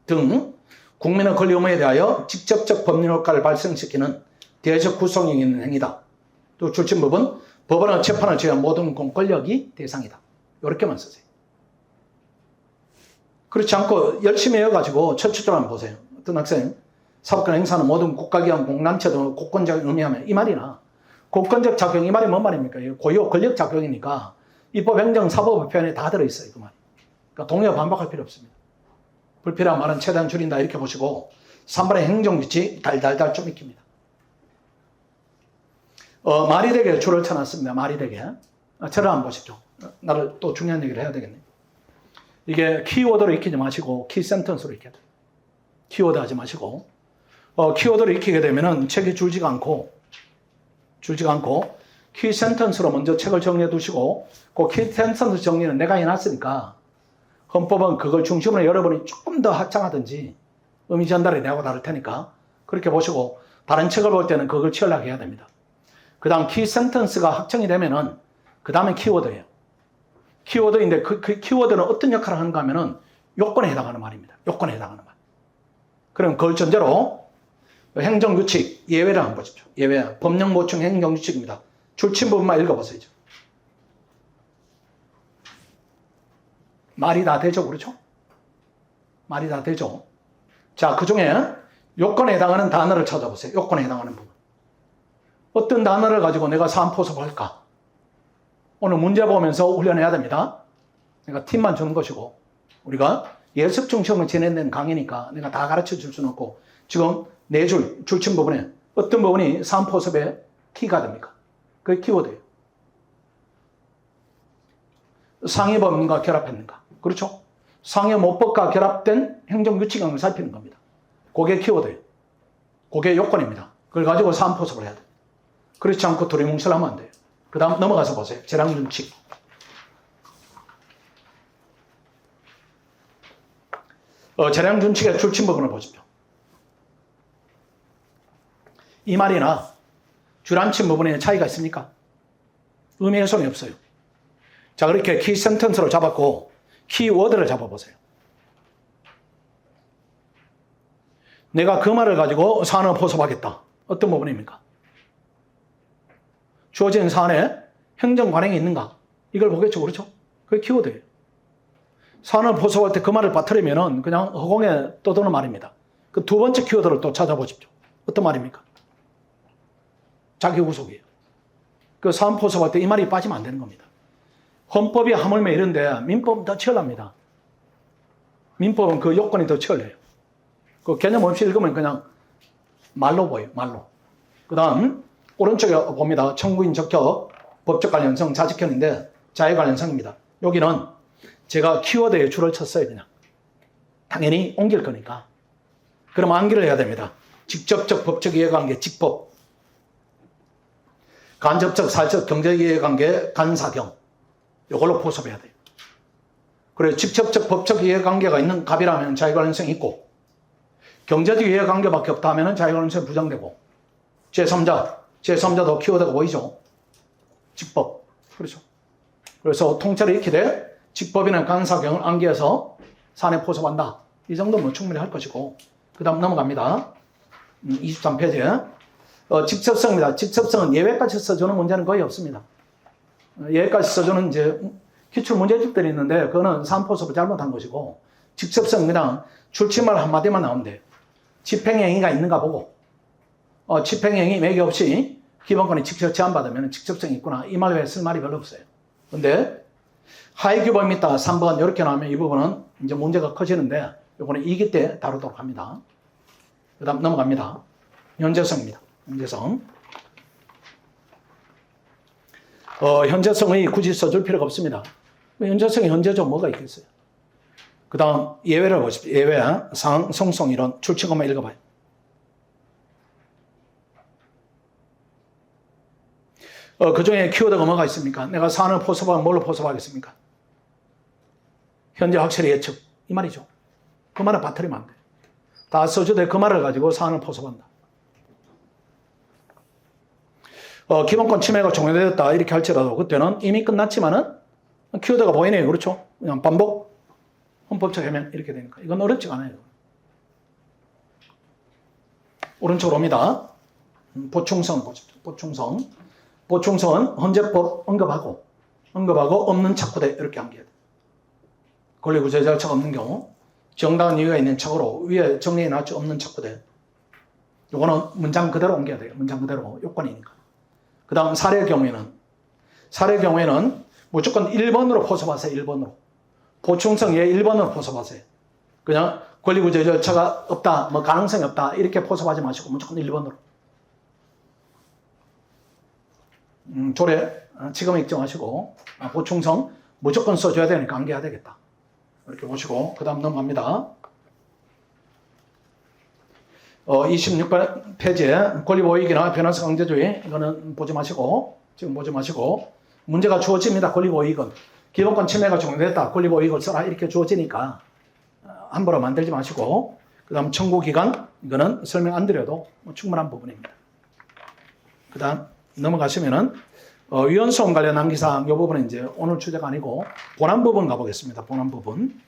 등 국민의 권리 의무에 대하여 직접적 법률 효과를 발생시키는 대적 구성력 있는 행위다. 또 줄친 부분, 법원이나 재판을 제외한 모든 공권력이 대상이다. 이렇게만 쓰세요. 그렇지 않고 열심히 해가지고 첫 주절 한번 보세요. 어떤 학생 사법권 행사는 모든 국가기관, 공단체 등 공권자격을 의미하면 이 말이나 공권적 작용 이 말이 뭔 말입니까? 고유 권력 작용이니까 입법, 행정, 사법 표현에 다 들어있어요. 그 말이. 그러니까 동의어 반복할 필요 없습니다. 불필요한 말은 최대한 줄인다 이렇게 보시고 3번의 행정규칙 달달달 좀 익힙니다. 말이 되게 줄을 쳐놨습니다. 말이 되게. 저를 한번 보십시오. 나를 또 중요한 얘기를 해야 되겠네. 이게 키워드로 익히지 마시고 키센텐스로 익혀야 돼요. 키워드 하지 마시고 키워드를 익히게 되면은 책이 줄지가 않고 키센텐스로 먼저 책을 정리해 두시고 그 키센텐스 정리는 내가 해놨으니까 헌법은 그걸 중심으로 여러분이 조금 더 확장하든지 의미 전달이 내하고 다를 테니까 그렇게 보시고 다른 책을 볼 때는 그걸 치열하게 해야 됩니다. 그 다음 키센텐스가 확정이 되면은 그 다음에 키워드예요. 키워드인데 그 키워드는 어떤 역할을 하는가 하면은 요건에 해당하는 말입니다. 요건에 해당하는 말. 그럼 그걸 전제로 행정규칙 예외를 한번 보십시오. 예외 법령 보충 행정규칙입니다. 줄친 부분만 읽어보세요. 말이 다 되죠, 그렇죠? 말이 다 되죠. 자, 그 중에 요건에 해당하는 단어를 찾아보세요. 요건에 해당하는 부분. 어떤 단어를 가지고 내가 사안포섭을 할까? 오늘 문제 보면서 훈련해야 됩니다. 내가 팁만 주는 것이고 우리가 예습 중심으로 진행된 강의니까 내가 다 가르쳐 줄 수는 없고 지금 4줄, 줄친 부분에 어떤 부분이 사안포섭의 키가 됩니까? 그게 키워드예요. 상위법과 결합했는가? 그렇죠? 상위모법과 결합된 행정규칙을 살피는 겁니다. 그게 키워드예요. 그게 요건입니다. 그걸 가지고 사안포섭을 해야 돼요. 그렇지 않고 두리뭉실 하면 안 돼요. 그 다음 넘어가서 보세요. 재량준칙. 재량준칙의 줄친 부분을 보십시오. 이 말이나 줄안친 부분에 차이가 있습니까? 의미 훼손이 없어요. 자, 그렇게 키 센텐스로 잡았고 키워드를 잡아보세요. 내가 그 말을 가지고 사안을 포섭하겠다. 어떤 부분입니까? 주어진 사안에 행정 관행이 있는가? 이걸 보겠죠. 그렇죠? 그게 키워드예요. 산을 포섭할 때 그 말을 빠뜨리면은 그냥 허공에 떠도는 말입니다. 그 두 번째 키워드를 또 찾아보십시오. 어떤 말입니까? 자기 구속이에요. 그 산 포섭할 때 이 말이 빠지면 안 되는 겁니다. 헌법이 하물며 이런데 민법은 더 치열합니다. 민법은 그 요건이 더 치열해요. 그 개념 없이 읽으면 그냥 말로 보여요. 말로. 그 다음 오른쪽에 봅니다. 청구인 적격, 법적 관련성, 자직현인데 자의 관련성입니다. 여기는 제가 키워드에 줄을 쳤어요. 그냥. 당연히 옮길 거니까. 그럼 암기를 해야 됩니다. 직접적 법적 이해관계, 직법. 간접적 사회적 경제적 이해관계, 간사경. 이걸로 포섭해야 돼요. 그래 직접적 법적 이해관계가 있는 갑이라면 자의 관련성이 있고 경제적 이해관계밖에 없다 하면 자의 관련성이 부정되고 제3자도 키워드가 보이죠. 직법. 그렇죠. 그래서 통째로 익히되 직법이나 간사경을 암기해서 산에 포섭한다. 이 정도면 충분히 할 것이고 그 다음 넘어갑니다. 23페이지에 직접성입니다. 직접성은 예외까지 써주는 문제는 거의 없습니다. 예외까지 써주는 이제 기출 문제집들이 있는데 그거는 산 포섭을 잘못한 것이고 직접성 그냥 출치말 한마디만 나오면 돼요. 집행행위가 있는가 보고 집행행위 매개 없이 기본권이 직접 제한받으면 직접성이 있구나. 이 말 외에 쓸 말이 별로 없어요. 근데 하위규범이 있다 3번 이렇게 나오면 이 부분은 이제 문제가 커지는데 이거는 2기 때 다루도록 합니다. 그 다음 넘어갑니다. 현재성입니다. 현재성. 현재성의 굳이 써줄 필요가 없습니다. 현재성이 현재죠. 뭐가 있겠어요. 그 다음 예외를 보십시오. 예외, 상황, 성성 이론, 출처것만 읽어봐요. 그 중에 키워드가 뭐가 있습니까? 내가 산을 포섭하면 뭘로 포섭하겠습니까? 현재 확실히 예측. 이 말이죠. 그 말을 빠뜨리면 안 돼. 다 써주되 그 말을 가지고 산을 포섭한다. 기본권 침해가 종료되었다. 이렇게 할지라도 그때는 이미 끝났지만은 키워드가 보이네요. 그렇죠? 그냥 반복, 헌법적 해명 이렇게 되니까. 이건 어렵지가 않아요. 오른쪽으로 옵니다. 보충성 보십시오. 보충성은 헌재법 언급하고 없는 착후대 이렇게 암기해야 돼요. 권리구제 절차가 없는 경우 정당한 이유가 있는 착오로 위에 정리해 놨죠. 없는 착후대. 요거는 문장 그대로 옮겨야 돼요. 문장 그대로 요건이니까. 그 다음 사례의 경우에는 무조건 1번으로 포섭하세요. 1번으로. 보충성 예 1번으로 포섭하세요. 그냥 권리구제 절차가 없다, 뭐 가능성이 없다 이렇게 포섭하지 마시고 무조건 1번으로. 조례 지금 읽정하시고 보충성 무조건 써줘야 되니까 암기해야 되겠다. 이렇게 보시고 그 다음 넘어갑니다. 26번 페이지에 권리보이익이나 변호사 강제주의 이거는 보지 마시고 지금 보지 마시고 문제가 주어집니다. 권리보이익은 기본권 침해가 종료됐다. 권리보이익을 써라 이렇게 주어지니까 함부로 만들지 마시고 그 다음 청구기간 이거는 설명 안 드려도 충분한 부분입니다. 그 다음 넘어가시면은 위헌소음 관련 암기사항 이 부분은 이제 오늘 주제가 아니고 본안 부분 가보겠습니다. 본안 부분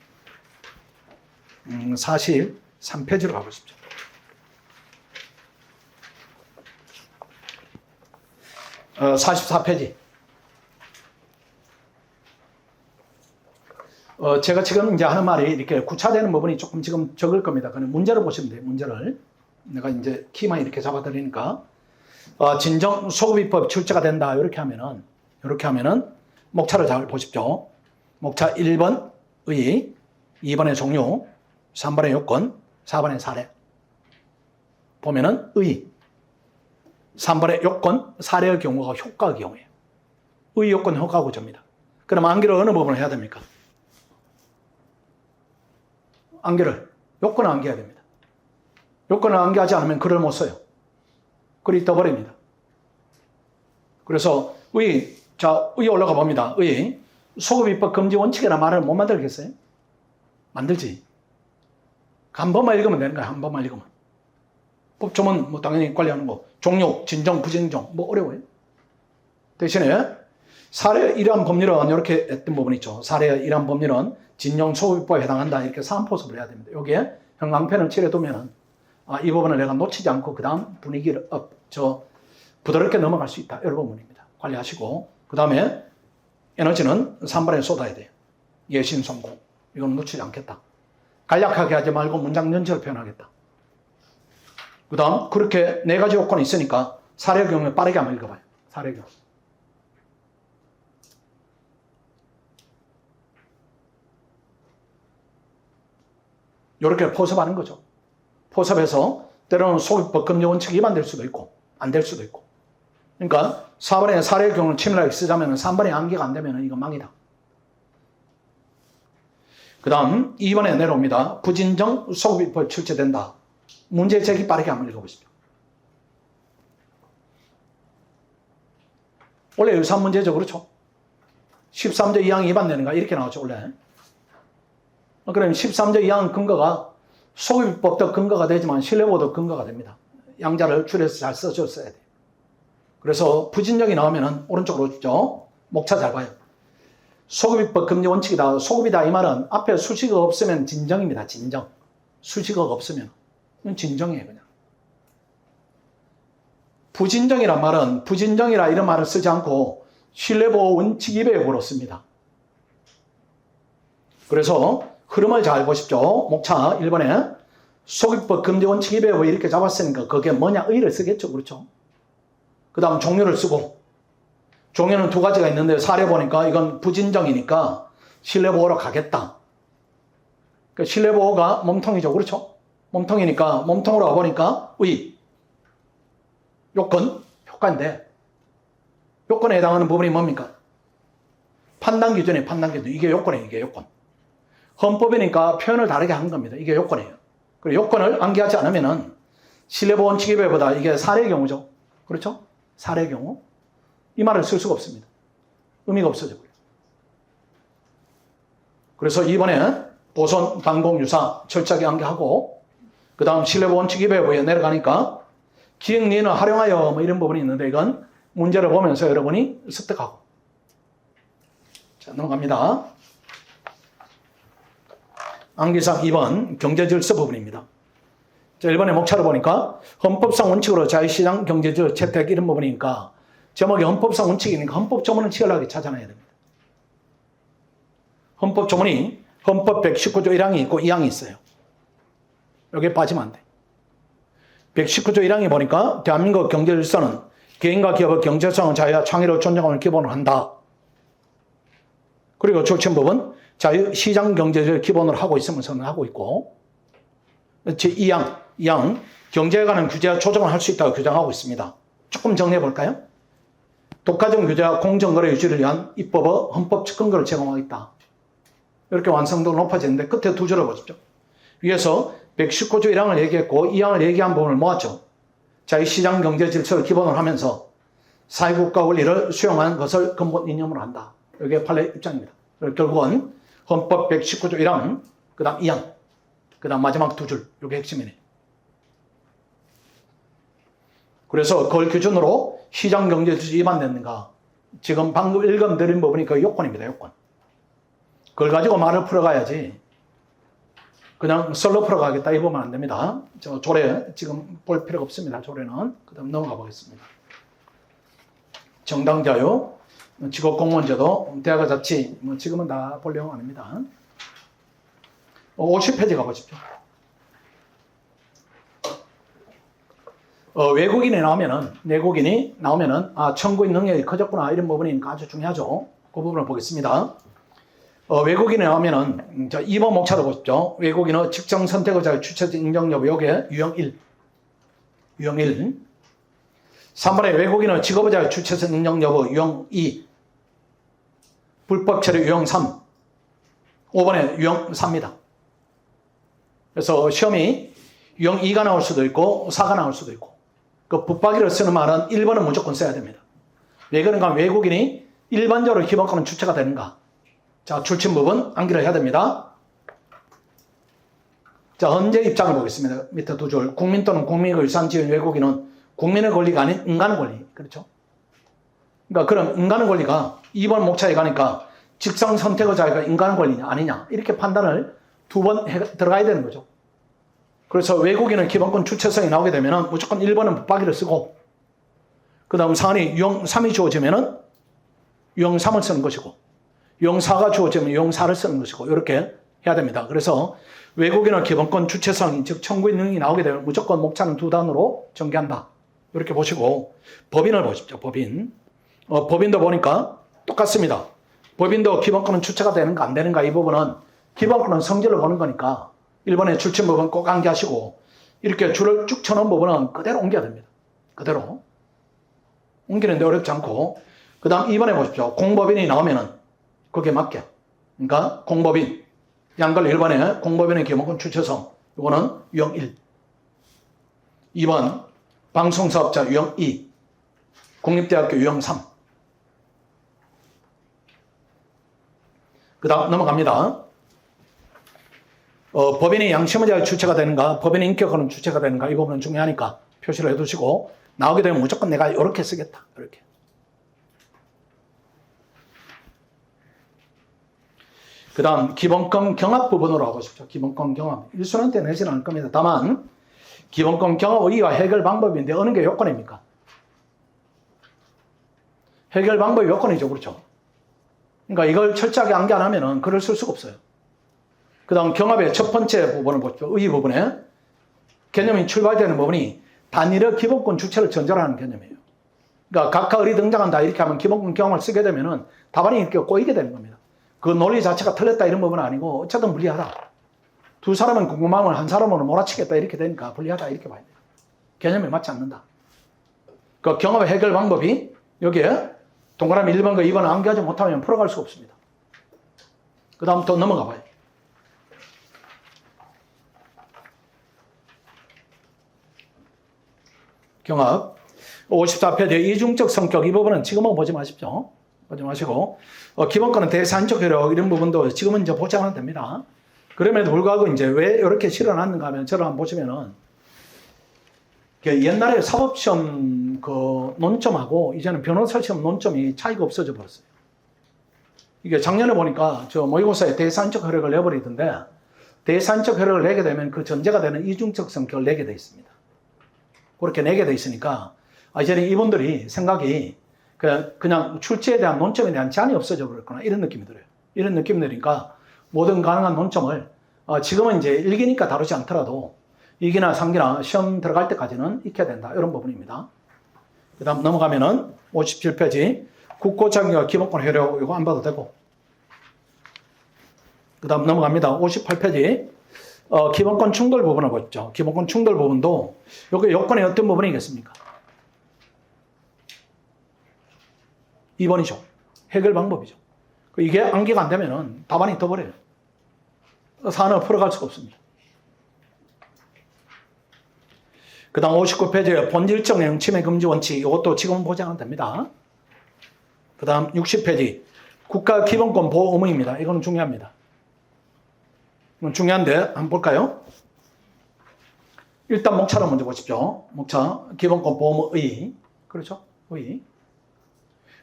43페이지로 가보십시오. 어, 44페이지. 제가 지금 이제 하는 말이 이렇게 구차되는 부분이 조금 지금 적을 겁니다. 그냥 문제를 보시면 돼요. 문제를. 내가 이제 키만 이렇게 잡아드리니까. 진정 소급입법 출제가 된다. 이렇게 하면은 목차를 잘 보십시오. 목차 1번 의, 2번의 종류, 3번의 요건, 4번의 사례. 보면은 의, 3번의 요건, 사례의 경우가 효과의 경우예요. 의, 요건, 효과 구조입니다. 그럼 암기를 어느 부분을 해야 됩니까? 암기를, 요건을 암기해야 됩니다. 요건을 암기하지 않으면 글을 못 써요. 글이 떠버립니다. 그래서 의 올라가 봅니다. 의, 소급입법 금지 원칙이라는 말을 못 만들겠어요? 만들지. 한 번만 읽으면 되는 거야. 한 번만 읽으면. 법조문 뭐 당연히 관리하는 거. 종료, 진정, 부진정 뭐 어려워요. 대신에 사례 이러한 법률은 이렇게 했던 부분이 있죠. 사례 이러한 법률은 진정 소급입법에 해당한다. 이렇게 사안포섭을 해야 됩니다. 여기에 형광펜을 칠해두면은 이 부분을 내가 놓치지 않고 그 다음 분위기를 부드럽게 넘어갈 수 있다. 이런 부분입니다. 관리하시고 그 다음에 에너지는 3번에 쏟아야 돼요. 예신성공. 이건 놓치지 않겠다. 간략하게 하지 말고 문장 전체를 표현하겠다. 그 다음 그렇게 네 가지 요건이 있으니까 사례 경우에 빠르게 한번 읽어봐요. 사례 경우. 이렇게 포섭하는 거죠. 포섭해서 때로는 소비법 금지 원칙 위반될 수도 있고 안 될 수도 있고. 그러니까 4번에 사례 경우를 치밀하게 쓰자면 3번에 암기가 안 되면 이건 망이다. 그 다음 2번에 내려옵니다. 부진정 소비법 출제된다. 문제 제기 빠르게 한번 읽어보십시오. 원래 유사한 문제죠. 그렇죠? 13조 2항 위반되는가 이렇게 나왔죠. 원래. 그럼 13조 2항 근거가 소비법도 근거가 되지만 신뢰보도 근거가 됩니다. 양자를 줄여서 잘 써줬어야 돼요. 그래서 부진정이 나오면 오른쪽으로 오죠. 목차 잘 봐요. 소급입법 금지 원칙이다. 소급이다 이 말은 앞에 수식어가 없으면 진정입니다. 진정. 수식어가 없으면 이건 진정이에요. 그냥. 부진정이란 말은 부진정이라 이런 말을 쓰지 않고 신뢰보호 원칙 위배역으로 씁니다. 그래서 흐름을 잘 보십시오. 목차 1번에 소급입법 금지 원칙 위배역 이렇게 잡았으니까 그게 뭐냐 의를 쓰겠죠. 그렇죠? 그 다음 종료를 쓰고 종료는 두 가지가 있는데 사례 보니까 이건 부진정이니까 신뢰보호로 가겠다. 그러니까 신뢰보호가 몸통이죠. 그렇죠? 몸통이니까 몸통으로 가보니까 의, 요건, 효과인데 요건에 해당하는 부분이 뭡니까? 판단기준이에요. 판단기준. 이게 요건이에요. 이게 요건. 헌법이니까 표현을 다르게 한 겁니다. 이게 요건이에요. 그리고 요건을 암기하지 않으면은 신뢰보호 원칙 위배보다 이게 사례의 경우죠. 그렇죠? 사례의 경우. 이 말을 쓸 수가 없습니다. 의미가 없어져 버려요. 그래서 이번에 보선, 방공, 유사 철저하게 암기하고 그 다음 신뢰보호 원칙 위배부에 내려가니까 기획리는 활용하여 뭐 이런 부분이 있는데 이건 문제를 보면서 여러분이 습득하고. 자, 넘어갑니다. 암기사 2번 경제질서 부분입니다. 자, 1번에 목차를 보니까 헌법상 원칙으로 자유시장 경제질 채택 이런 부분이니까 제목이 헌법상 원칙이니까 헌법 조문을 치열하게 찾아내야 됩니다. 헌법 조문이 헌법 119조 1항이 있고 2항이 있어요. 여기에 빠지면 안 돼. 119조 1항이 보니까 대한민국 경제질서는 개인과 기업의 경제성, 자유와 창의를 존중함을 기본으로 한다. 그리고 출처법은 자유시장 경제를 기본으로 하고 있으면 선언하고 있고 제2항 경제에 관한 규제와 조정을 할 수 있다고 규정하고 있습니다. 조금 정리해 볼까요? 독과점 규제와 공정거래 유지를 위한 입법의 헌법적 근거를 제공하겠다. 이렇게 완성도가 높아지는데 끝에 두 줄을 보십시오. 위에서 119조 1항을 얘기했고 2항을 얘기한 부분을 모았죠. 자유시장 경제 질서를 기본으로 하면서 사회국가 원리를 수용한 것을 근본 이념으로 한다. 이게 판례 입장입니다. 결국은 헌법 119조 1항, 그 다음 2항, 그 다음 마지막 두 줄, 이게 핵심이네. 그래서 그걸 기준으로 시장 경제 질서 위반됐는가? 지금 방금 읽어드린 부분이 그 요건입니다. 요건. 그걸 가지고 말을 풀어가야지 그냥 썰로 풀어가겠다 이 보면 안 됩니다. 저 조례 지금 볼 필요가 없습니다. 조례는. 그 다음 넘어가 보겠습니다. 정당자유, 직업공무원제도, 대학의 자치, 뭐 지금은 다 볼 내용 아닙니다. 50페이지 가보십시오. 외국인이 나오면은, 아, 청구인 능력이 커졌구나, 이런 부분이 아주 중요하죠. 그 부분을 보겠습니다. 외국인이 나오면은, 2번 목차로 보십시오. 외국인의 직장 선택의자의 주체적 인정 여부, 요게 유형 1. 유형 1. 3번에 외국인의 직업의자의 주체적 인정 여부, 유형 2. 불법 체류 유형 3. 5번에 유형 4입니다. 그래서 시험이 유형 2가 나올 수도 있고 4가 나올 수도 있고 그 붙박이를 쓰는 말은 1번은 무조건 써야 됩니다. 왜 그런가? 외국인이 일반적으로 기본권은 주체가 되는가? 자, 출신 부분 암기를 해야 됩니다. 자, 헌재 입장을 보겠습니다. 밑에 두 줄. 국민 또는 국민의 일상 지은 외국인은 국민의 권리가 아닌 인간의 권리. 그렇죠? 그러니까 그럼 인간의 권리가 2번 목차에 가니까 직장 선택의 자유가 인간의 권리냐 아니냐 이렇게 판단을 두 번 들어가야 되는 거죠. 그래서 외국인은 기본권 주체성이 나오게 되면 무조건 1번은 붙박이를 쓰고 그 다음 사안이 유형 3이 주어지면 유형 3을 쓰는 것이고 유형사가 주어지면 유형사를 쓰는 것이고 이렇게 해야 됩니다. 그래서 외국인의 기본권 주체성, 즉 청구인 능력이 나오게 되면 무조건 목차는 두 단으로 전개한다. 이렇게 보시고 법인을 보십시오. 법인. 법인도 보니까 똑같습니다. 법인도 기본권은 주체가 되는가 안 되는가 이 부분은 기본권은 성질을 보는 거니까 1번의 출신 부분 꼭 암기하시고 이렇게 줄을 쭉 쳐놓은 부분은 그대로 옮겨야 됩니다. 그대로. 옮기는데 어렵지 않고 그 다음 2번에 보십시오. 공법인이 나오면은 거기에 맞게. 그러니까 공법인. 양걸 1번에 공법인의 기본권 주체성. 이거는 유형 1. 2번 방송사업자 유형 2. 국립대학교 유형 3. 그 다음 넘어갑니다. 법인이 양심을 대할 주체가 되는가, 법인의 인격은 주체가 되는가, 이 부분은 중요하니까 표시를 해두시고, 나오게 되면 무조건 내가 이렇게 쓰겠다. 이렇게. 그 다음, 기본권 경합 부분으로 하고싶죠. 기본권 경합. 1순위 때 내지는 않을 겁니다. 다만, 기본권 경합 의의와 해결 방법인데, 어느 게 요건입니까? 해결 방법이 요건이죠. 그렇죠? 그러니까 이걸 철저하게 암기 안 하면은 글을 쓸 수가 없어요. 그 다음 경합의 첫 번째 부분을 보십시오. 의의 부분에 개념이 출발되는 부분이 단일의 기본권 주체를 전제하는 개념이에요. 그러니까 각하 의리 등장한다 이렇게 하면 기본권 경험을 쓰게 되면은 답안이 이렇게 꼬이게 되는 겁니다. 그 논리 자체가 틀렸다 이런 부분은 아니고 어쨌든 불리하다. 두 사람은 궁금함을 한 사람으로 몰아치겠다 이렇게 되니까 불리하다 이렇게 봐야 돼요. 개념에 맞지 않는다. 그 경합의 해결 방법이 여기에 동그라미 1번과 2번을 암기하지 못하면 풀어갈 수가 없습니다. 그 다음 또 넘어가 봐요. 경합 54페이지 이중적 성격 이 부분은 지금은 보지 마십시오. 보지 마시고 기본권은 대사안적 효력 이런 부분도 지금은 이제 보지 않아도 됩니다. 그럼에도 불구하고 이제 왜 이렇게 실어놨는가 하면 저를 한번 보시면은 옛날에 사법시험 그 논점하고 이제는 변호사 시험 논점이 차이가 없어져 버렸어요. 이게 작년에 보니까 저 모의고사에 대사안적 효력을 내버리던데 대사안적 효력을 내게 되면 그 전제가 되는 이중적 성격을 내게 돼 있습니다. 그렇게 내게 돼 있으니까 이제는 이분들이 생각이 그냥 출제에 대한 논점에 대한 제한이 없어져 버렸구나 이런 느낌이 들어요. 이런 느낌이 들으니까 모든 가능한 논점을 지금은 이제 1기니까 다루지 않더라도 2기나 3기나 시험 들어갈 때까지는 익혀야 된다 이런 부분입니다. 그 다음 넘어가면은 57페이지 국고장애와 기본권 효력 이거 안 봐도 되고 그 다음 넘어갑니다. 58페이지 기본권 충돌 부분을 보죠. 기본권 충돌 부분도 여기 요건의 어떤 부분이겠습니까? 2번이죠. 해결 방법이죠. 이게 암기가 안 되면은 답안이 떠버려요. 사안을 풀어갈 수가 없습니다. 그 다음 59페이지에 본질적 내용 침해 금지 원칙 이것도 지금은 보지 않아도 됩니다. 그 다음 60페이지 국가 기본권 보호 의무입니다. 이거는 중요합니다. 이건 중요한데 한번 볼까요? 일단 목차를 먼저 보십시오. 목차 기본권 보호 의의 그렇죠? 의의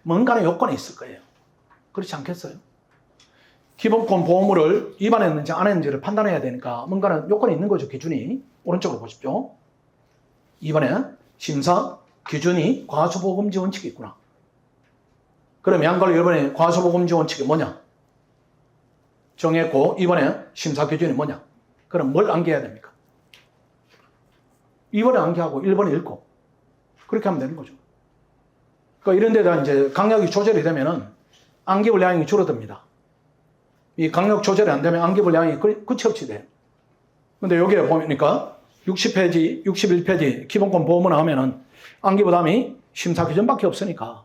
뭔가는 요건이 있을 거예요. 그렇지 않겠어요? 기본권 보호물을 위반했는지 안 했는지를 판단해야 되니까 뭔가는 요건이 있는 거죠. 기준이. 오른쪽으로 보십시오. 2번에 심사 기준이 과소보금지 원칙이 있구나. 그럼 양걸 1번에 과소보금지 원칙이 뭐냐? 정했고 2번에 심사 기준이 뭐냐? 그럼 뭘 암기해야 됩니까? 2번에 암기하고 1번에 읽고 그렇게 하면 되는 거죠. 그러니까 이런 데다 이제 강력이 조절이 되면은 암기 분량이 줄어듭니다. 이 강력 조절이 안 되면 암기 분량이 끝이 없이 돼요. 근데 여기에 보니까 60페이지, 61페이지 기본권 보호문 나오면은 암기 부담이 심사 기준밖에 없으니까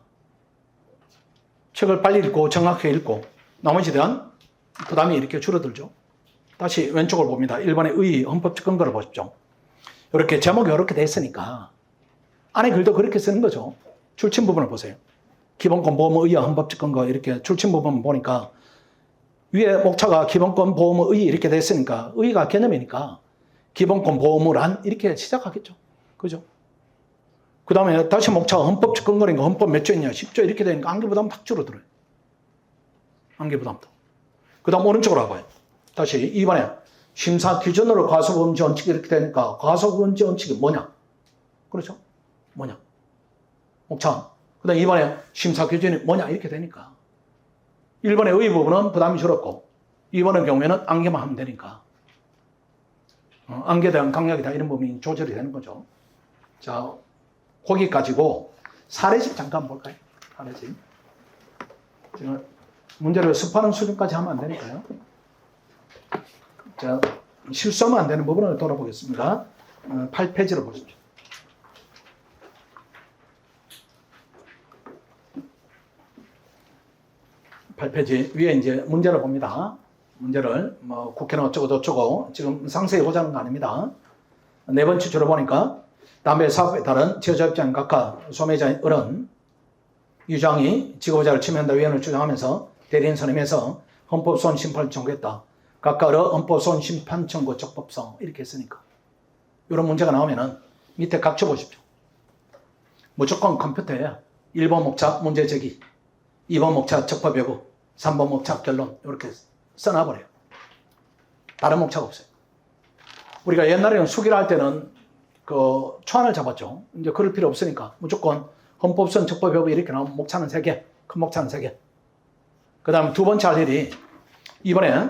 책을 빨리 읽고 정확하게 읽고 나머지에 대한 부담이 이렇게 줄어들죠. 다시 왼쪽을 봅니다. 1번의 의의 헌법적 근거를 보십시오. 이렇게 제목이 이렇게 돼 있으니까 안에 글도 그렇게 쓰는 거죠. 출신 부분을 보세요. 기본권 보호무 의의 헌법적 근거 이렇게 출신 부분 보니까 위에 목차가 기본권 보호무 의의 이렇게 돼 있으니까 의의가 개념이니까 기본권 보호무란 이렇게 시작하겠죠. 그죠? 그 다음에 다시 목차가 헌법적 근거니까 헌법 몇 조있냐 10조 이렇게 되니까 암기 부담 탁 줄어들어요. 암기 부담도. 그 다음 오른쪽으로 가봐요. 다시 2번에 심사 기준으로 과소금지 원칙이 이렇게 되니까 과소금지 원칙이 뭐냐? 그렇죠? 뭐냐? 목차. 그 다음 2번에 심사 기준이 뭐냐? 이렇게 되니까 1번의 의 부분은 부담이 줄었고 2번의 경우에는 안개만 하면 되니까 안개에 대한 강약이다 이런 부분이 조절이 되는 거죠. 자, 거기 가지고 사례집 잠깐 볼까요? 사례집. 제가 문제를 습하는 수준까지 하면 안 되니까요. 자, 실수하면 안 되는 부분을 돌아보겠습니다. 8페이지로 보십시오. 8페이지 위에 이제 문제를 봅니다. 문제를 뭐 국회는 어쩌고 저쩌고 지금 상세히 보자는 거 아닙니다. 네 번째 줄을 보니까 담배 사업에 따른 지어자입장 각하 소매자의 어른 유장이 지고자를 침해한다 위원을 주장하면서 대리인 선임해서 헌법소원 심판을 청구했다. 각하로 헌법소원 심판 청구 적법성 이렇게 했으니까 이런 문제가 나오면은 밑에 각쳐 보십시오. 무조건 컴퓨터에 1번 목차 문제 제기, 2번 목차 적법 여부, 3번 목차 결론 이렇게 써놔버려요. 다른 목차가 없어요. 우리가 옛날에는 수기를 할 때는 그 초안을 잡았죠. 이제 그럴 필요 없으니까 무조건 헌법선 적법 여부 이렇게 나오면 목차는 3개, 큰 목차는 3개. 그 다음 두 번째 할 일이 이번에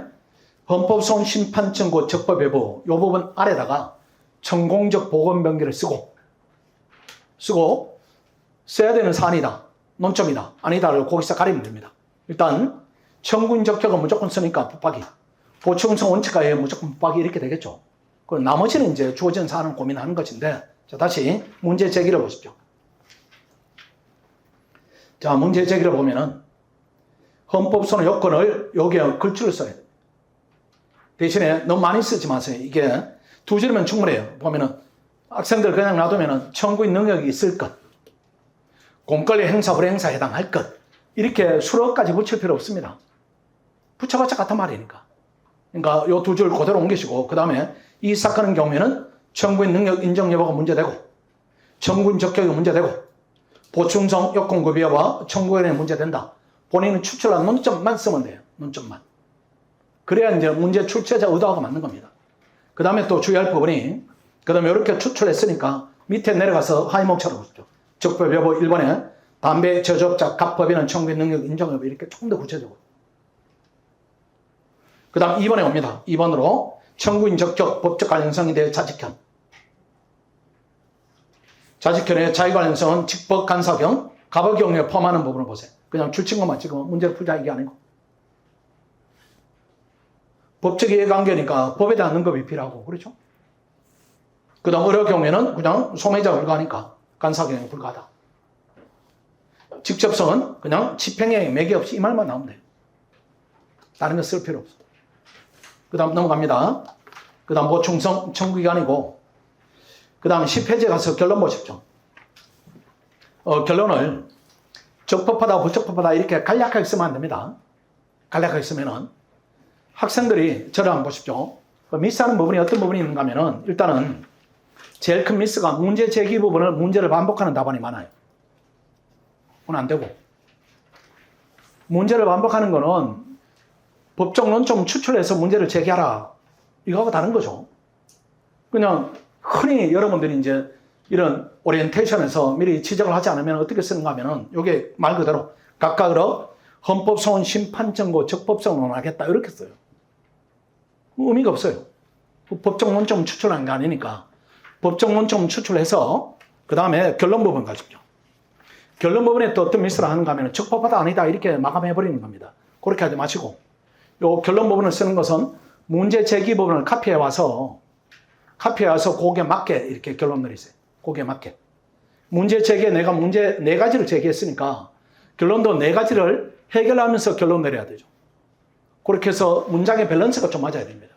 헌법소원 심판 청구 적법 여부 이 부분 아래다가 천공적 보건병기를 쓰고 써야 되는 사안이다, 논점이다, 아니다를 거기서 가리면 됩니다. 일단 청구인 적격은 무조건 쓰니까 붙박이, 보충성 원칙하에 무조건 붙박이 이렇게 되겠죠. 그럼 나머지는 이제 주어진 사안을 고민하는 것인데, 자 다시 문제 제기를 보십시오. 자 문제 제기를 보면은 헌법소원 요건을 여기에 글줄을 써야 돼요. 대신에 너무 많이 쓰지 마세요. 이게 두 줄이면 충분해요. 보면은 학생들 그냥 놔두면은 청구인 능력이 있을 것, 공권리 행사 불행사에 해당할 것 이렇게 수록까지 붙일 필요 없습니다. 붙여봤자 같은 말이니까. 그러니까 요 두 줄 그대로 옮기시고 그 다음에 이 사건의 경우에는 청구인 능력 인정 여부가 문제되고 청구인 적격이 문제되고 보충성 요건 구비 여부와 청구인에 문제된다. 본인은 추출한 논점만 쓰면 돼요. 논점만. 그래야 이제 문제 출제자 의도하고 맞는 겁니다. 그 다음에 또 주의할 부분이 그 다음에 이렇게 추출했으니까 밑에 내려가서 하위목차로 보십시오. 적법 여부 1번에 담배 저접자 갑법인은 청구인 능력 인정 여부 이렇게 조금 더 구체적으로. 그 다음 2번에 옵니다. 2번으로 청구인 적격 법적 관련성에 대해 자직현. 자직현의 자유관련성은 직법 간사경 갑의 경우에 포함하는 부분을 보세요. 그냥 출친것만 지금 문제를 풀자 이게 아니고. 법적 이해관계니까 법에 대한 능급이 필요하고 그렇죠. 그 다음 어려운 경우에는 그냥 소매자 불가하니까 간사경이 불가하다. 직접성은 그냥 집행에 매개 없이 이 말만 나오면 돼요. 다른 거 쓸 필요 없어. 그 다음 넘어갑니다. 그 다음 보충성 청구기간이고 그 다음 10페이지에 가서 결론 보십시오. 결론을 적법하다 부적법하다 이렇게 간략하게 쓰면 안 됩니다. 간략하게 쓰면은 학생들이 저를 한번 보십시오. 미스하는 부분이 어떤 부분이 있는가 하면은 일단은 제일 큰 미스가 문제 제기 부분을 문제를 반복하는 답안이 많아요. 그건 안 되고 문제를 반복하는 거는 법적 논점 추출해서 문제를 제기하라 이거하고 다른 거죠. 그냥 흔히 여러분들이 이제 이런 오리엔테이션에서 미리 지적을 하지 않으면 어떻게 쓰는가 하면은 이게 말 그대로 각각으로 헌법소원 심판청구 적법성을 논하겠다 이렇게 써요. 의미가 없어요. 법적 논점 추출한 게 아니니까 법적 논점 추출해서 그 다음에 결론 부분 가십시오. 결론 부분에 또 어떤 미스를 하는가 하면 적법하다 아니다 이렇게 마감해버리는 겁니다. 그렇게 하지 마시고 요 결론 부분을 쓰는 것은 문제 제기 부분을 카피해 와서 거기에 맞게 이렇게 결론 내리세요. 거기에 맞게. 문제 제기에 내가 문제 4가지를 제기했으니까 결론도 4가지를 해결하면서 결론 내려야 되죠. 그렇게 해서 문장의 밸런스가 좀 맞아야 됩니다.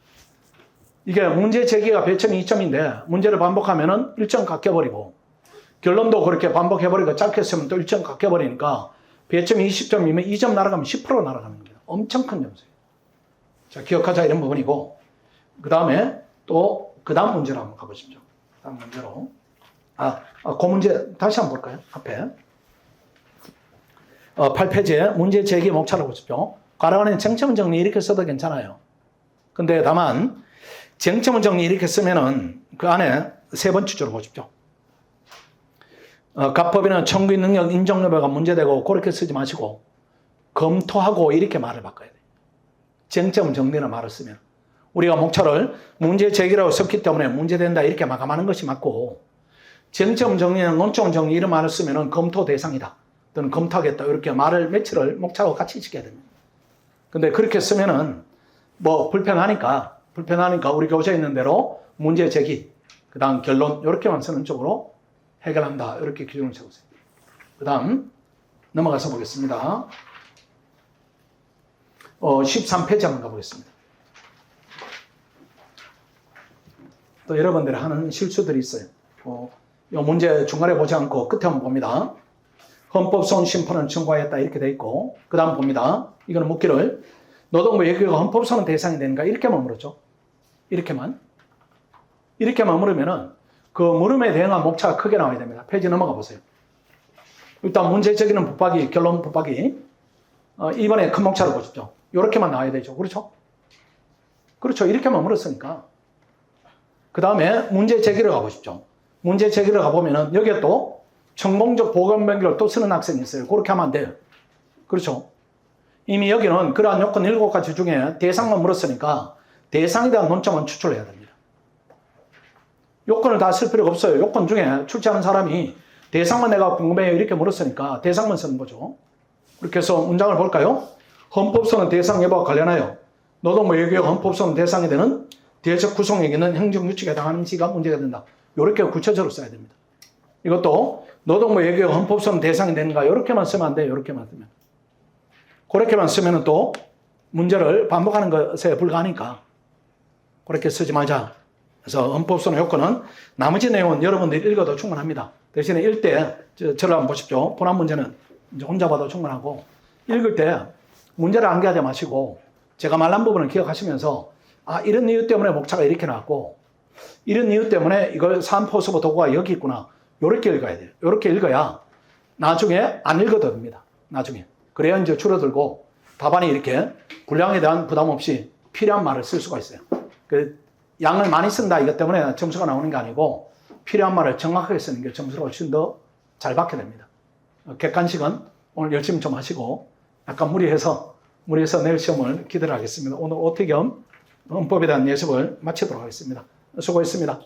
이게 문제 제기가 배점이 2점인데 문제를 반복하면은 1점 깎여버리고 결론도 그렇게 반복해버리고 짧게 쓰면 또 1점 깎여버리니까 배점이 20점이면 2점 날아가면 10% 날아가는 겁니다. 엄청 큰 점수예요. 자, 기억하자 이런 부분이고 그 다음에 또 그 다음 문제로 한번 가보십시오. 다음 문제로 그 문제 다시 한번 볼까요? 앞에 8페이지에 문제 제기 목차를 보십시오. 괄호안에 쟁점은 정리 이렇게 써도 괜찮아요. 근데 다만 쟁점은 정리 이렇게 쓰면은 그 안에 세 번째 줄을 보십시오. 갑법인은 청구인 능력 인정 여부가 문제되고 그렇게 쓰지 마시고 검토하고 이렇게 말을 바꿔야 돼요. 쟁점 정리는 말을 쓰면. 우리가 목차를 문제 제기라고 썼기 때문에 문제된다 이렇게 마감하는 것이 맞고, 쟁점 정리는 논점 정리 이런 말을 쓰면 검토 대상이다 또는 검토하겠다 이렇게 말을 며칠을 목차하고 같이 지켜야 됩니다. 근데 그렇게 쓰면은 뭐 불편하니까 우리 교재에 있는 대로 문제 제기, 그 다음 결론 이렇게만 쓰는 쪽으로 해결한다 이렇게 기준을 세우세요. 그 다음 넘어가서 보겠습니다. 13페이지 한번 가보겠습니다. 또 여러분들이 하는 실수들이 있어요. 이 문제 중간에 보지 않고 끝에 한번 봅니다. 헌법소원 심판을 청구하였다 이렇게 돼 있고, 그 다음 봅니다. 이거는 묻기를 노동부 예규가 헌법소원 대상이 되는가 이렇게만 물었죠. 이렇게만 물으면은 그 물음에 대응한 목차가 크게 나와야 됩니다. 페이지 넘어가 보세요. 일단 문제 제기는 붙박이, 결론 붙박이. 이번에 큰 목차를 보십시오. 이렇게만 나와야 되죠. 그렇죠. 이렇게만 물었으니까. 그 다음에 문제 제기를 가보십시오. 문제 제기를 가보면은 여기에 또 천공적 보건 변기를 또 쓰는 학생이 있어요. 그렇게 하면 안 돼요. 그렇죠. 이미 여기는 그러한 요건 7가지 중에 대상만 물었으니까 대상에 대한 논점은 추출해야 됩니다. 요건을 다 쓸 필요가 없어요. 요건 중에 출제하는 사람이 대상만 내가 궁금해요 이렇게 물었으니까 대상만 쓰는 거죠. 그렇게 해서 문장을 볼까요? 헌법소원 대상 여부와 관련하여 노동부 예규역 헌법소원 대상이 되는 대적 구성에게 있는 행정규칙에 해당하는지가 문제가 된다. 이렇게 구체적으로 써야 됩니다. 이것도 노동부 예규역 헌법소원 대상이 되는가 이렇게만 쓰면 안 돼요. 이렇게만 쓰면. 그렇게만 쓰면 또 문제를 반복하는 것에 불과하니까 그렇게 쓰지 말자. 그래서 헌법소원 요건은 나머지 내용은 여러분들이 읽어도 충분합니다. 대신에 읽을 때 저를 한번 보십시오. 본안 문제는 이제 혼자 봐도 충분하고, 읽을 때 문제를 암기하지 마시고 제가 말한 부분을 기억하시면서 이런 이유 때문에 목차가 이렇게 나왔고 이런 이유 때문에 이걸 사안포수부 도구가 여기 있구나 이렇게 읽어야 돼요. 이렇게 읽어야 나중에 안 읽어도 됩니다. 나중에. 그래야 이제 줄어들고 답안이 이렇게 분량에 대한 부담 없이 필요한 말을 쓸 수가 있어요. 그 양을 많이 쓴다 이것 때문에 점수가 나오는 게 아니고 필요한 말을 정확하게 쓰는 게 점수를 훨씬 더 잘 받게 됩니다. 객관식은 오늘 열심히 좀 하시고 약간 무리해서 내일 시험을 기대를 하겠습니다. 오늘 OT 겸 헌법에 대한 예습을 마치도록 하겠습니다. 수고했습니다.